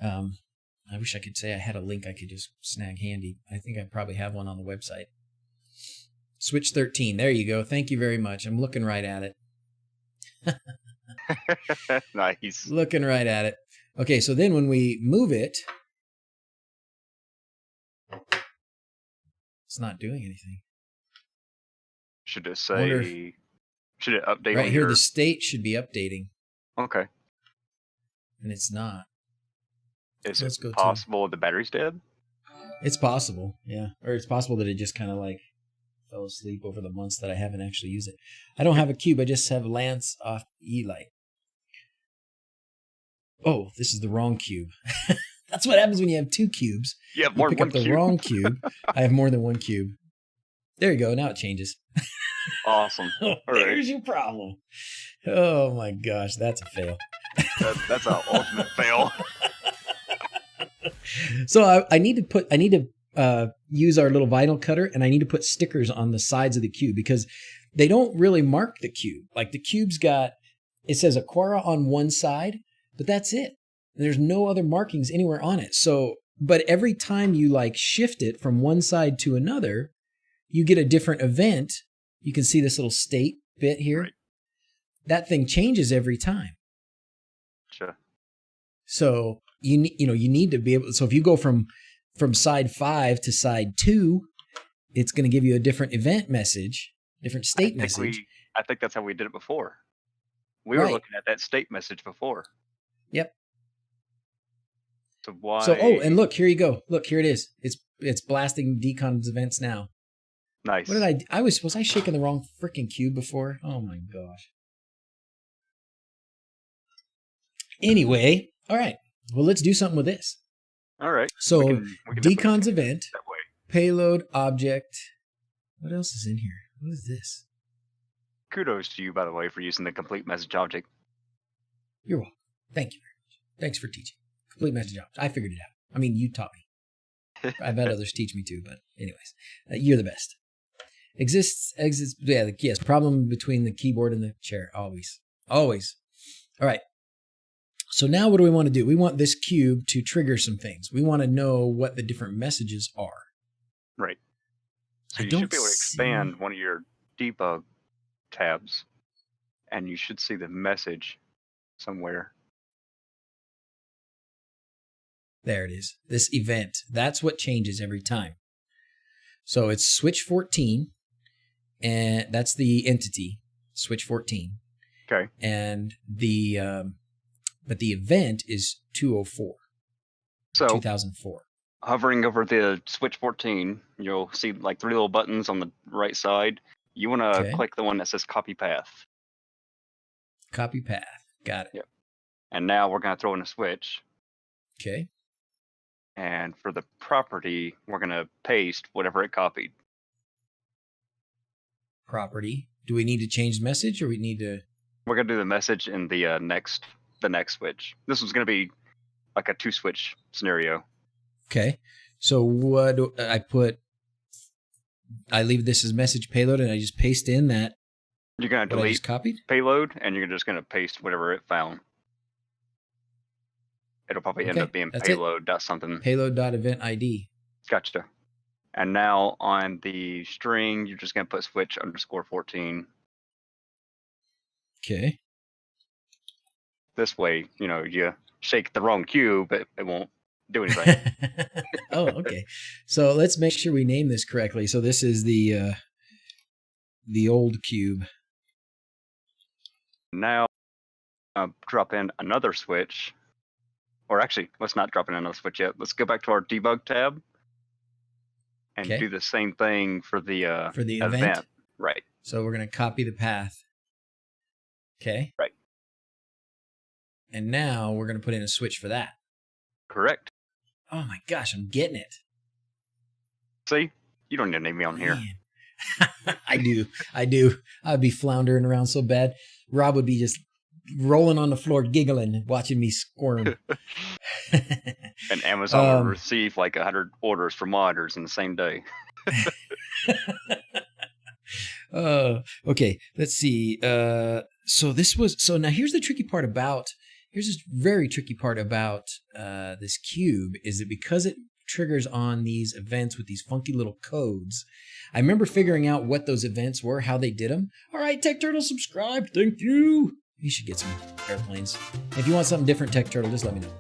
[SPEAKER 1] I wish I could say I had a link I could just snag handy. I think I probably have one on the website. Switch 13. There you go. Thank you very much. I'm looking right at it.
[SPEAKER 3] Nice.
[SPEAKER 1] Looking right at it. Okay, so then when we move it, it's not doing anything.
[SPEAKER 3] Should it say? Should it update?
[SPEAKER 1] Right here, the state should be updating.
[SPEAKER 3] Okay.
[SPEAKER 1] And it's not.
[SPEAKER 3] Is it possible the battery's dead?
[SPEAKER 1] It's possible, yeah. Or it's possible that it just kind of like fell asleep over the months that I haven't actually used it. I don't have a cube. I just have Lance off E-Light. Oh, this is the wrong cube. That's what happens when you have two cubes.
[SPEAKER 3] You have more than one
[SPEAKER 1] cube. You pick up the wrong cube. I have more than one cube. There you go. Now it changes.
[SPEAKER 3] Awesome. All right.
[SPEAKER 1] There's your problem. Oh my gosh, that's a fail.
[SPEAKER 3] That's an ultimate fail.
[SPEAKER 1] So I need to use our little vinyl cutter, and I need to put stickers on the sides of the cube because they don't really mark the cube. Like the cube's it says Aqara on one side, but that's it. There's no other markings anywhere on it. So, but every time you like shift it from one side to another, you get a different event. You can see this little state bit here.
[SPEAKER 3] Right.
[SPEAKER 1] That thing changes every time.
[SPEAKER 3] Sure.
[SPEAKER 1] So you need to be able. So if you go from side 5 to side 2, it's going to give you a different event message, different state message.
[SPEAKER 3] I think that's how we did it before. We were looking at that state message before.
[SPEAKER 1] Yep.
[SPEAKER 3] So why?
[SPEAKER 1] So and look, here you go. Look, here it is. It's blasting Deconz events now.
[SPEAKER 3] Nice.
[SPEAKER 1] What did was I shaking the wrong freaking cube before? Oh my gosh. Anyway, all right. Well, let's do something with this.
[SPEAKER 3] All right.
[SPEAKER 1] So
[SPEAKER 3] we can
[SPEAKER 1] Deconz event,
[SPEAKER 3] that way.
[SPEAKER 1] payload object. What else is in here? What is this?
[SPEAKER 3] Kudos to you, by the way, for using the complete message object.
[SPEAKER 1] You're welcome. Thank you very much. Thanks for teaching. Complete message object. I figured it out. I mean, you taught me. I've had others teach me too, but anyways, you're the best. Exists. Yeah, yes. Problem between the keyboard and the chair. Always. All right. So now what do we want to do? We want this cube to trigger some things. We want to know what the different messages are.
[SPEAKER 3] Right. So you should be able to expand one of your debug tabs, and you should see the message somewhere.
[SPEAKER 1] There it is. This event. That's what changes every time. So it's switch 14, and that's the entity, switch 14.
[SPEAKER 3] Okay.
[SPEAKER 1] And but the event is 204.
[SPEAKER 3] So
[SPEAKER 1] 2004.
[SPEAKER 3] Hovering over the switch 14, you'll see like 3 little buttons on the right side. You want to click the one that says copy path.
[SPEAKER 1] Copy path. Got it.
[SPEAKER 3] Yep. And now we're going to throw in a switch.
[SPEAKER 1] Okay.
[SPEAKER 3] And for the property, we're going to paste whatever it copied.
[SPEAKER 1] Property. Do we need to change the message, or we need to?
[SPEAKER 3] We're going to do the message in the next switch. This was going to be like a 2-switch scenario.
[SPEAKER 1] Okay. So what do I put? I leave this as message payload, and I just paste in that.
[SPEAKER 3] You're going to delete
[SPEAKER 1] copied
[SPEAKER 3] payload, and you're just going to paste whatever it found. It'll probably end up being payload dot something.
[SPEAKER 1] Payload dot event ID.
[SPEAKER 3] Gotcha. And now on the string, you're just going to put switch underscore 14.
[SPEAKER 1] Okay.
[SPEAKER 3] This way, you shake the wrong cube, it won't do anything.
[SPEAKER 1] Oh, okay. So let's make sure we name this correctly. So this is the old cube.
[SPEAKER 3] Now, drop in another switch. Or actually, let's not drop in another switch yet. Let's go back to our debug tab and do the same thing for the event. Right.
[SPEAKER 1] So we're going to copy the path. Okay.
[SPEAKER 3] Right.
[SPEAKER 1] And now we're going to put in a switch for that.
[SPEAKER 3] Correct.
[SPEAKER 1] Oh my gosh, I'm getting it.
[SPEAKER 3] See? You don't need to name me on here.
[SPEAKER 1] I do. I'd be floundering around so bad. Rob would be just rolling on the floor, giggling, watching me squirm.
[SPEAKER 3] And Amazon will receive like 100 orders for monitors in the same day.
[SPEAKER 1] Okay, let's see. So now here's the tricky part about. Here's this very tricky part about this cube is that because it triggers on these events with these funky little codes, I remember figuring out what those events were, how they did them. All right, Tech Turtle, subscribe. Thank you. You should get some airplanes. If you want something different, Tech Turtle, just let me know.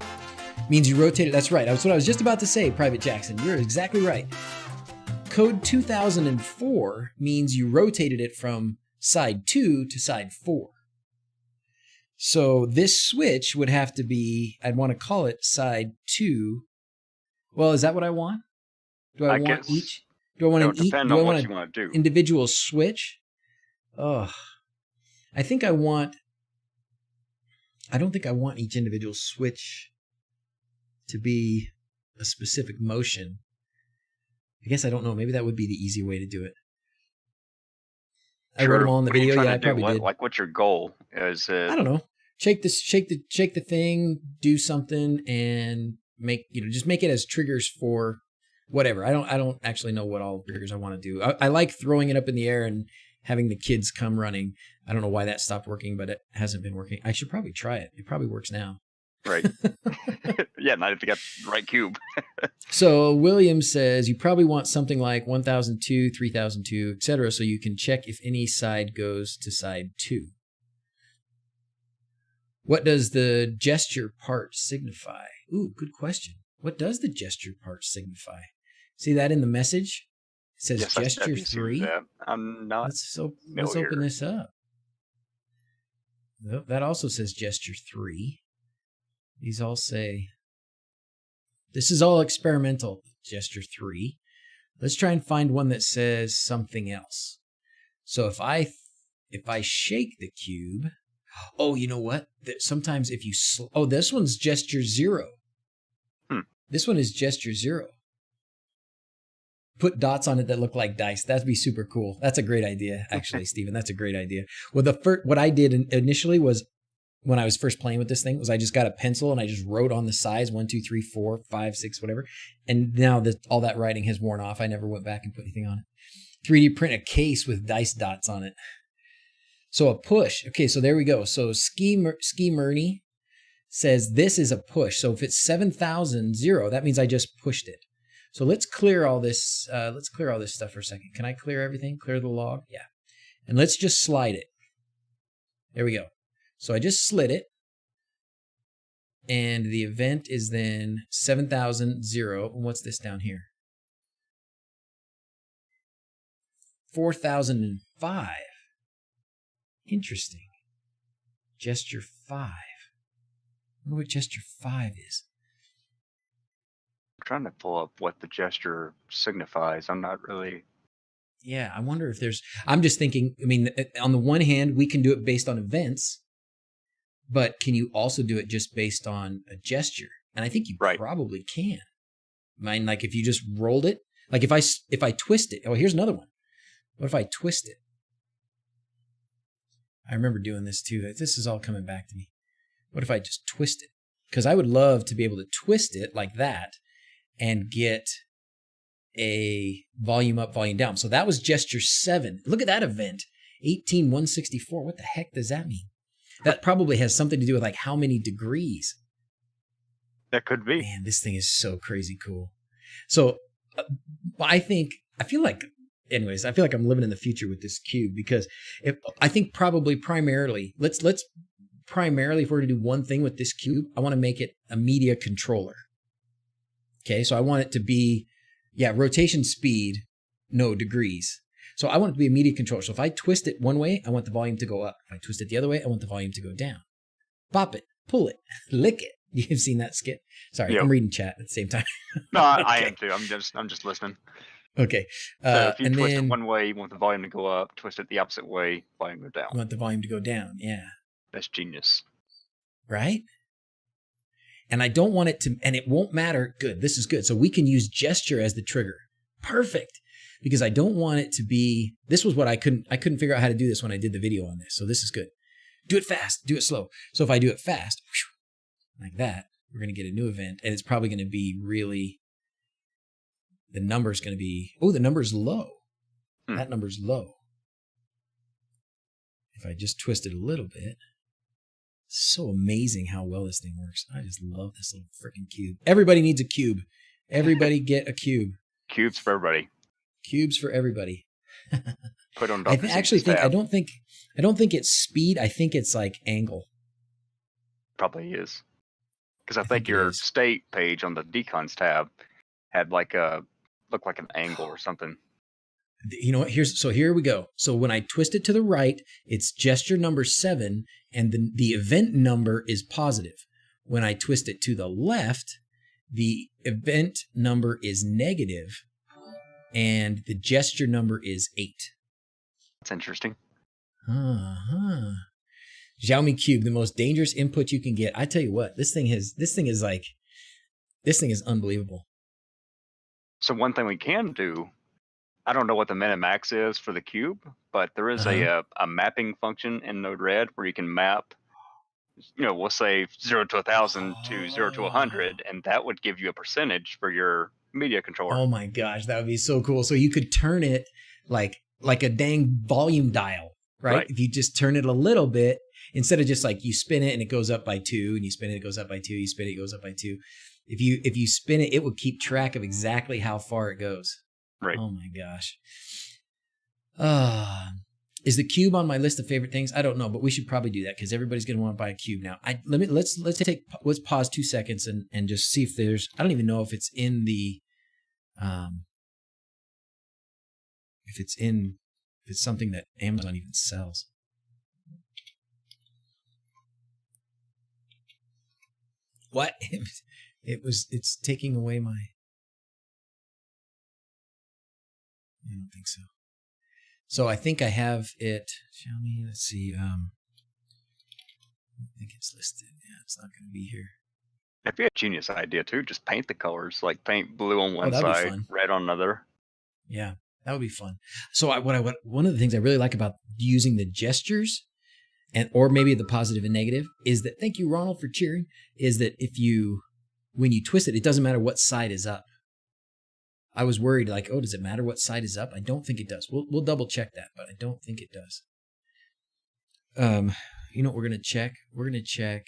[SPEAKER 1] Means you rotate it. That's right. That's what I was just about to say, Private Jackson. You're exactly right. Code 2004 means you rotated it from side 2 to side 4. So this switch would have to be, I'd want to call it side 2. Well, is that what I want? Do I want each? Do I want an each?
[SPEAKER 3] Depend on what you want to do.
[SPEAKER 1] Individual switch? Oh, I think I want. I don't think I want each individual switch to be a specific motion. I guess I don't know. Maybe that would be the easy way to do it. I wrote them all in the
[SPEAKER 3] What are you
[SPEAKER 1] video.
[SPEAKER 3] trying
[SPEAKER 1] Yeah,
[SPEAKER 3] to
[SPEAKER 1] I
[SPEAKER 3] do?
[SPEAKER 1] probably did.
[SPEAKER 3] Like, what's your goal? Is it?
[SPEAKER 1] I don't know. Shake the thing, do something, and make just make it as triggers for whatever. I don't actually know what all triggers I want to do. I like throwing it up in the air and having the kids come running. I don't know why that stopped working, but it hasn't been working. I should probably try it. It probably works now.
[SPEAKER 3] Right. Yeah, not if you got the right cube.
[SPEAKER 1] So William says you probably want something like 1002, 3002, etc., so you can check if any side goes to side 2. What does the gesture part signify? Ooh, good question. What does the gesture part signify? See that in the message? It says
[SPEAKER 3] Yes,
[SPEAKER 1] gesture
[SPEAKER 3] I've seen
[SPEAKER 1] 3.
[SPEAKER 3] that. I'm not.
[SPEAKER 1] Let's
[SPEAKER 3] familiar.
[SPEAKER 1] open this up. Nope, that also says gesture 3. These all say, this is all experimental, gesture 3. Let's try and find one that says something else. So if I shake the cube, oh, you know what? Sometimes if you, this one's gesture 0. This one is gesture 0. Put dots on it that look like dice. That'd be super cool. That's a great idea, actually, Stephen. That's a great idea. Well, what I did initially was, when I was first playing with this thing, was I just got a pencil and I just wrote on the sides 1, 2, 3, 4, 5, 6, whatever. And now that all that writing has worn off, I never went back and put anything on it. 3D print a case with dice dots on it. So a push. Okay, so there we go. So Ski Murney says this is a push. So if it's 7,000, that means I just pushed it. So let's clear all this. Let's clear all this stuff for a second. Can I clear everything? Clear the log? Yeah. And let's just slide it. There we go. So I just slid it. And the event is then 7,000. And what's this down here? 4,005. Interesting. Gesture 5. I wonder what gesture 5 is.
[SPEAKER 3] I'm trying to pull up what the gesture signifies. I'm not really.
[SPEAKER 1] Yeah, I wonder if there's. I'm just thinking, I mean, on the one hand, we can do it based on events, but can you also do it just based on a gesture? And I think you probably can. I mean, like if you just rolled it, like if I twist it. Oh, here's another one. What if I twist it? I remember doing this too. This is all coming back to me. What if I just twist it? Because I would love to be able to twist it like that and get a volume up, volume down. So that was gesture 7. Look at that event. 18,164. What the heck does that mean? That probably has something to do with like how many degrees.
[SPEAKER 3] That could be.
[SPEAKER 1] Man, this thing is so crazy cool. So I feel like I'm living in the future with this cube, because I think probably primarily, let's primarily, if we're to do one thing with this cube, I want to make it a media controller. Okay, so I want it to be, rotation speed, no degrees. So I want it to be a media controller. So if I twist it one way, I want the volume to go up. If I twist it the other way, I want the volume to go down. Pop it, pull it, lick it. You've seen that skit? Sorry, yep. I'm reading chat at the same time.
[SPEAKER 3] No, I am too. I'm just listening.
[SPEAKER 1] Okay.
[SPEAKER 3] So if you twist it one way, you want the volume to go up. Twist it the opposite way, volume go down.
[SPEAKER 1] You want the volume to go down, yeah.
[SPEAKER 3] That's genius. Right?
[SPEAKER 1] And I don't want it to, and it won't matter. Good, this is good. So we can use gesture as the trigger. Perfect. Because I don't want it to be, this was what I couldn't figure out how to do this when I did the video on this. So this is good. Do it fast, do it slow. So if I do it fast, like that, we're going to get a new event, and it's probably going to be really, the number's going to be, the number's low. That number's low. If I just twist it a little bit, it's so amazing how well this thing works. I just love this little freaking cube. Everybody needs a cube. Everybody get a cube.
[SPEAKER 3] Cubes for everybody.
[SPEAKER 1] Cubes for everybody.
[SPEAKER 3] Put on.
[SPEAKER 1] I don't think it's speed. I think it's like angle.
[SPEAKER 3] Probably is. Because I think your state page on the Deconz tab had looked like an angle or something.
[SPEAKER 1] You know what? Here we go. So when I twist it to the right, it's gesture number 7, and the event number is positive. When I twist it to the left, the event number is negative, and the gesture number is 8.
[SPEAKER 3] That's interesting.
[SPEAKER 1] Xiaomi Cube, the most dangerous input you can get. I tell you what, this thing is unbelievable.
[SPEAKER 3] So one thing we can do I don't know what the min and max is for the cube, but there is a mapping function in NodeRed where you can map, we'll say 0 to 1,000 to 0 to 100, and that would give you a percentage for your media controller.
[SPEAKER 1] Oh my gosh, that would be so cool. So you could turn it like a dang volume dial, right? If you just turn it a little bit, instead of just like you spin it and it goes up by 2, and you spin it, it goes up by 2, you spin it, it goes up by 2. If you spin it, it will keep track of exactly how far it goes.
[SPEAKER 3] Right.
[SPEAKER 1] Oh my gosh. Is the cube on my list of favorite things? I don't know, but we should probably do that because everybody's going to want to buy a cube now. Let's pause 2 seconds and just see if there's, I don't even know if it's in the, if it's something that Amazon even sells. What? It's taking away my, I don't think so. So I think I have it, Xiaomi, let's see. I don't think it's listed. Yeah, it's not going to be here.
[SPEAKER 3] If you had a genius idea too, just paint the colors, like paint blue on one
[SPEAKER 1] that'd be
[SPEAKER 3] side,
[SPEAKER 1] fun.
[SPEAKER 3] red on another.
[SPEAKER 1] Yeah, that would be fun. So one of the things I really like about using the gestures, or maybe the positive and negative, is that, thank you, Ronald, for cheering, is that when you twist it, it doesn't matter what side is up. I was worried, like, oh, does it matter what side is up? I don't think it does. We'll double check that, but I don't think it does. You know what we're going to check? We're going to check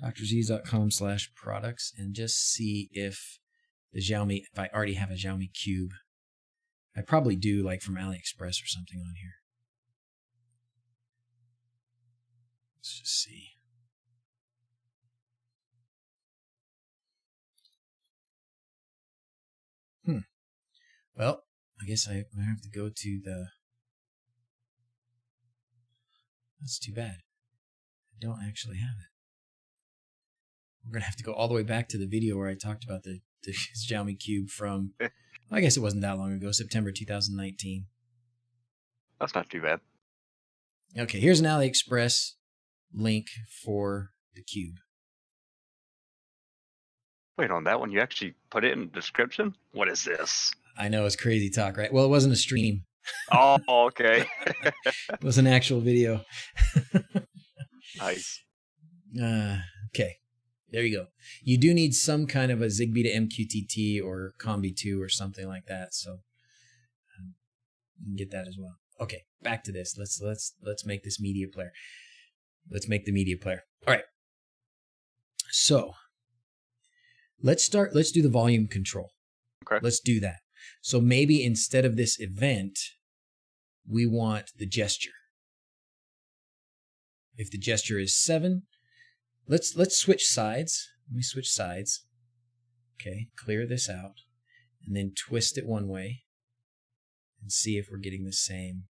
[SPEAKER 1] DrZzs.com/products and just see if the Xiaomi, if I already have a Xiaomi Cube. I probably do, like from AliExpress or something on here. Let's just see. Well, I guess I have to go to the... That's too bad. I don't actually have it. We're going to have to go all the way back to the video where I talked about the Xiaomi Cube from, I guess it wasn't that long ago, September 2019.
[SPEAKER 3] That's not too bad.
[SPEAKER 1] Okay, here's an AliExpress link for the Cube.
[SPEAKER 3] Wait, on that one, you actually put it in the description? What is this?
[SPEAKER 1] I know, it's crazy talk, right? Well, it wasn't a stream.
[SPEAKER 3] Oh, okay.
[SPEAKER 1] It was an actual video.
[SPEAKER 3] Nice.
[SPEAKER 1] Okay, there you go. You do need some kind of a ZigBee to MQTT or Combi 2 or something like that, so you can get that as well. Okay, back to this. Let's make this media player. Let's make the media player. All right. So let's do the volume control.
[SPEAKER 3] Okay.
[SPEAKER 1] Let's do that. So maybe instead of this event, we want the gesture. If the gesture is 7, let's switch sides. Let me switch sides. Okay, clear this out, and then twist it one way, and see if we're getting the same.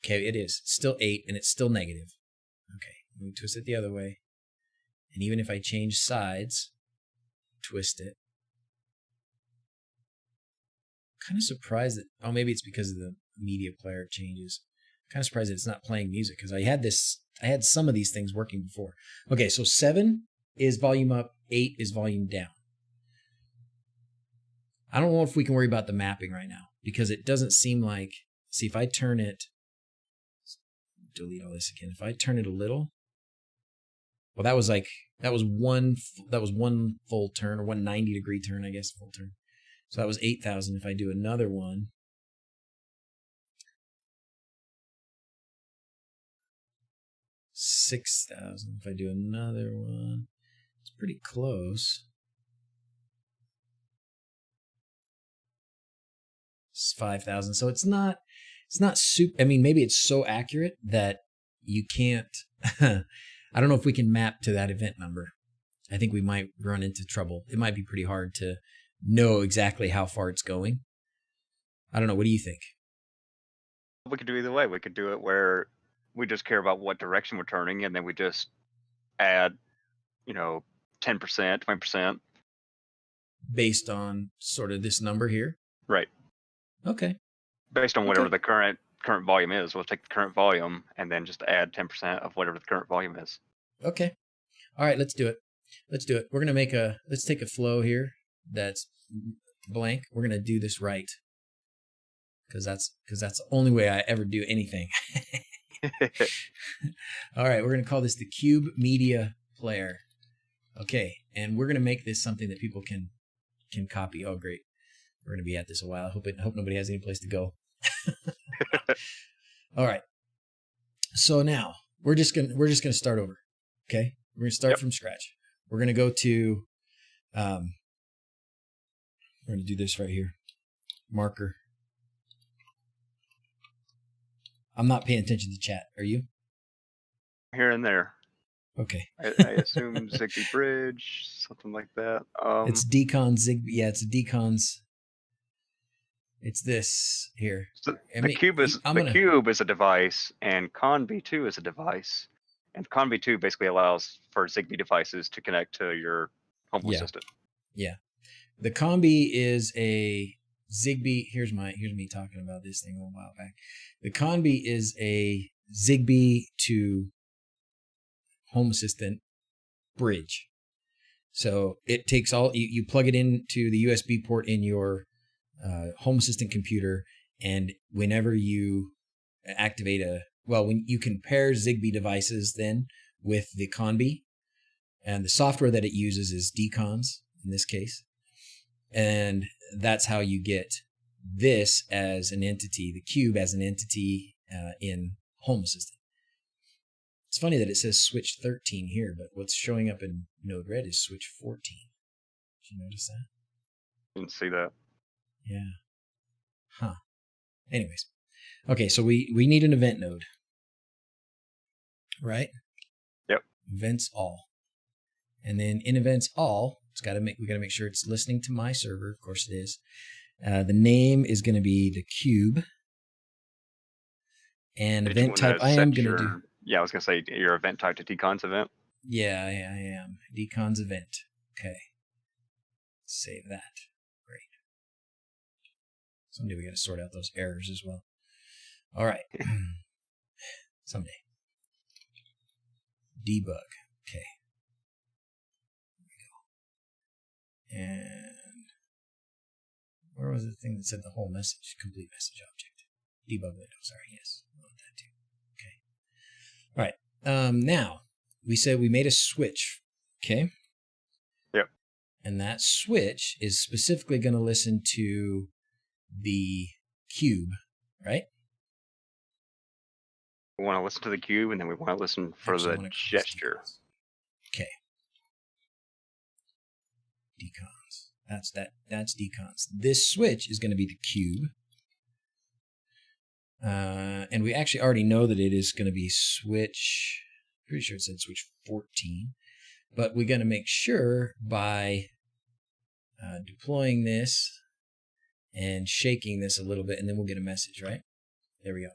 [SPEAKER 1] Okay, it is still 8, and it's still negative. Okay, let me twist it the other way, and even if I change sides, twist it. Kind of surprised that, oh, maybe it's because of the media player changes. Kind of surprised that it's not playing music because I had some of these things working before. Okay, so 7 is volume up, 8 is volume down. I don't know if we can worry about the mapping right now because it doesn't seem like, see, if I turn it, delete all this again. If I turn it a little, well, that was one full turn, or 190-degree turn, I guess, full turn. So that was 8,000. If I do another one, $6,000. If I do another one, it's pretty close. It's 5,000. So it's not super. I mean, maybe it's so accurate that you can't. I don't know if we can map to that event number. I think we might run into trouble. It might be pretty hard to know exactly how far it's going. I don't know. What do you think?
[SPEAKER 3] We could do either way. We could do it where we just care about what direction we're turning, and then we just add, 10%, 20%.
[SPEAKER 1] Based on sort of this number here?
[SPEAKER 3] Right.
[SPEAKER 1] Okay.
[SPEAKER 3] Based on whatever the current volume is. We'll take the current volume and then just add 10% of whatever the current volume is.
[SPEAKER 1] Okay. All right, let's do it. We're going to let's take a flow here that's blank. We're going to do this right. Because that's the only way I ever do anything. All right, we're going to call this the Cube Media Player. Okay, and we're going to make this something that people can copy. Oh, great. We're going to be at this a while. I hope nobody has any place to go. All right. So now we're just gonna start over. Okay, we're gonna start from scratch. We're gonna go to we're gonna do this right here. Marker. I'm not paying attention to chat. Are you?
[SPEAKER 3] Here and there.
[SPEAKER 1] Okay.
[SPEAKER 3] I assume ZigBee Bridge, something like that.
[SPEAKER 1] It's Deconz ZigBee. Yeah, it's a Deconz. It's this here.
[SPEAKER 3] So the cube is a device, and conv2 is a device, and conv2 basically allows for ZigBee devices to connect to your home assistant.
[SPEAKER 1] Yeah, the combi is a ZigBee. Here's me talking about this thing a while back. The combi is a ZigBee to home assistant bridge. So it takes all you plug it into the USB port in your home assistant computer, and whenever you activate when you can pair ZigBee devices then with the Conbi, and the software that it uses is Deconz in this case, and that's how you get this as an entity, the cube as an entity in home assistant. It's funny that it says switch 13 here, but what's showing up in NodeRed is switch 14. Did you notice that?
[SPEAKER 3] Didn't see that.
[SPEAKER 1] Yeah. Huh. Anyways. Okay, so we need an event node. Right?
[SPEAKER 3] Yep.
[SPEAKER 1] Events all. And then in events all, we got to make sure it's listening to my server. Of course it is. The name is going to be the cube. And event type I am going to do.
[SPEAKER 3] Yeah, I was going to say your event type to Deconz event.
[SPEAKER 1] Yeah, I am. Deconz event. Okay. Save that. Great. Someday we got to sort out those errors as well. All right. Someday. Debug. Okay. There we go. And where was the thing that said the whole message? Complete message object. Debug window. Sorry. Yes. I want that too. Okay. All right. Now, we said we made a switch. Okay.
[SPEAKER 3] Yep.
[SPEAKER 1] And that switch is specifically going to listen to the cube, right?
[SPEAKER 3] We want to listen to the cube, and then we want to listen for the gesture.
[SPEAKER 1] Okay. Deconz. That's Deconz. This switch is going to be the cube. And we actually already know that it is going to be switch, pretty sure it said switch 14. But we're going to make sure by deploying this and shaking this a little bit, and then we'll get a message, right? There we go.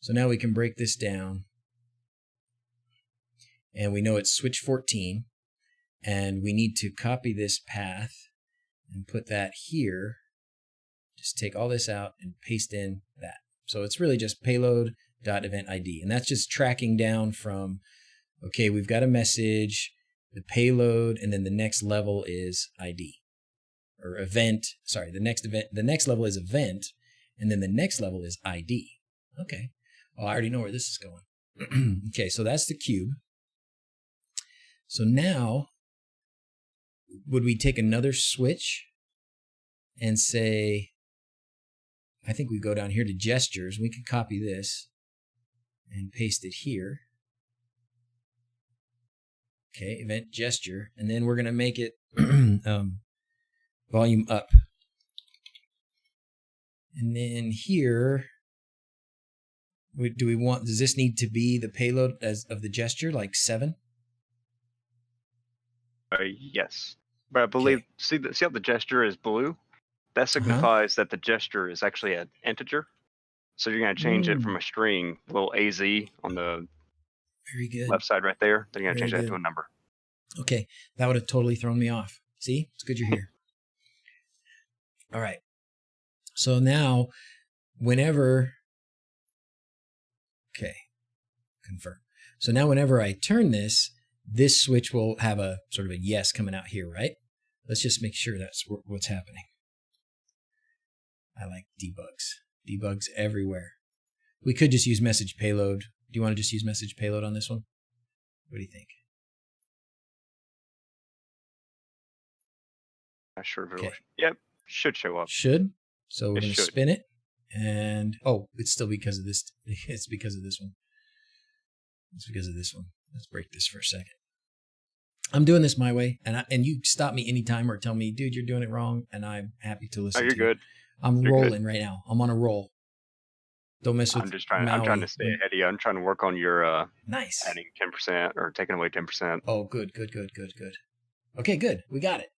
[SPEAKER 1] So now we can break this down. And we know it's switch 14. And we need to copy this path and put that here. Just take all this out and paste in that. So it's really just payload.eventID. And that's just tracking down from, okay, we've got a message, the payload, and then the next level is ID. Or event, sorry, the next level is event, and then the next level is ID. Okay. Oh, I already know where this is going. Okay, so that's the cube. So now, would we take another switch and say, I think we go down here to gestures. We could copy this and paste it here. Okay, event gesture. And then we're going to make it volume up. And then here, does this need to be the payload of the gesture, like 7?
[SPEAKER 3] Yes. But I believe, see how the gesture is blue? That signifies that the gesture is actually an integer. So you're going to change it from a string, little AZ on the left side right there. Then you're going to change that to a number.
[SPEAKER 1] Okay, that would have totally thrown me off. See? It's good you're here. All right. So now, whenever... Okay, confirm. So now whenever I turn this switch will have a sort of a yes coming out here, right? Let's just make sure that's what's happening. I like debugs. Debugs everywhere. We could just use message payload. Do you want to just use message payload on this one? What do you think?
[SPEAKER 3] Not sure if it
[SPEAKER 1] Okay.
[SPEAKER 3] will. Yep, should show up.
[SPEAKER 1] Should. So we're
[SPEAKER 3] It
[SPEAKER 1] going to
[SPEAKER 3] should.
[SPEAKER 1] spin it. And, oh, it's still because of this. It's because of this one. It's because of this one. Let's break this for a second. I'm doing this my way. And you stop me anytime or tell me, dude, you're doing it wrong. And I'm happy to listen
[SPEAKER 3] Oh, you're
[SPEAKER 1] to you.
[SPEAKER 3] good.
[SPEAKER 1] I'm
[SPEAKER 3] You're
[SPEAKER 1] rolling right now. I'm on a roll. Don't mess with
[SPEAKER 3] I'm trying to stay
[SPEAKER 1] Maui.
[SPEAKER 3] ahead of you. I'm trying to work on your
[SPEAKER 1] Nice.
[SPEAKER 3] adding 10% or taking away 10%.
[SPEAKER 1] Oh, good. Okay, good. We got it.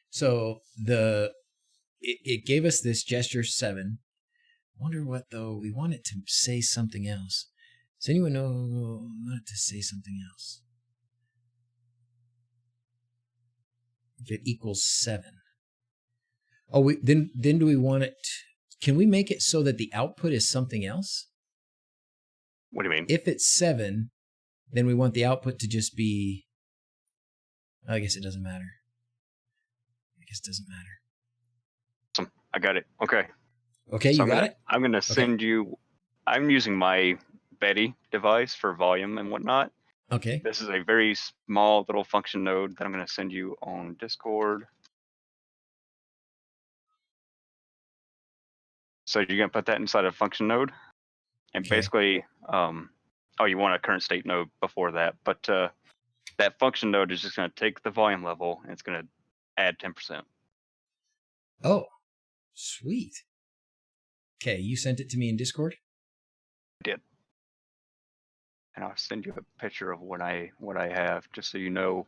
[SPEAKER 1] So it gave us this gesture 7. Wonder what though? We want it to say something else. Does anyone know we want it to say something else? If it equals 7. Oh, then do we want it? Can we make it so that the output is something else?
[SPEAKER 3] What do you mean?
[SPEAKER 1] If it's 7, then we want the output to just be. I guess it doesn't matter.
[SPEAKER 3] Awesome. I got it. Okay.
[SPEAKER 1] Okay,
[SPEAKER 3] So
[SPEAKER 1] you got it?
[SPEAKER 3] I'm gonna send you. I'm using my Betty device for volume and whatnot.
[SPEAKER 1] Okay.
[SPEAKER 3] This is a very small little function node that I'm gonna send you on Discord. So you're gonna put that inside a function node, and
[SPEAKER 1] Okay.
[SPEAKER 3] basically, oh, you want a current state node before that, but that function node is just gonna take the volume level and it's gonna add 10%.
[SPEAKER 1] Oh, sweet. Okay, you sent it to me in Discord?
[SPEAKER 3] I did. And I'll send you a picture of what I have, just so you know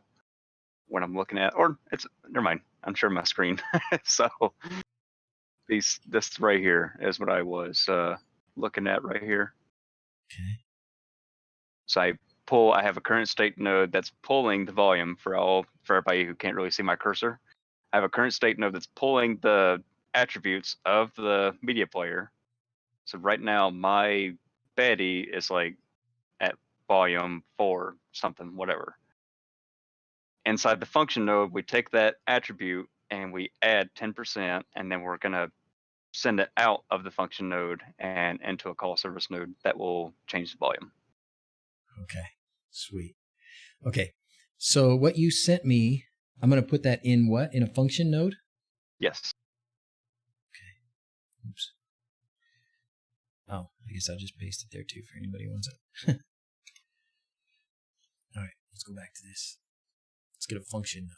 [SPEAKER 3] what I'm looking at. Or it's never mind. I'm sharing my screen. So this right here is what I was looking at right here.
[SPEAKER 1] Okay.
[SPEAKER 3] So I have a current state node that's pulling the volume for everybody who can't really see my cursor. I have a current state node that's pulling the attributes of the media player. So right now my Betty is like at volume 4 something, whatever. Inside the function node, we take that attribute and we add 10%, and then we're gonna send it out of the function node and into a call service node that will change the volume.
[SPEAKER 1] Okay, sweet. Okay, so what you sent me, I'm going to put that in what? In a function node?
[SPEAKER 3] Yes.
[SPEAKER 1] Oops. Oh, I guess I'll just paste it there too for anybody who wants it. All right, let's go back to this. Let's get a function node.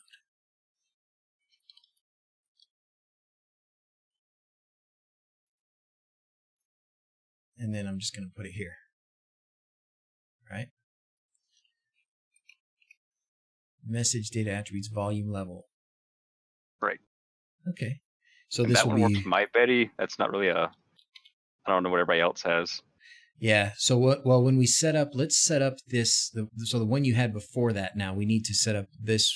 [SPEAKER 1] And then I'm just going to put it here. Right? Message data attributes volume level.
[SPEAKER 3] Right.
[SPEAKER 1] Okay. So
[SPEAKER 3] And
[SPEAKER 1] this
[SPEAKER 3] that
[SPEAKER 1] will
[SPEAKER 3] one
[SPEAKER 1] be
[SPEAKER 3] works for my Betty. That's not really I don't know what everybody else has.
[SPEAKER 1] Yeah. So well, when we set up, let's set up this. So the one you had before that. Now we need to set up this,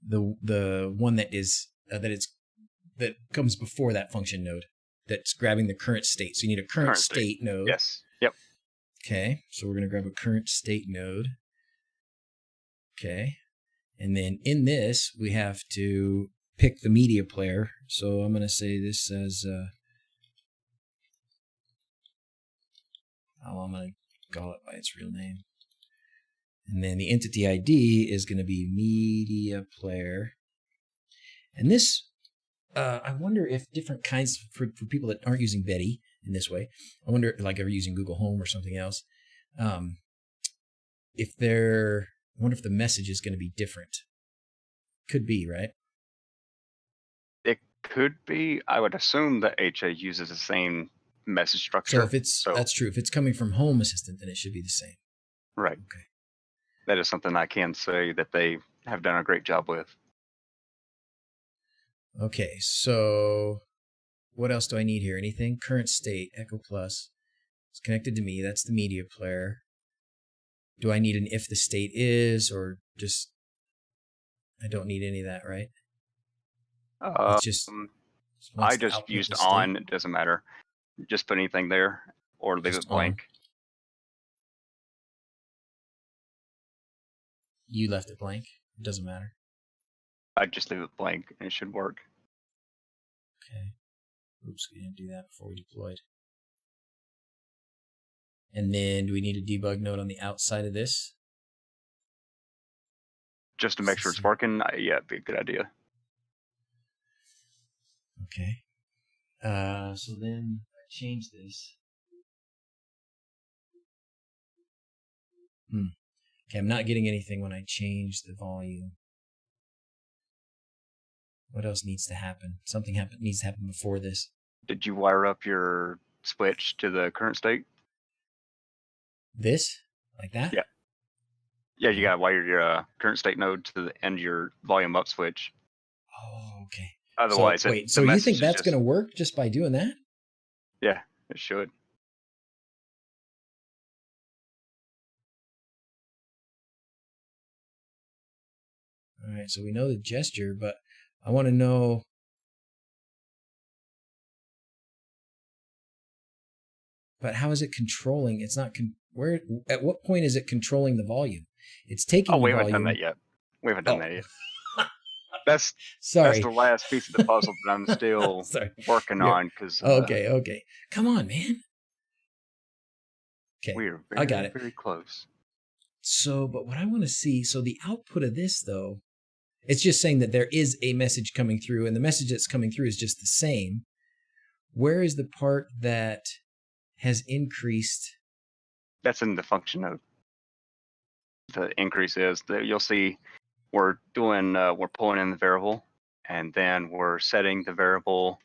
[SPEAKER 1] the one that is that comes before that function node. That's grabbing the current state. So you need a current state node.
[SPEAKER 3] Yes. Yep.
[SPEAKER 1] Okay. So we're gonna grab a current state node. Okay. And then in this we have to pick the media player. So I'm gonna say this says. I'm going to call it by its real name. And then the entity ID is going to be media player. And this, I wonder if different kinds, for people that aren't using Betty in this way, I wonder, like they're using Google Home or something else, I wonder if the message is going to be different. Could be, right?
[SPEAKER 3] It could be. I would assume that HA uses the same message structure.
[SPEAKER 1] So if that's true. If it's coming from Home Assistant, then it should be the same.
[SPEAKER 3] Right.
[SPEAKER 1] Okay.
[SPEAKER 3] That is something I can say that they have done a great job with.
[SPEAKER 1] Okay, so what else do I need here? Anything? Current state, Echo Plus. It's connected to me. That's the media player. Do I need an if the state is, or just, I don't need any of that, right? It's just,
[SPEAKER 3] I just used on. It doesn't matter. Just put anything there or leave it blank.
[SPEAKER 1] You left it blank? It doesn't matter.
[SPEAKER 3] I just leave it blank and it should work.
[SPEAKER 1] Okay. Oops, we didn't do that before we deployed. And then do we need a debug node on the outside of this?
[SPEAKER 3] Just to make sure it's working, yeah, it'd be a good idea.
[SPEAKER 1] Okay. So then I change this. Okay, I'm not getting anything when I change the volume. What else needs to happen? Something needs to happen before this.
[SPEAKER 3] Did you wire up your switch to the current state?
[SPEAKER 1] This? Like that?
[SPEAKER 3] Yeah. Yeah, you gotta wire your current state node to the end of your volume up switch.
[SPEAKER 1] Oh, okay.
[SPEAKER 3] Otherwise,
[SPEAKER 1] so, wait, so you think that's going to work just by doing that?
[SPEAKER 3] Yeah, it should.
[SPEAKER 1] All right, so we know the gesture, but I want to know. But how is it controlling? It's not where. At what point is it controlling the volume? It's taking.
[SPEAKER 3] Oh, we
[SPEAKER 1] the
[SPEAKER 3] haven't
[SPEAKER 1] volume.
[SPEAKER 3] done that yet. We haven't done that yet. That's
[SPEAKER 1] sorry.
[SPEAKER 3] That's the last piece of the puzzle that I'm still working on. Because
[SPEAKER 1] okay. Come on, man. Okay,
[SPEAKER 3] we are
[SPEAKER 1] I got it.
[SPEAKER 3] Very close.
[SPEAKER 1] So, but what I want to see, so the output of this though, it's just saying that there is a message coming through, and the message that's coming through is just the same. Where is the part that has increased?
[SPEAKER 3] That's in the function node. The increase is that you'll see we're pulling in the variable, and then we're setting the variable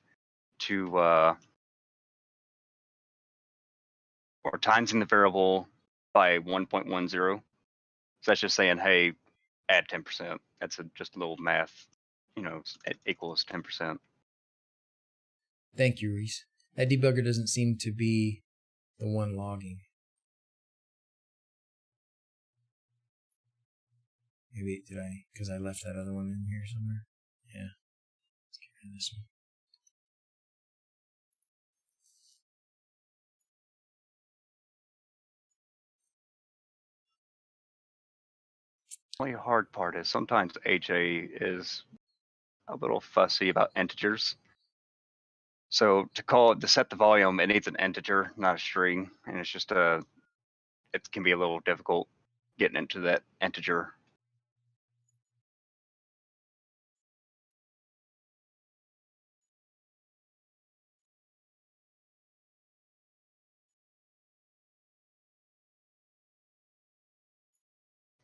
[SPEAKER 3] to or timesing the variable by 1.10. So that's just saying, hey, add 10%. That's just a little math, it equals 10%.
[SPEAKER 1] Thank you, Reese. That debugger doesn't seem to be the one logging. Maybe because I left that other one in here somewhere. Yeah. Let's get rid of this one.
[SPEAKER 3] The only hard part is sometimes HA is a little fussy about integers. So to set the volume, it needs an integer, not a string, and it's just it can be a little difficult getting into that integer.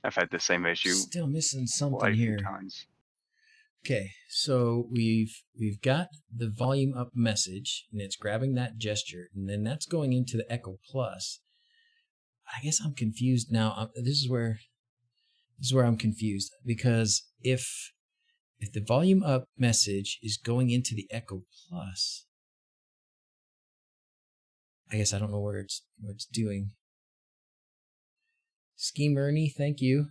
[SPEAKER 3] I've had the same issue.
[SPEAKER 1] Still missing something here.
[SPEAKER 3] Times.
[SPEAKER 1] Okay, so we've got the volume up message, and it's grabbing that gesture, and then that's going into the Echo Plus. I guess I'm confused now. This is where I'm confused, because if the volume up message is going into the Echo Plus, I guess I don't know what it's doing. Scheme Ernie, thank you.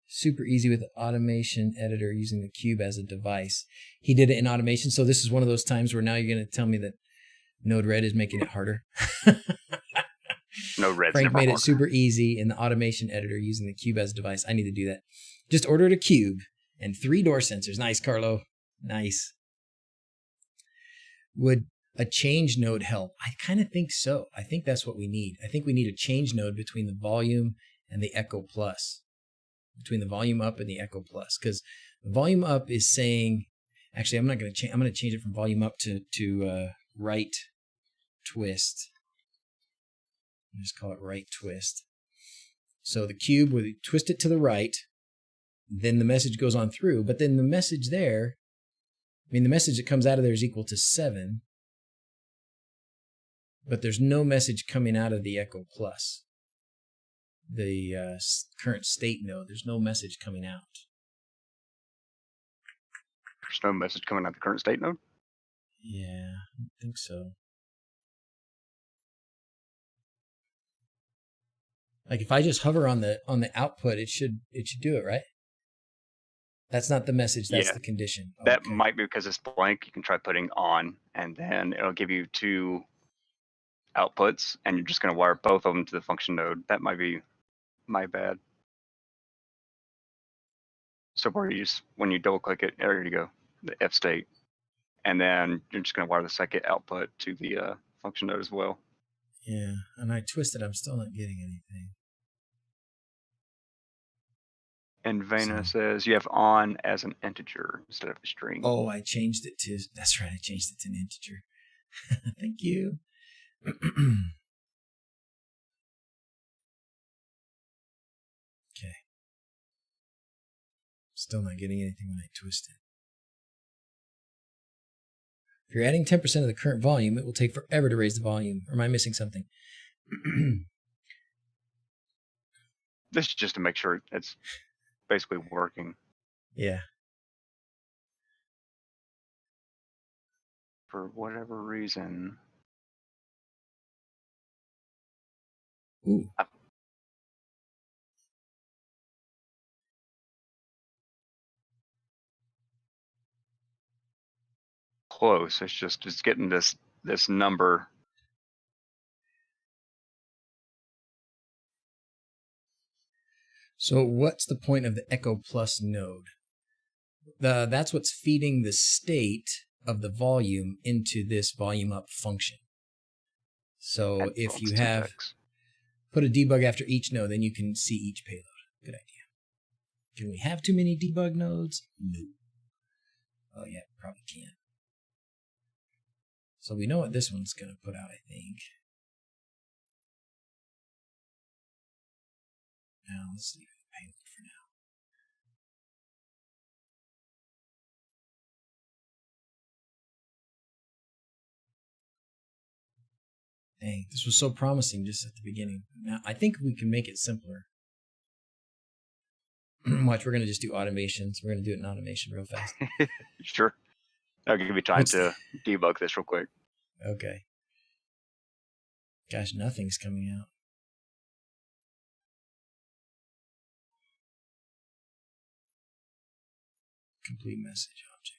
[SPEAKER 1] Super easy with the automation editor using the cube as a device. He did it in automation, so this is one of those times where now you're going to tell me that NodeRed is making it harder.
[SPEAKER 3] NodeRed's
[SPEAKER 1] Frank made
[SPEAKER 3] harder.
[SPEAKER 1] it super easy in the automation editor using the cube as a device. I need to do that. Just ordered a cube and 3 door sensors. Nice, Carlo. Nice. Would a change node help? I kind of think so. I think that's what we need. I think we need a change node between the volume and the Echo Plus. Between the volume up and the Echo Plus. Because the volume up is saying, actually, I'm going to change it from volume up to right twist. Just call it right twist. So the cube, we twist it to the right, then the message goes on through, but then the message there, the message that comes out of there is equal to 7, but there's no message coming out of the Echo Plus. The current state node, there's no message coming out.
[SPEAKER 3] There's no message coming out of the current state node?
[SPEAKER 1] Yeah, I don't think so. Like if I just hover on the output, it should do it, right? That's not the message, that's the condition.
[SPEAKER 3] That might be because it's blank. You can try putting on, and then it'll give you 2 outputs, and you're just going to wire both of them to the function node. That might be my bad. So when you double click it, there you go, the F state. and then you're just going to wire the second output to the function node as well.
[SPEAKER 1] Yeah, and I twisted. I'm still not getting anything.
[SPEAKER 3] And Vena says you have on as an integer instead of a string.
[SPEAKER 1] Oh, I changed it to. That's right. I changed it to an integer. Thank you. Okay. Still not getting anything when I twist it. If you're adding 10% of the current volume, it will take forever to raise the volume. Or am I missing something?
[SPEAKER 3] This is just to make sure it's basically working.
[SPEAKER 1] Yeah.
[SPEAKER 3] For whatever reason.
[SPEAKER 1] Ooh.
[SPEAKER 3] Close. It's just getting this number.
[SPEAKER 1] So what's the point of the Echo Plus node? That's what's feeding the state of the volume into this volume up function. So if you have put a debug after each node, then you can see each payload. Good idea. Can we have too many debug nodes? No. Oh yeah, probably can. So we know what this one's going to put out, I think. Now let's leave the payload for now. Dang, this was so promising just at the beginning. Now I think we can make it simpler. Watch, we're going to just do automations. We're going to do it in automation real fast.
[SPEAKER 3] Sure. I'll give you time to debug this real quick.
[SPEAKER 1] Okay. Gosh, nothing's coming out. Complete message object.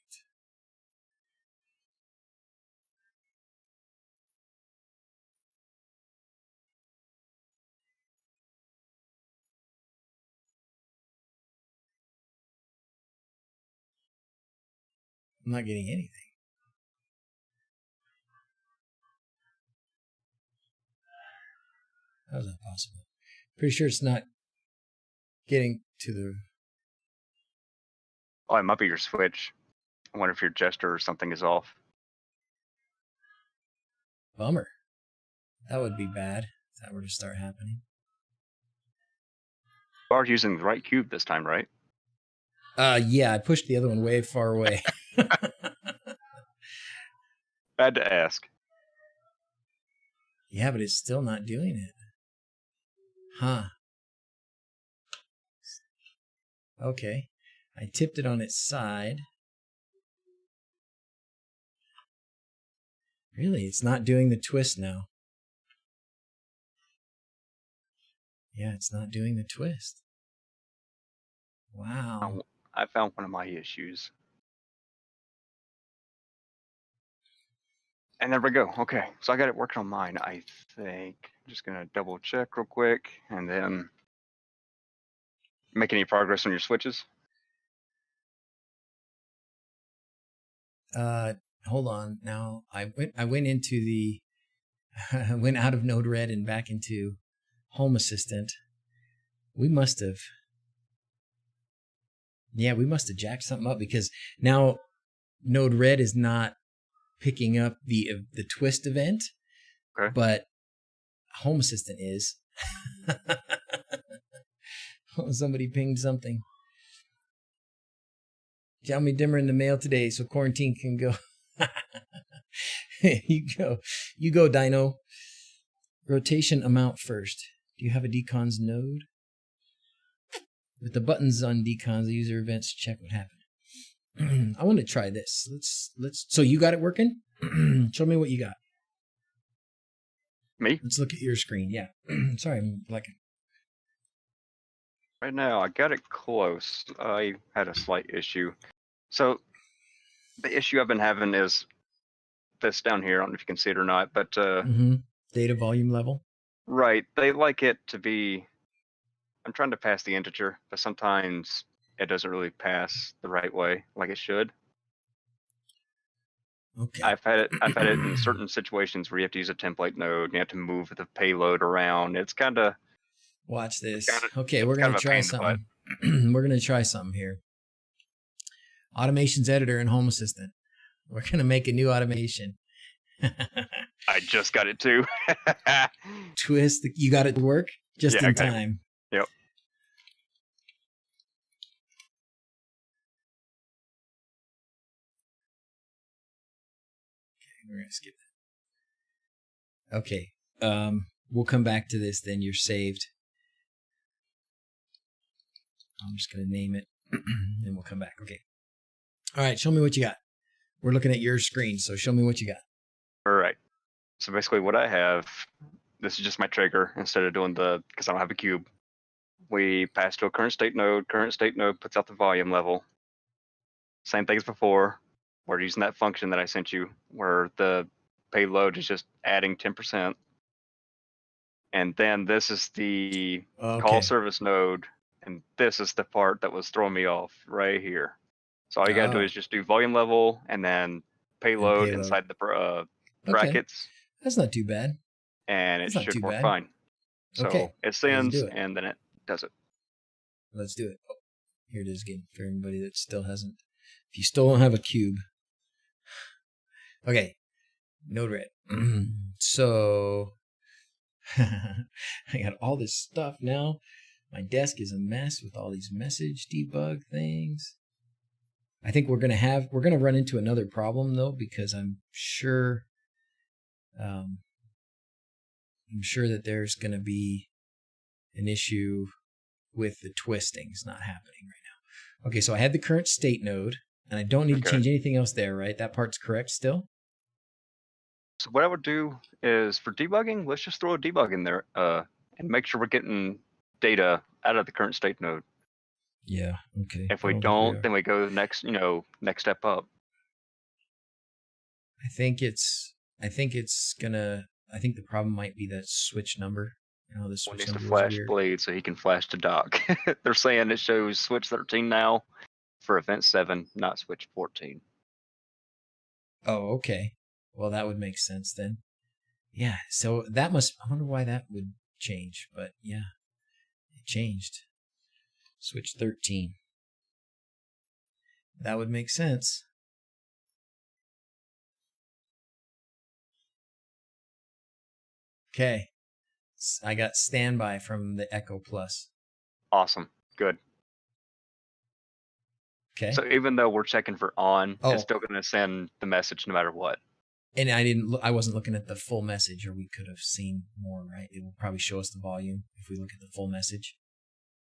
[SPEAKER 1] I'm not getting anything. How is that possible? Pretty sure it's not getting to the...
[SPEAKER 3] Oh, it might be your switch. I wonder if your gesture or something is off.
[SPEAKER 1] Bummer. That would be bad if that were to start happening.
[SPEAKER 3] You are using the right cube this time, right?
[SPEAKER 1] Yeah, I pushed the other one way far away.
[SPEAKER 3] Bad to ask.
[SPEAKER 1] Yeah, but it's still not doing it. Huh. Okay. I tipped it on its side. Really, it's not doing the twist now. Yeah, it's not doing the twist. Wow.
[SPEAKER 3] I found one of my issues. And there we go. Okay, so I got it working on mine, I think. I'm just going to double check real quick and then make any progress on your switches.
[SPEAKER 1] Hold on. Now I went into the I went out of NodeRed and back into Home Assistant. We must have jacked something up, because now NodeRed is not picking up the twist event,
[SPEAKER 3] okay,
[SPEAKER 1] but Home Assistant is. Somebody pinged something. Xiaomi dimmer in the mail today, so quarantine can go. You go, Dino. Rotation amount first. Do you have a Deconz node? With the buttons on Deconz, the user events check what happened. I want to try this. Let's. So you got it working? Show me what you got.
[SPEAKER 3] Me?
[SPEAKER 1] Let's look at your screen. Yeah. Sorry, I'm like.
[SPEAKER 3] Right now, I got it close. I had a slight issue. So the issue I've been having is this down here. I don't know if you can see it or not, but
[SPEAKER 1] data volume level.
[SPEAKER 3] Right. They like it to be. I'm trying to pass the integer, but sometimes it doesn't really pass the right way, like it should.
[SPEAKER 1] Okay.
[SPEAKER 3] I've had it in certain situations where you have to use a template node and you have to move the payload around. It's kind of
[SPEAKER 1] Watch this.
[SPEAKER 3] kinda-
[SPEAKER 1] Okay, we're
[SPEAKER 3] kind
[SPEAKER 1] gonna
[SPEAKER 3] of a
[SPEAKER 1] try
[SPEAKER 3] pain in the butt.
[SPEAKER 1] something. We're gonna try something here. Automations editor and Home Assistant. We're gonna make a new automation.
[SPEAKER 3] I just got it too.
[SPEAKER 1] Twist. You got it to work just
[SPEAKER 3] Yeah,
[SPEAKER 1] in
[SPEAKER 3] I got it.
[SPEAKER 1] time.
[SPEAKER 3] Yep.
[SPEAKER 1] We're gonna skip that. Okay. We'll come back to this then. You're saved. I'm just gonna name it and we'll come back. Okay. All right, show me what you got. We're looking at your screen, so show me what you got.
[SPEAKER 3] All right. So basically what I have, this is just my trigger instead of doing because I don't have a cube. We pass to a current state node. Current state node puts out the volume level. Same thing as before. We're using that function that I sent you where the payload is just adding 10%. And then this is the call service node. And this is the part that was throwing me off right here. So all you got to do is just do volume level and then payload inside the brackets.
[SPEAKER 1] That's not too bad.
[SPEAKER 3] And it should work fine. So it sends and then it does it.
[SPEAKER 1] Let's do it. Oh, here it is again for anybody that still hasn't. If you still don't have a cube. Okay. NodeRed. So I got all this stuff now. My desk is a mess with all these message debug things. I think we're gonna run into another problem though, because I'm sure that there's gonna be an issue with the twistings not happening right now. Okay, so I had the current state node, and I don't need to change anything else there, right? That part's correct still?
[SPEAKER 3] So what I would do is for debugging, let's just throw a debug in there and make sure we're getting data out of the current state node.
[SPEAKER 1] Yeah, okay.
[SPEAKER 3] If we don't, then we go the next step up.
[SPEAKER 1] I think the problem might be that switch number. This switch
[SPEAKER 3] needs
[SPEAKER 1] number
[SPEAKER 3] to flash
[SPEAKER 1] weird.
[SPEAKER 3] blade so he can flash to dock. They're saying it shows switch 13 now for event 7, not switch 14.
[SPEAKER 1] Oh, okay. Well, that would make sense then. Yeah, so I wonder why that would change, but yeah, it changed. Switch 13. That would make sense. Okay. I got standby from the Echo Plus.
[SPEAKER 3] Awesome. Good.
[SPEAKER 1] Okay.
[SPEAKER 3] So even though we're checking for on, it's still going to send the message no matter what.
[SPEAKER 1] And I wasn't looking at the full message, or we could have seen more, right? It will probably show us the volume if we look at the full message.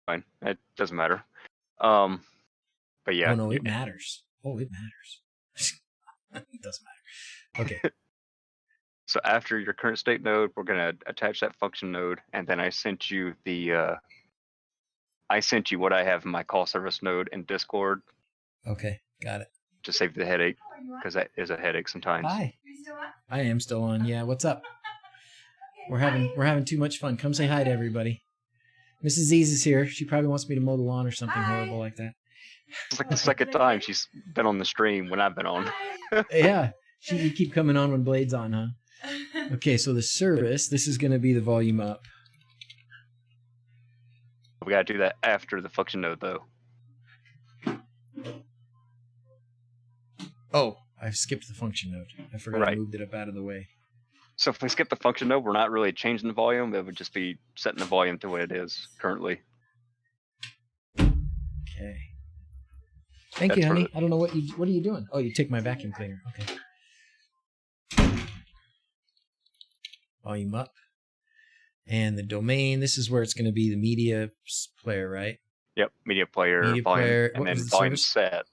[SPEAKER 3] Fine. It doesn't matter. But yeah.
[SPEAKER 1] Oh, no, it matters. Oh, it matters. It doesn't matter. Okay.
[SPEAKER 3] So after your current state node, we're going to attach that function node, and then I sent you what I have in my call service node in Discord.
[SPEAKER 1] Okay, got it.
[SPEAKER 3] To save the headache, because that is a headache sometimes.
[SPEAKER 1] Hi. I am still on. Yeah, what's up? We're having too much fun. Come say hi to everybody. Mrs. Z's is here. She probably wants me to mow the lawn or something horrible like that.
[SPEAKER 3] It's like the second time she's been on the stream when I've been on.
[SPEAKER 1] Yeah, you keep coming on when Blade's on, huh? Okay, so the service, this is going to be the volume up.
[SPEAKER 3] We got to do that after the function node, though.
[SPEAKER 1] Oh, I skipped the function node. I forgot I moved it up out of the way.
[SPEAKER 3] So if we skip the function node, we're not really changing the volume. It would just be setting the volume to what it is currently.
[SPEAKER 1] Okay. Thank you, honey. I don't know what are you doing? Oh, you took my vacuum cleaner. Okay. Volume up. And the domain, this is where it's going to be the media player, right?
[SPEAKER 3] Yep, media player, volume, and then volume set.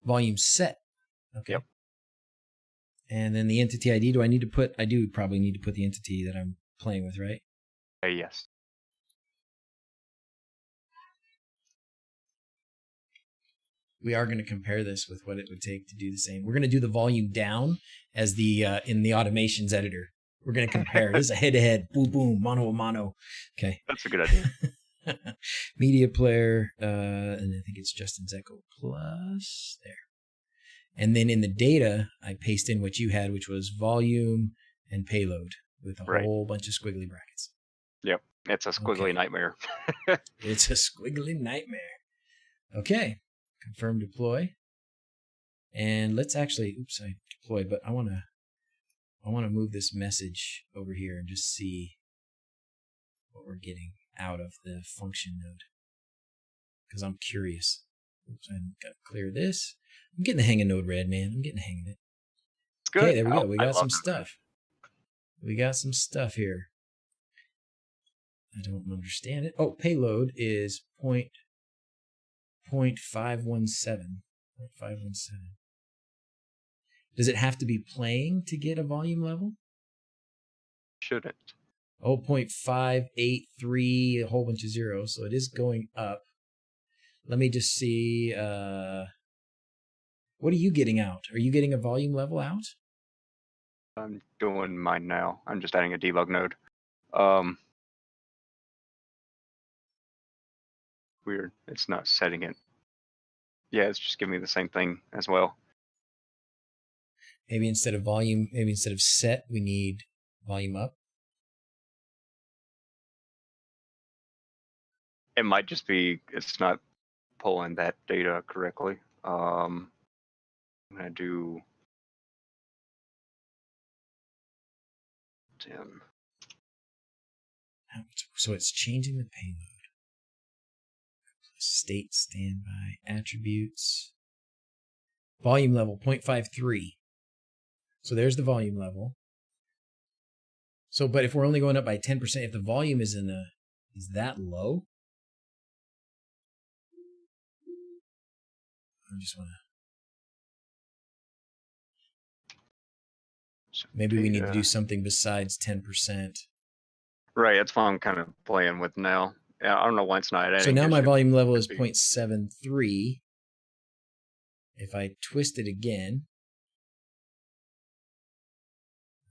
[SPEAKER 1] Volume set. Okay.
[SPEAKER 3] Yep.
[SPEAKER 1] And then the entity ID, I do probably need to put the entity that I'm playing with, right?
[SPEAKER 3] Yes.
[SPEAKER 1] We are going to compare this with what it would take to do the same. We're going to do the volume down as in the automations editor. We're going to compare. This is a head-to-head, boom, boom, mano a mano. Okay.
[SPEAKER 3] That's a good idea.
[SPEAKER 1] Media player, and I think it's Justin's Echo Plus. There. And then in the data, I paste in what you had, which was volume and payload with a whole bunch of squiggly brackets.
[SPEAKER 3] Yep. It's a squiggly nightmare.
[SPEAKER 1] It's a squiggly nightmare. Okay. Confirm deploy. And let's actually, oops, I deployed, but I want to move this message over here and just see what we're getting out of the function node. Because I'm curious. Oops, I got to clear this. I'm getting the hang of NodeRed, man. I'm getting the hang of it.
[SPEAKER 3] It's good.
[SPEAKER 1] Okay, there we go. We got some stuff. We got some stuff here. I don't understand it. Oh, payload is 0.517. 0.517. Does it have to be playing to get a volume level?
[SPEAKER 3] Shouldn't.
[SPEAKER 1] Oh, 0.583, a whole bunch of zeros. So it is going up. Let me just see. What are you getting out? Are you getting a volume level out?
[SPEAKER 3] I'm doing mine now. I'm just adding a debug node. Weird. It's not setting it. Yeah, it's just giving me the same thing as well.
[SPEAKER 1] Maybe instead of volume, maybe instead of set, we need volume up.
[SPEAKER 3] It might just be it's not pulling that data correctly. I'm gonna do 10.
[SPEAKER 1] So it's changing the payload. State standby attributes. Volume level 0.53. So there's the volume level. So, but if we're only going up by 10%, if the volume is is that low? I just want to. Maybe we need to do something besides 10%.
[SPEAKER 3] Right, that's what I'm kind of playing with now. I don't know why it's not.
[SPEAKER 1] So now my volume level is 0.73. If I twist it again,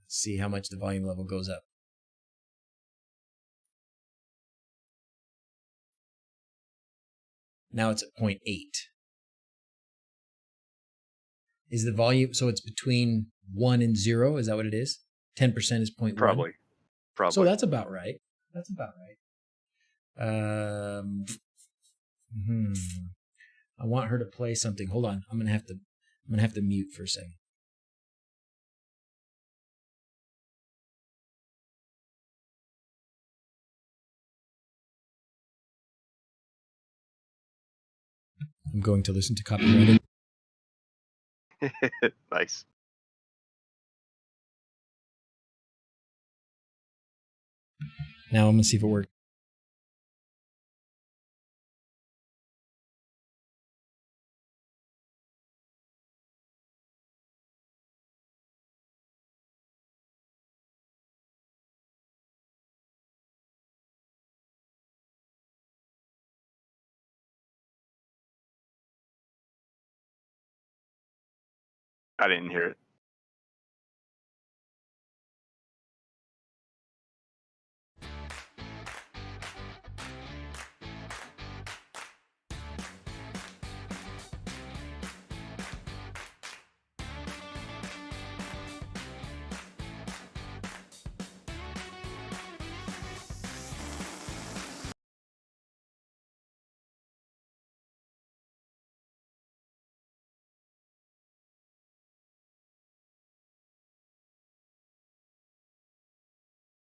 [SPEAKER 1] let's see how much the volume level goes up. Now it's at 0.8. Is the volume, so it's between 1 and 0? Is that what it is? 10% is 0.1?
[SPEAKER 3] Probably.
[SPEAKER 1] So that's about right. That's about right. I want her to play something. Hold on. I'm gonna have to mute for a second. I'm going to listen to copyrighted.
[SPEAKER 3] Nice.
[SPEAKER 1] Now I'm gonna see if it works.
[SPEAKER 3] I didn't hear it.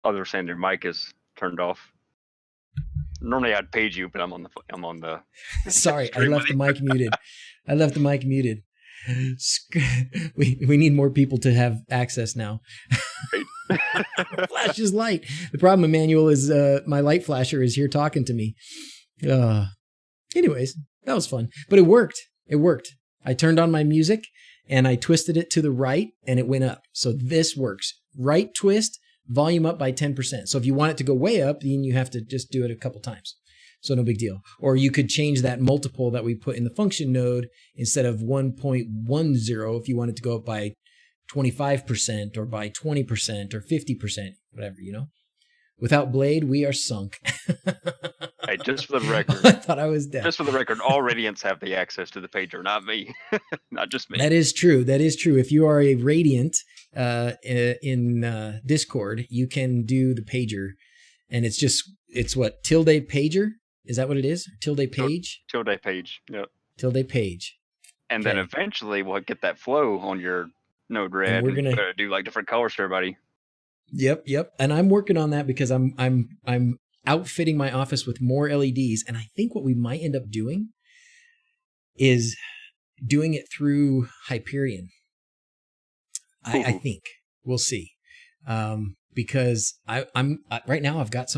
[SPEAKER 3] Oh, they're saying their mic is turned off. Normally I'd page you, but I'm on the.
[SPEAKER 1] Sorry, I left the mic muted. I left the mic muted. We need more people to have access now. Flash is light. The problem, Emmanuel, is my light flasher is here talking to me. Anyways, that was fun, but it worked. It worked. I turned on my music and I twisted it to the right and it went up. So this works. Right twist, volume up by 10%. So if you want it to go way up, then you have to just do it a couple times. So no big deal. Or you could change that multiple that we put in the function node instead of 1.10 if you want it to go up by 25% or by 20% or 50%, whatever, you know. Without Blade, we are sunk.
[SPEAKER 3] I right, just for the record.
[SPEAKER 1] I thought I was dead.
[SPEAKER 3] Just for the record, all Radiants have the access to the pager, not me. Not just me.
[SPEAKER 1] That is true. That is true. If you are a Radiant in Discord, you can do the pager. And it's what? Tilde pager? Is that what it is? Tilde page?
[SPEAKER 3] Tilde page. Yep.
[SPEAKER 1] Tilde page.
[SPEAKER 3] And then eventually we'll get that flow on your NodeRed. And we're gonna do like different colors for everybody.
[SPEAKER 1] Yep. And I'm working on that because I'm outfitting my office with more LEDs. And I think what we might end up doing is doing it through Hyperion. I think we'll see. Because I'm right now I've got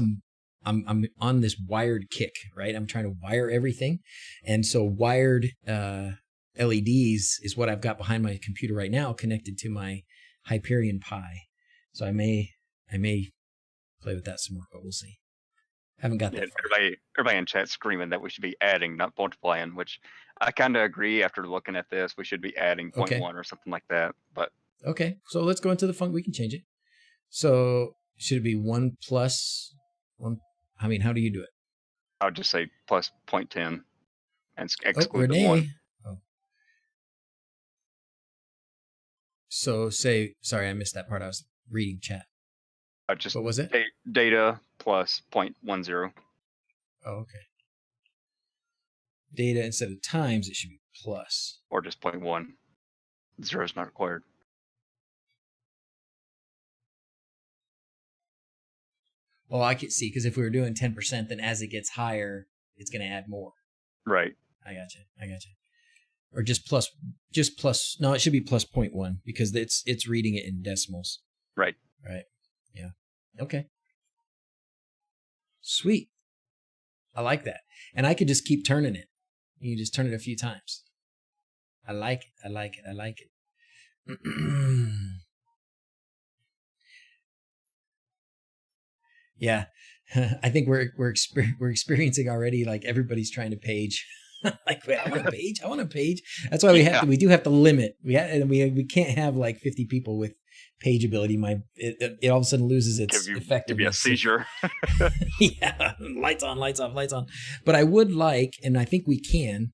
[SPEAKER 1] I'm on this wired kick, right? I'm trying to wire everything. And so wired LEDs is what I've got behind my computer right now, connected to my Hyperion Pi. So I may play with that some more, but we'll see. Haven't got that far.
[SPEAKER 3] Everybody in chat screaming that we should be adding, not multiplying, which I kind of agree after looking at this. We should be adding 0.1 or something like that. But
[SPEAKER 1] okay, so let's go into the function. We can change it. So should it be 1 plus 1? I mean, how do you do it?
[SPEAKER 3] I would just say plus 0.10 and exclude the 1.
[SPEAKER 1] Oh. So say, sorry, I missed that part. I was reading chat. What was it?
[SPEAKER 3] Data plus 0.10.
[SPEAKER 1] Oh, okay. Data instead of times, it should be plus.
[SPEAKER 3] Or just 0.1. 0 is not required.
[SPEAKER 1] Oh, I can see, because if we were doing 10%, then as it gets higher, it's going to add more.
[SPEAKER 3] Right.
[SPEAKER 1] I gotcha. Or just plus. No, it should be plus 0.1 because it's reading it in decimals.
[SPEAKER 3] Right.
[SPEAKER 1] Yeah. Okay. Sweet. I like that. And I could just keep turning it. You just turn it a few times. I like it. Yeah. I think we're experiencing already, like everybody's trying to page. Like, wait, I want a page. That's why we do have to limit. We can't have like 50 people with page ability. It all of a sudden loses its effectiveness.
[SPEAKER 3] Give you a seizure.
[SPEAKER 1] Yeah, lights on, lights off, lights on. But I would like, and I think we can.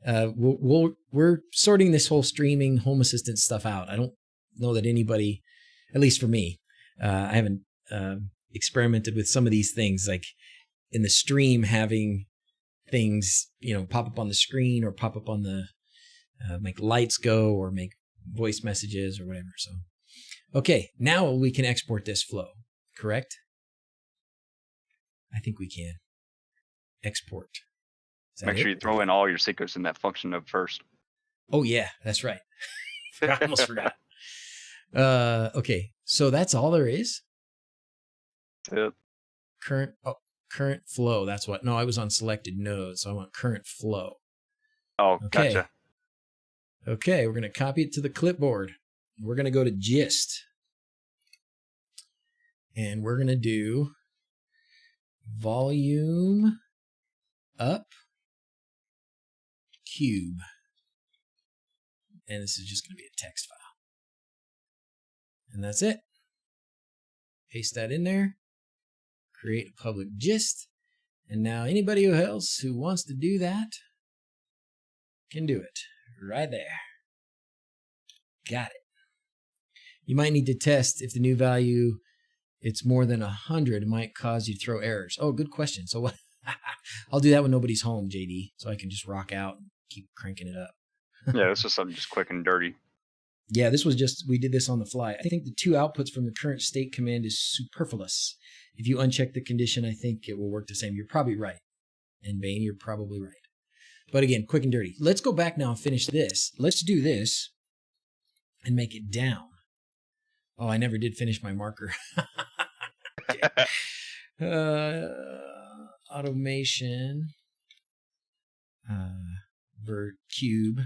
[SPEAKER 1] We're sorting this whole streaming home assistant stuff out. I don't know that anybody, at least for me, I haven't experimented with some of these things, like in the stream having things, pop up on the screen or pop up on the make lights go or make voice messages or whatever. So, okay, now we can export this flow, correct? I think we can export.
[SPEAKER 3] Make sure you throw in all your secrets in that function of first.
[SPEAKER 1] Oh yeah, that's right. I almost forgot. Okay, so that's all there is.
[SPEAKER 3] That's it.
[SPEAKER 1] Current flow. That's what. No, I was on selected nodes, so I want current flow.
[SPEAKER 3] Oh,
[SPEAKER 1] okay.
[SPEAKER 3] Gotcha.
[SPEAKER 1] Okay, we're going to copy it to the clipboard. We're going to go to gist. And we're going to do volume up cube. And this is just going to be a text file. And that's it. Paste that in there. Create a public gist. And now anybody else who wants to do that can do it right there. Got it. You might need to test if the new value, it's more than 100, it might cause you to throw errors. Oh, good question. So what? I'll do that when nobody's home, JD, so I can just rock out and keep cranking it up.
[SPEAKER 3] Yeah, this is something just quick and dirty.
[SPEAKER 1] Yeah, we did this on the fly. I think the 2 outputs from the current state command is superfluous. If you uncheck the condition, I think it will work the same. You're probably right. And Bane, you're probably right. But again, quick and dirty. Let's go back now and finish this. Let's do this and make it down. Oh, I never did finish my marker. Automation. Ver cube.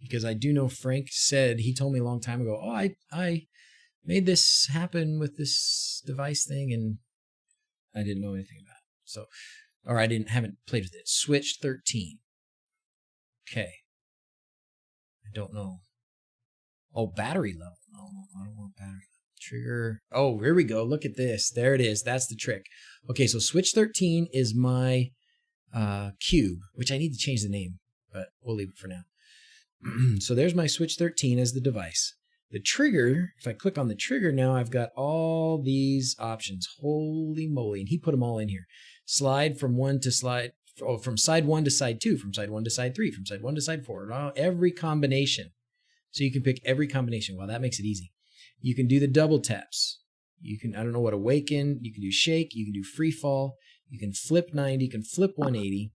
[SPEAKER 1] Because I do know Frank said, he told me a long time ago, oh, I made this happen with this device thing, and I didn't know anything about it. So, or I haven't played with it. Switch 13. Okay. I don't know. Oh, battery level. No, I don't want battery level. Trigger. Oh, here we go. Look at this. There it is. That's the trick. Okay, so switch 13 is my cube, which I need to change the name, but we'll leave it for now. So there's my switch 13 as the device. The trigger, if I click on the trigger now, I've got all these options. Holy moly. And he put them all in here. Slide from from side 1 to side 2, from side 1 to side 3, from side 1 to side 4. Every combination. So you can pick every combination. Well, that makes it easy. You can do the double taps. You can, I don't know what, awaken. You can do shake. You can do free fall. You can flip 90. You can flip 180.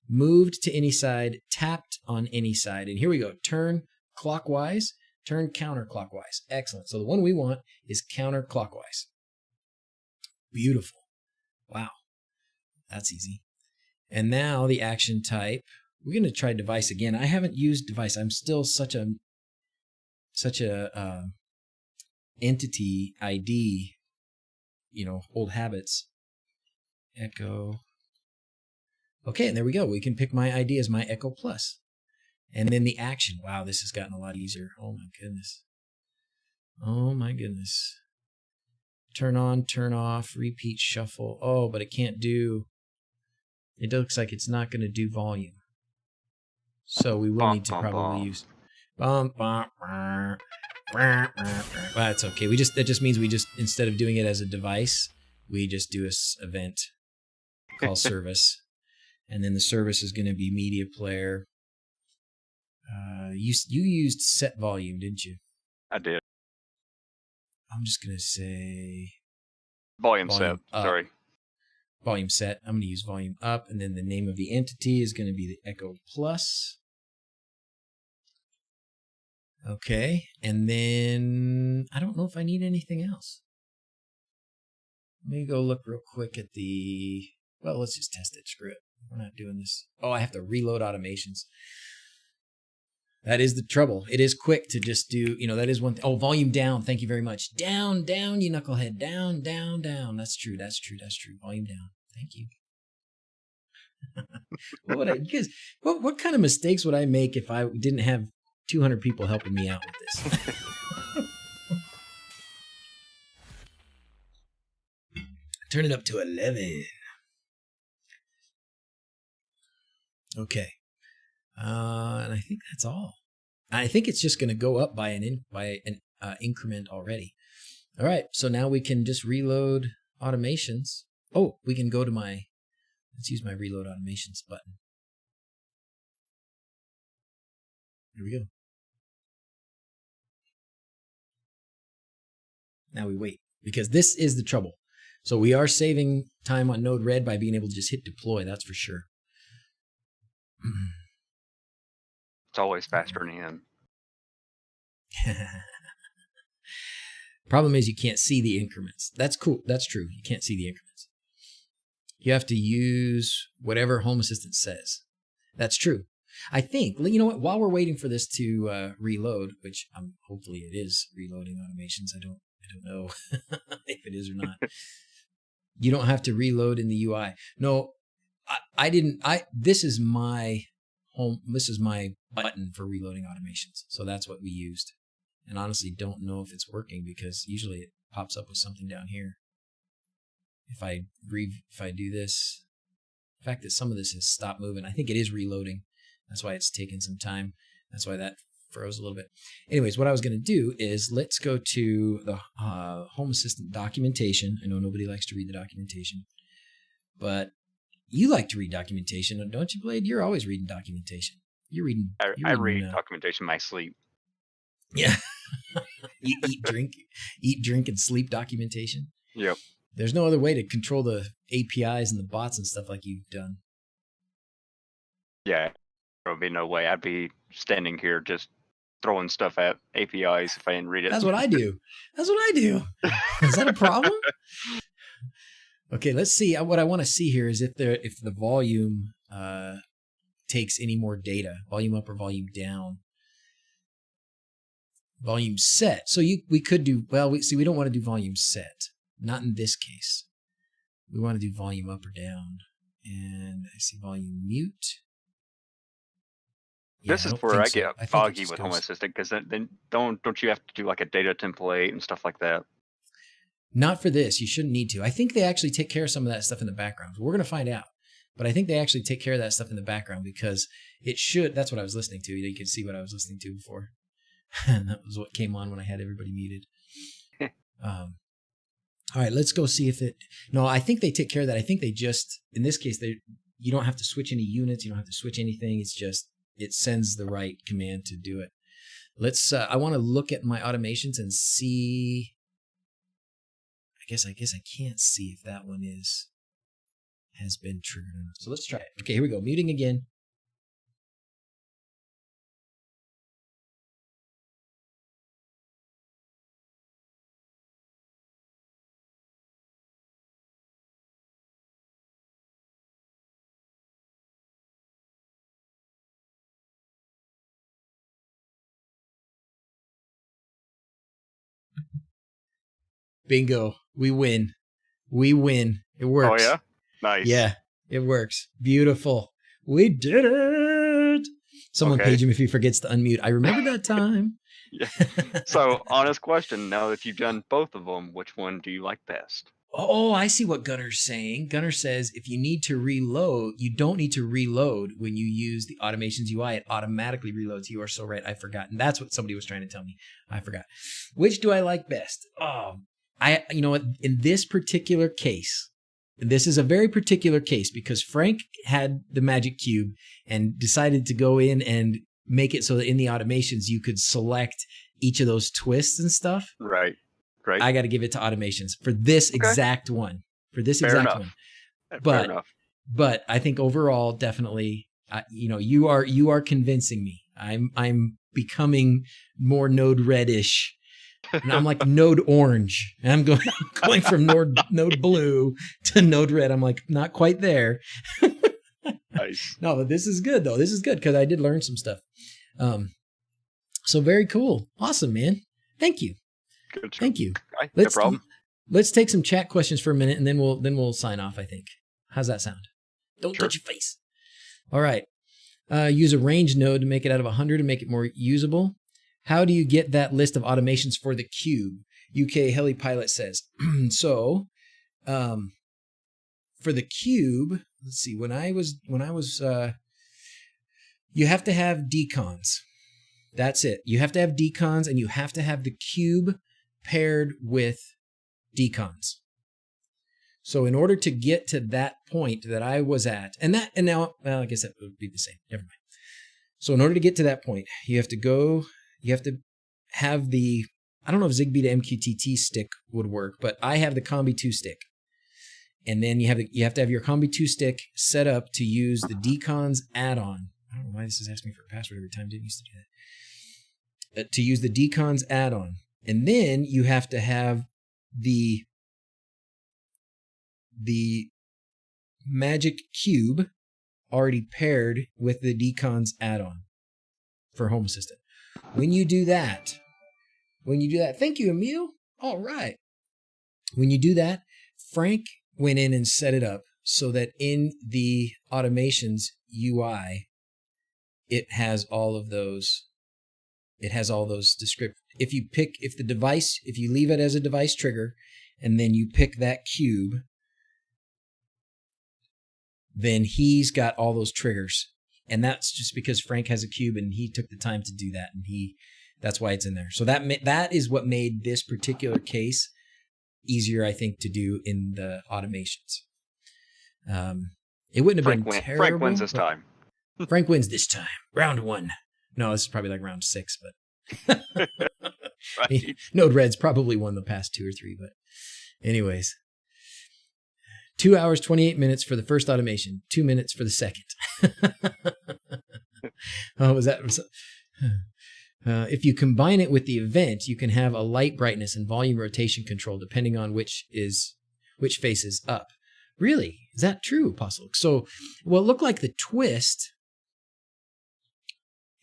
[SPEAKER 1] Moved to any side. Tapped on any side. And here we go. Turn clockwise. Turn counterclockwise. Excellent. So the one we want is counterclockwise. Beautiful. Wow. That's easy. And now the action type. We're going to try device again. I haven't used device. I'm still such a entity ID, old habits. Echo. Okay, and there we go. We can pick my ID as my Echo Plus. And then the action. Wow, this has gotten a lot easier. Oh my goodness. Oh my goodness. Turn on, turn off, repeat, shuffle. Oh, but it can't do, it looks like it's not going to do volume. So we will need to probably use well, that's okay. That just means we just, instead of doing it as a device, we just do a event called service. And then the service is going to be media player. You used set volume, didn't you?
[SPEAKER 3] I did.
[SPEAKER 1] I'm just going to say
[SPEAKER 3] volume set.
[SPEAKER 1] Up.
[SPEAKER 3] Sorry.
[SPEAKER 1] Volume set. I'm going to use volume up. And then the name of the entity is going to be the Echo Plus. Okay. And then I don't know if I need anything else. Let me go look real quick at well, let's just test it. Screw it. We're not doing this. Oh, I have to reload automations. That is the trouble. It is quick to just do, that is one thing. Oh, volume down. Thank you very much. Down, down, you knucklehead. Down, down, down. That's true. That's true. That's true. Volume down. Thank you. What kind of mistakes would I make if I didn't have 200 people helping me out with this? Turn it up to 11. Okay. And I think that's all. I think it's just going to go up by an increment already. All right. So now we can just reload automations. Oh, we can go to let's use my reload automations button. Here we go. Now we wait, because this is the trouble. So we are saving time on NodeRed by being able to just hit deploy. That's for sure.
[SPEAKER 3] It's always faster than him.
[SPEAKER 1] Problem is you can't see the increments. That's cool. That's true. You can't see the increments. You have to use whatever Home Assistant says. That's true. I think, you know what, while we're waiting for this to reload, which hopefully it is reloading automations. I don't know if it is or not. You don't have to reload in the UI. No, I didn't. This is my button for reloading automations. So that's what we used. And honestly, don't know if it's working, because usually it pops up with something down here. If I do this, the fact that some of this has stopped moving, I think it is reloading. That's why it's taking some time. That's why that froze a little bit. Anyways, what I was going to do is let's go to the Home Assistant documentation. I know nobody likes to read the documentation, but you like to read documentation, don't you, Blade? You're always reading documentation. You're reading.
[SPEAKER 3] I read documentation in my sleep.
[SPEAKER 1] Yeah. You eat, drink, and sleep documentation.
[SPEAKER 3] Yep.
[SPEAKER 1] There's no other way to control the APIs and the bots and stuff like you've done.
[SPEAKER 3] Yeah, there would be no way. I'd be standing here just throwing stuff at APIs if I didn't read it.
[SPEAKER 1] That's what I do. Is that a problem? Okay, let's see. What I want to see here is if the volume takes any more data, volume up or volume down. Volume set. So we could do, we don't want to do volume set. Not in this case. We want to do volume up or down. And I see volume mute. Yeah,
[SPEAKER 3] this is where I get foggy with Home Assistant, because then don't you have to do like a data template and stuff like that?
[SPEAKER 1] Not for this. You shouldn't need to. I think they actually take care of some of that stuff in the background. We're going to find out. But I think they actually take care of that stuff in the background because it should. That's what I was listening to. You can see what I was listening to before. And that was what came on when I had everybody muted. All right, let's go see if it. No, I think they take care of that. I think they just, in this case, you don't have to switch any units. You don't have to switch anything. It's just, it sends the right command to do it. Let's, I want to look at my automations and see. I guess I can't see if that one has been triggered. So let's try it. Okay, here we go. Muting again. Bingo. We win. We win. It works.
[SPEAKER 3] Oh, yeah? Nice.
[SPEAKER 1] Yeah, it works. Beautiful. We did it. Someone page him if he forgets to unmute. I remember that time.
[SPEAKER 3] Yeah. So, honest question. Now that you've done both of them, which one do you like best?
[SPEAKER 1] Oh, I see what Gunner's saying. Gunner says if you need to reload, you don't need to reload when you use the automations UI. It automatically reloads. You are so right. I forgot. And that's what somebody was trying to tell me. I forgot. Which do I like best? Oh, you know what? In this particular case, this is a very particular case because Frank had the magic cube and decided to go in and make it so that in the automations you could select each of those twists and stuff.
[SPEAKER 3] Right. Right.
[SPEAKER 1] I got to give it to automations for this exact one. For this
[SPEAKER 3] Fair
[SPEAKER 1] exact
[SPEAKER 3] enough.
[SPEAKER 1] one.
[SPEAKER 3] Fair enough.
[SPEAKER 1] But I think overall, definitely, you know, you are convincing me. I'm becoming more NodeRed-ish. And I'm like Node Orange. And I'm going from Node Blue to NodeRed. I'm like, not quite there.
[SPEAKER 3] Nice.
[SPEAKER 1] No, but this is good though. This is good because I did learn some stuff. So very cool. Awesome, man. Thank you.
[SPEAKER 3] Good.
[SPEAKER 1] Thank you.
[SPEAKER 3] Okay, no problem.
[SPEAKER 1] Let's take some chat questions for a minute and then we'll sign off, I think. How's that sound? Don't touch your face. All right. Use a range node to make it out of 100 to make it more usable. How do you get that list of automations for the cube? UK Heli Pilot says. So, for the cube, let's see. When I was, you have to have Deconz. That's it. You have to have Deconz, and you have to have the cube paired with Deconz. So, in order to get to that point that I was at, and now, well, I guess that would be the same. Never mind. So, in order to get to that point, you have to have the, I don't know if ZigBee to MQTT stick would work, but I have the Combi 2 stick. And then you have to have your Combi 2 stick set up to use the Deconz add-on. I don't know why this is asking me for a password every time. Didn't used to do that. To use the Deconz add-on. And then you have to have the Magic Cube already paired with the Deconz add-on for Home Assistant. When you do that, thank you, Emil. All right. When you do that, Frank went in and set it up so that in the automations UI, it has all of those. It has all those descriptors. If you leave it as a device trigger, and then you pick that cube, then he's got all those triggers. And that's just because Frank has a cube and he took the time to do that. And that's why it's in there. So that is what made this particular case easier, I think, to do in the automations. It wouldn't have been terrible.
[SPEAKER 3] Frank wins this time.
[SPEAKER 1] Frank wins this time. Round 1. No, this is probably like round 6, but
[SPEAKER 3] Right.
[SPEAKER 1] NodeRed's probably won the past 2 or 3, but anyways. 2 hours, 28 minutes for the first automation, 2 minutes for the second. Oh, was that? If you combine it with the event, you can have a light brightness and volume rotation control depending on which face is up. Really? Is that true, Apostle? So, well, it looked like the twist.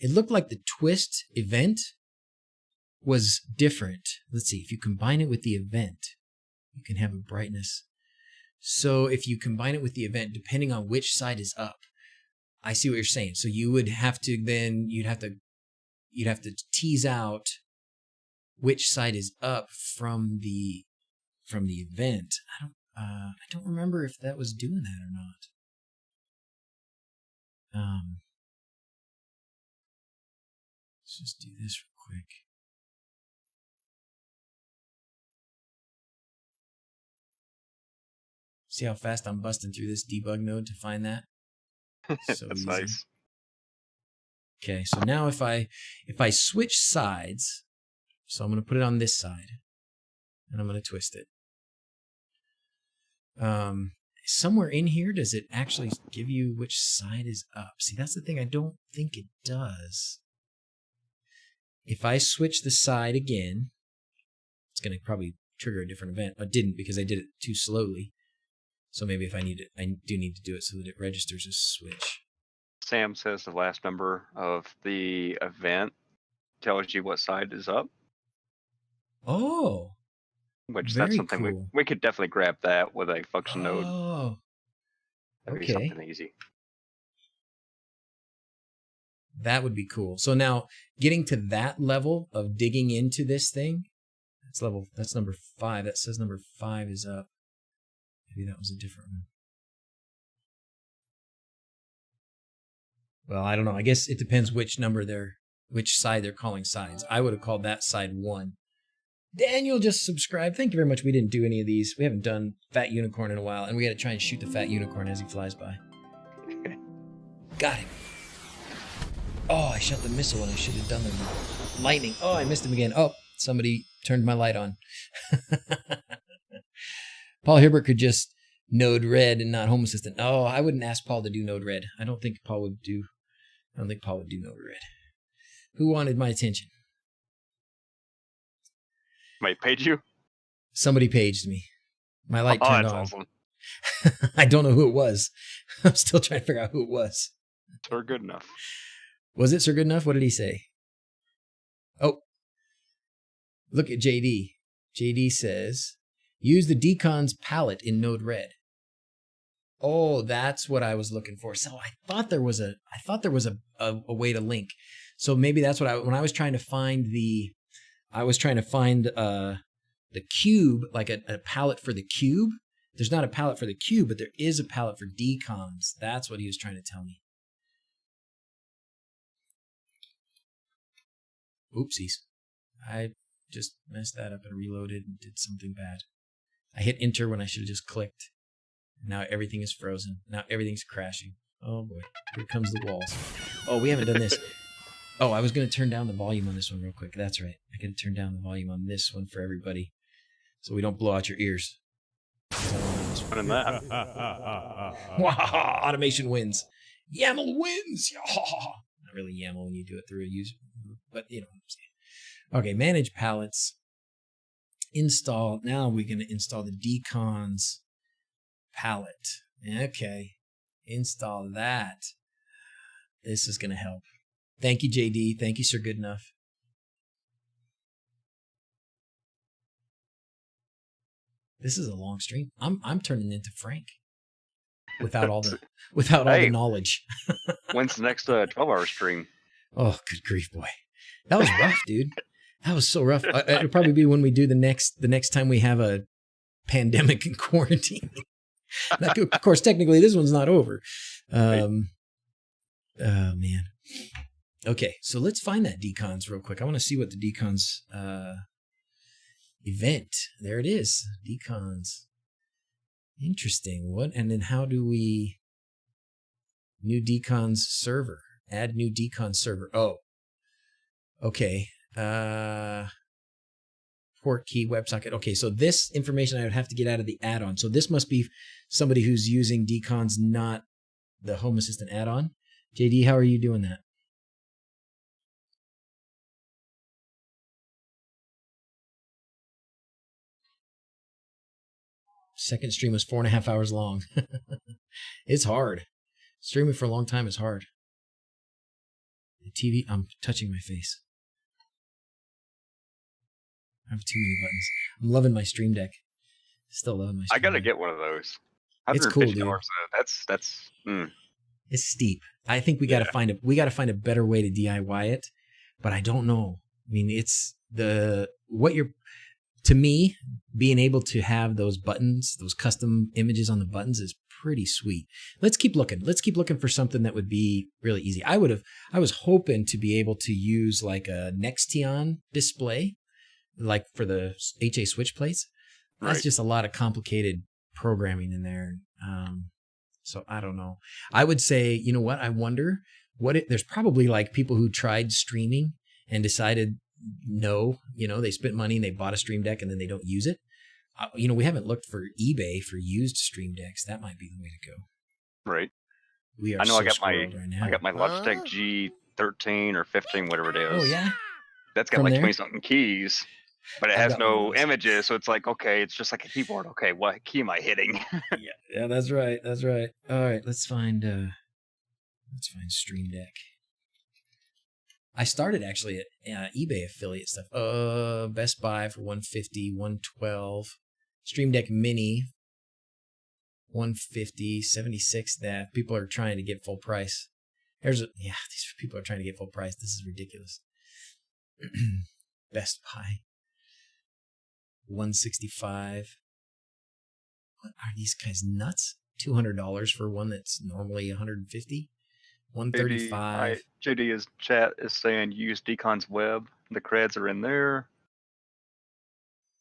[SPEAKER 1] It looked like the twist event was different. Let's see. If you combine it with the event, you can have a brightness. So if you combine it with the event, depending on which side is up, I see what you're saying. So you would have to then, you'd have to tease out which side is up from from the event. I don't remember if that was doing that or not. Let's just do this real quick. See how fast I'm busting through this debug node to find that? So
[SPEAKER 3] That's
[SPEAKER 1] easy.
[SPEAKER 3] nice.
[SPEAKER 1] Okay, so now if I switch sides, so I'm going to put it on this side, and I'm going to twist it. Somewhere in here, does it actually give you which side is up? See, that's the thing. I don't think it does. If I switch the side again, it's going to probably trigger a different event. But it didn't because I did it too slowly. So maybe if I need it, I do need to do it so that it registers a switch.
[SPEAKER 3] Sam says the last number of the event tells you what side is up.
[SPEAKER 1] Oh.
[SPEAKER 3] Which
[SPEAKER 1] Very
[SPEAKER 3] that's something
[SPEAKER 1] cool.
[SPEAKER 3] we could definitely grab that with a function node.
[SPEAKER 1] Oh.
[SPEAKER 3] That'd be
[SPEAKER 1] Okay.
[SPEAKER 3] something easy.
[SPEAKER 1] That would be cool. So now getting to that level of digging into this thing, that's number 5. That says number 5 is up. Maybe that was a different one. Well, I don't know. I guess it depends which side they're calling sides. I would have called that side 1. Daniel just subscribed. Thank you very much. We didn't do any of these. We haven't done Fat Unicorn in a while, and we got to try and shoot the Fat Unicorn as he flies by. Got him. Oh, I shot the missile and I should have done the lightning. Oh, I missed him again. Oh, somebody turned my light on. Paul Hibbert could just NodeRed and not Home Assistant. Oh, I wouldn't ask Paul to do NodeRed. I don't think Paul would do NodeRed. Who wanted my attention?
[SPEAKER 3] Wait, paid you?
[SPEAKER 1] Somebody paged me. My light turned on.
[SPEAKER 3] Awesome.
[SPEAKER 1] I don't know who it was. I'm still trying to figure out who it was.
[SPEAKER 3] Sir good enough.
[SPEAKER 1] Was it Sir Good Enough? What did he say? Oh, look at JD. JD says, use the Deconz palette in NodeRed. Oh, that's what I was looking for. So I thought there was a way to link. So maybe that's what when I was trying to find the cube, like a palette for the cube. There's not a palette for the cube, but there is a palette for Deconz. That's what he was trying to tell me. Oopsies. I just messed that up and reloaded and did something bad. I hit enter when I should have just clicked. Now everything is frozen. Now everything's crashing. Oh boy. Here comes the walls. Oh, we haven't done this. Oh, I was going to turn down the volume on this one real quick. That's right. I got to turn down the volume on this one for everybody so we don't blow out your ears.
[SPEAKER 3] That.
[SPEAKER 1] Automation wins. YAML wins. Not really YAML when you do it through a user, but you know what I'm saying. Okay, manage palettes. Install. Now we're going to install the Deconz palette. Okay. Install that. This is going to help. Thank you, JD. Thank you, Sir Good Enough. This is a long stream. I'm turning into Frank without all the knowledge.
[SPEAKER 3] When's the next 12-hour stream?
[SPEAKER 1] Oh, good grief, boy. That was rough, dude. That was so rough. It'll probably be when we do the next time we have a pandemic and quarantine. Of course, technically, this one's not over. Oh, man. Okay, so let's find that Deconz real quick. I want to see what the Deconz event. There it is. Deconz. Interesting. What? And then how do we... New Deconz server. Add new Deconz server. Oh. Okay. Port key, WebSocket. Okay, so this information I would have to get out of the add-on. So this must be somebody who's using Deconz, not the Home Assistant add-on. JD, how are you doing that? Second stream was 4.5 hours long. It's hard. Streaming for a long time is hard. The TV, I'm touching my face. I have too many buttons. I'm loving my Stream Deck. Still loving my Stream
[SPEAKER 3] I gotta
[SPEAKER 1] Deck.
[SPEAKER 3] get one of those.
[SPEAKER 1] It's cool, dude.
[SPEAKER 3] That's
[SPEAKER 1] It's steep. I think we gotta find a better way to DIY it, but I don't know. I mean, it's to me, being able to have those buttons, those custom images on the buttons is pretty sweet. Let's keep looking. Let's keep looking for something that would be really easy. I was hoping to be able to use like a Nextion display, like for the HA switch plates. That's
[SPEAKER 3] Right.
[SPEAKER 1] just a lot of complicated programming in there. So I don't know. I would say, you know what? I wonder there's probably like people who tried streaming and decided no, they spent money and they bought a stream deck and then they don't use it. We haven't looked for eBay for used stream decks. That might be the way to go.
[SPEAKER 3] Right.
[SPEAKER 1] We are
[SPEAKER 3] I know
[SPEAKER 1] so
[SPEAKER 3] I got
[SPEAKER 1] squirreled right now.
[SPEAKER 3] I got my Logitech G13 or 15, whatever it is.
[SPEAKER 1] Oh yeah.
[SPEAKER 3] That's got
[SPEAKER 1] From
[SPEAKER 3] like
[SPEAKER 1] there?
[SPEAKER 3] 20 something keys, but it
[SPEAKER 1] I've
[SPEAKER 3] has
[SPEAKER 1] got one of
[SPEAKER 3] no
[SPEAKER 1] those.
[SPEAKER 3] images, so it's like, okay, it's just like a keyboard. Okay, what key am I hitting?
[SPEAKER 1] Yeah, that's right. That's right. All right, let's find Stream Deck. I started actually at eBay affiliate stuff. Best Buy for 150, 112. Stream Deck Mini 150, 76 that people are trying to get full price. These people are trying to get full price. This is ridiculous. Best Buy 165. What are these guys nuts? $200 for one that's normally 150. 135.
[SPEAKER 3] JD chat is saying use Deconz web. The creds are in there.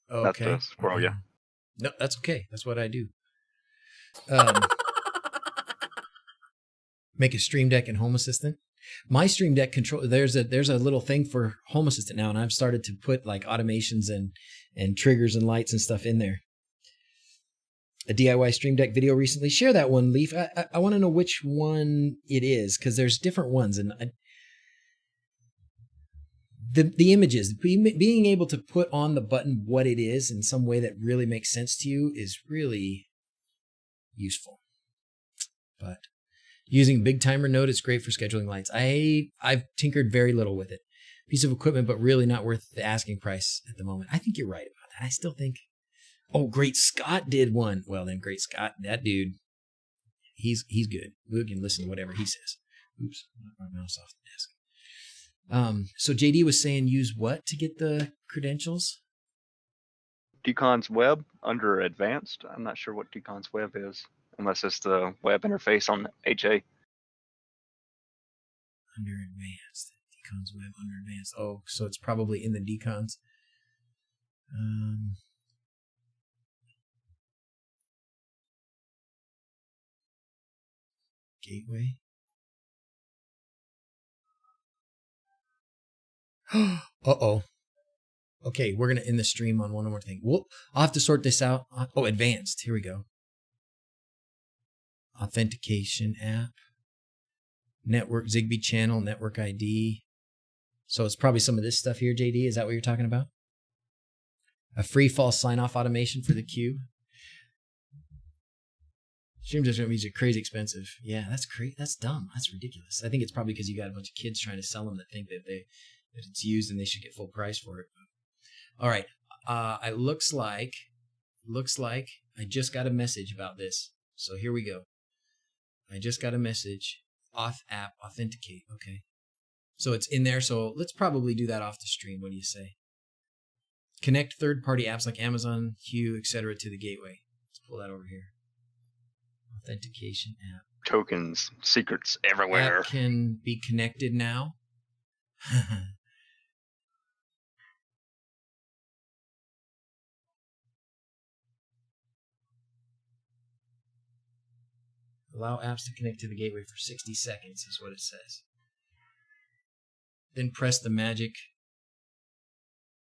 [SPEAKER 1] Oh,
[SPEAKER 3] Not
[SPEAKER 1] okay.
[SPEAKER 3] to squirrel you.
[SPEAKER 1] No, that's okay. That's what I do. Make a Stream Deck and Home Assistant. My Stream Deck control. There's a little thing for Home Assistant now, and I've started to put like automations and triggers and lights and stuff in there. A DIY Stream Deck video recently. Share that one, Leaf. I want to know which one it is because there's different ones, and the images, being able to put on the button what it is in some way that really makes sense to you is really useful. But using Big Timer Node is great for scheduling lights. I've tinkered very little with it. Piece of equipment, but really not worth the asking price at the moment. I think you're right about that. I still think. Oh, Great Scott did one. Well, then Great Scott, that dude, he's good. We can listen to whatever he says. Oops, knocked my mouse off the desk. So JD was saying use what to get the credentials?
[SPEAKER 3] Deconz web under advanced. I'm not sure what Deconz web is, unless it's the web interface on HA.
[SPEAKER 1] Under advanced. Deconz web under advanced. Oh, so it's probably in the Deconz. Gateway. Uh-oh. Okay, we're going to end the stream on one more thing. I'll have to sort this out. Oh, advanced. Here we go. Authentication app. Network, ZigBee channel, network ID. So it's probably some of this stuff here, JD. Is that what you're talking about? A free false sign-off automation for the cube. Stream just going to be crazy expensive. Yeah, that's crazy. That's dumb. That's ridiculous. I think it's probably because you got a bunch of kids trying to sell them that think that it's used and they should get full price for it. All right. It looks like I just got a message about this. So here we go. I just got a message. Auth app authenticate. Okay. So it's in there. So let's probably do that off the stream. What do you say? Connect third-party apps like Amazon, Hue, etc. to the gateway. Let's pull that over here. Authentication app.
[SPEAKER 3] Tokens, secrets everywhere.
[SPEAKER 1] App can be connected now. Allow apps to connect to the gateway for 60 seconds is what it says. Then press the magic.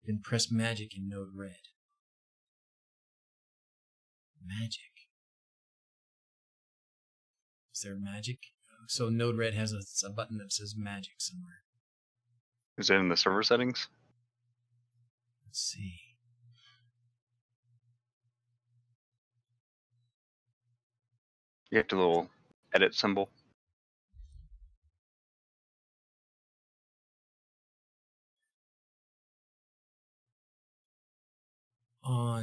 [SPEAKER 1] Then press magic in NodeRed. Magic. Is there magic? So NodeRed has a button that says magic somewhere.
[SPEAKER 3] Is it in the server settings?
[SPEAKER 1] Let's see.
[SPEAKER 3] You have the little edit symbol.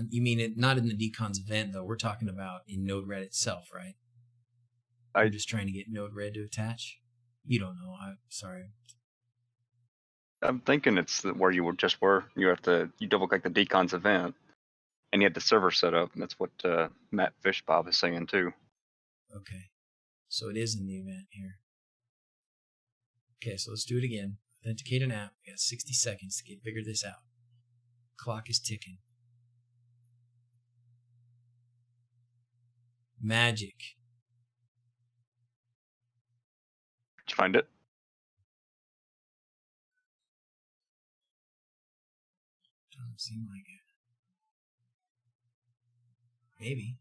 [SPEAKER 1] You mean it not in the Deconz event though? We're talking about in NodeRed itself, right? I'm just trying to get NodeRed to attach. You don't know. I'm sorry.
[SPEAKER 3] I'm thinking it's where you were. You double click the Deconz event, and you had the server set up, and that's what Matt Fishbob is saying too.
[SPEAKER 1] Okay. So it is in the event here. Okay, so let's do it again. Authenticate an app. We got 60 seconds to figure this out. Clock is ticking. Magic.
[SPEAKER 3] Did you find it?
[SPEAKER 1] Doesn't seem like it. Maybe.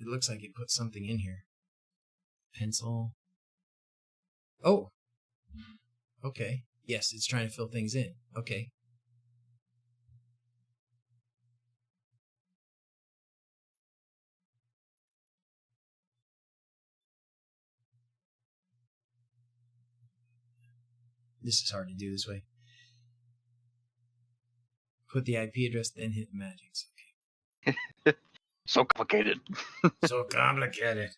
[SPEAKER 1] It looks like it put something in here. Pencil. Oh. Okay. Yes, it's trying to fill things in. Okay. This is hard to do this way. Put the IP address, then hit the magic. Okay.
[SPEAKER 3] So complicated.
[SPEAKER 1] So complicated.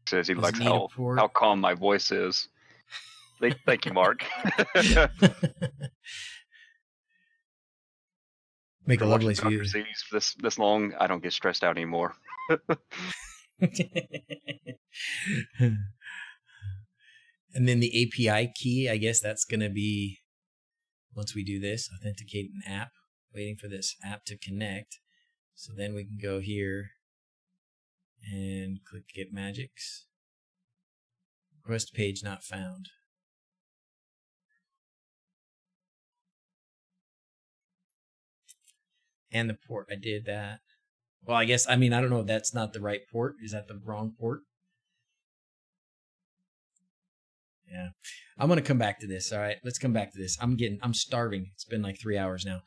[SPEAKER 3] Says he
[SPEAKER 1] Does
[SPEAKER 3] likes
[SPEAKER 1] it need a port?
[SPEAKER 3] how calm my voice is. Thank you, Mark.
[SPEAKER 1] Make a lovely
[SPEAKER 3] Dr.
[SPEAKER 1] view.
[SPEAKER 3] Zzs this long, I don't get stressed out anymore.
[SPEAKER 1] And then the API key, I guess that's going to be, once we do this, authenticate an app, waiting for this app to connect. So then we can go here and click Get Magics. Request page not found. And the port, I did that. Well, I guess, I don't know if that's not the right port. Is that the wrong port? Yeah. I'm going to come back to this. All right. Let's come back to this. I'm starving. It's been like 3 hours now.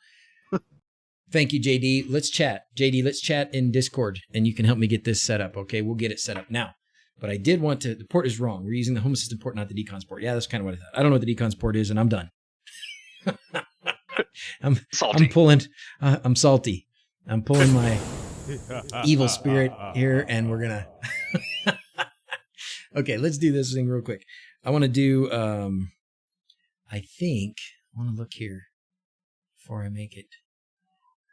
[SPEAKER 1] Thank you, JD. Let's chat. JD, let's chat in Discord and you can help me get this set up. Okay. We'll get it set up now. But I did want to, the port is wrong. We're using the Home Assistant port, not the Deconz port. Yeah, that's kind of what I thought. I don't know what the Deconz port is and I'm done. I'm salty. I'm pulling my evil spirit here and we're going to, okay, let's do this thing real quick. I want to do, I think, I want to look here before I make it.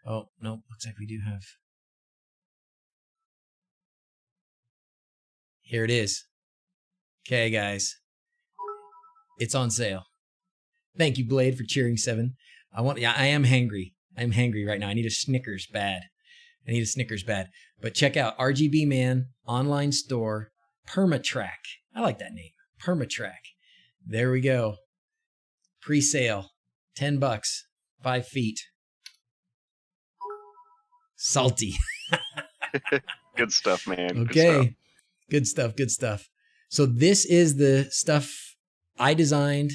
[SPEAKER 1] Oh, no, looks like we do have. Here it is. Okay, guys. It's on sale. Thank you, Blade, for cheering 7. I am hangry. I'm hangry right now. I need a Snickers bad. But check out RGB Man, online store, Permatrack. I like that name. Permatrack. There we go. Pre-sale. $10. 5 feet. Salty.
[SPEAKER 3] Good stuff, man.
[SPEAKER 1] Okay. Good stuff. So this is the stuff I designed.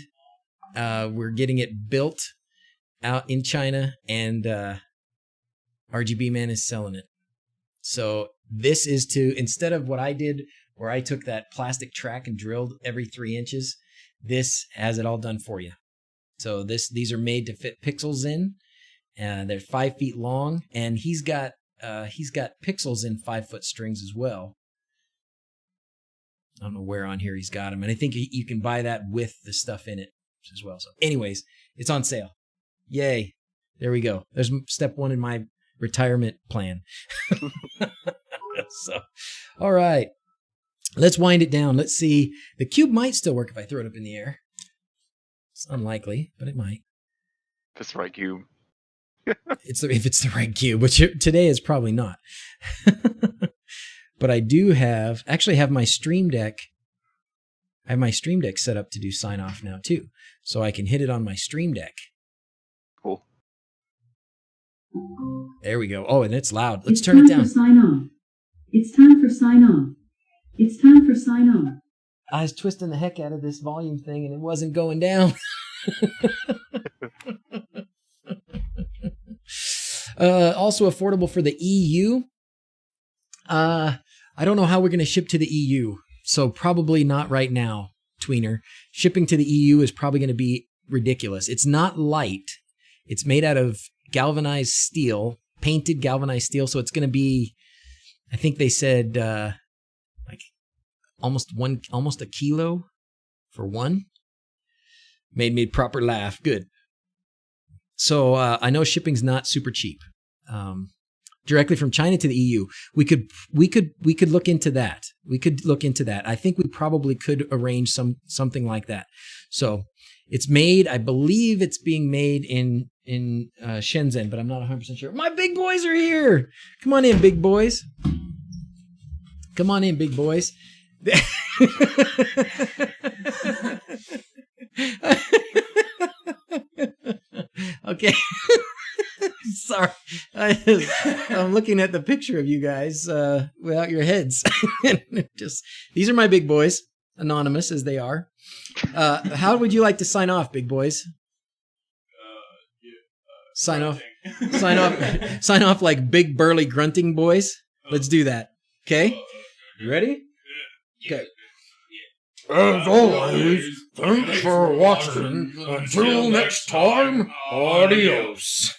[SPEAKER 1] We're getting it built out in China and RGB Man is selling it. So this is to, instead of what I did where I took that plastic track and drilled every 3 inches, this has it all done for you. So these are made to fit pixels in, and they're 5 feet long, and he's got pixels in 5-foot strings as well. I don't know where on here he's got them, and I think you can buy that with the stuff in it as well. So anyways, it's on sale. Yay. There we go. There's step 1 in my retirement plan. So, all right. Let's wind it down. Let's see. The cube might still work if I throw it up in the air. It's unlikely, but it might.
[SPEAKER 3] If it's the right cube.
[SPEAKER 1] If it's the right cube, which today is probably not. But I do have my Stream Deck. I have my Stream Deck set up to do sign off now too. So I can hit it on my Stream Deck.
[SPEAKER 3] Cool.
[SPEAKER 1] There we go. Oh, and it's loud. Let's turn it down.
[SPEAKER 4] It's time for sign off. It's time for sign off.
[SPEAKER 1] I was twisting the heck out of this volume thing and it wasn't going down. Also affordable for the EU. I don't know how we're going to ship to the EU. So probably not right now, tweener. Shipping to the EU is probably going to be ridiculous. It's not light. It's made out of galvanized steel, painted galvanized steel. So it's going to be, I think they said like almost a kilo for one. Made me proper laugh. Good. So I know shipping's not super cheap. Directly from China to the EU, we could look into that. We could look into that. I think we probably could arrange something like that. So it's made. I believe it's being made in Shenzhen, but I'm not 100% sure. My big boys are here. Come on in, big boys. Come on in, big boys. Okay. Sorry. I'm looking at the picture of you guys without your heads. These are my big boys, anonymous as they are. How would you like to sign off, big boys? Sign off like big burly grunting boys. Let's do that. Okay? You ready? Okay.
[SPEAKER 5] As always, thanks for watching. Until next time, adios.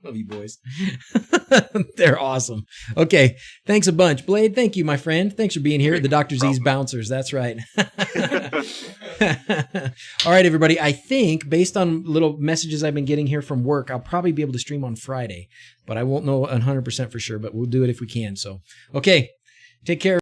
[SPEAKER 1] Love you, boys. They're awesome. Okay. Thanks a bunch. Blade, thank you, my friend. Thanks for being here at the DrZzs Bouncers. That's right. All right, everybody. I think based on little messages I've been getting here from work, I'll probably be able to stream on Friday, but I won't know 100% for sure, but we'll do it if we can. So, okay. Take care.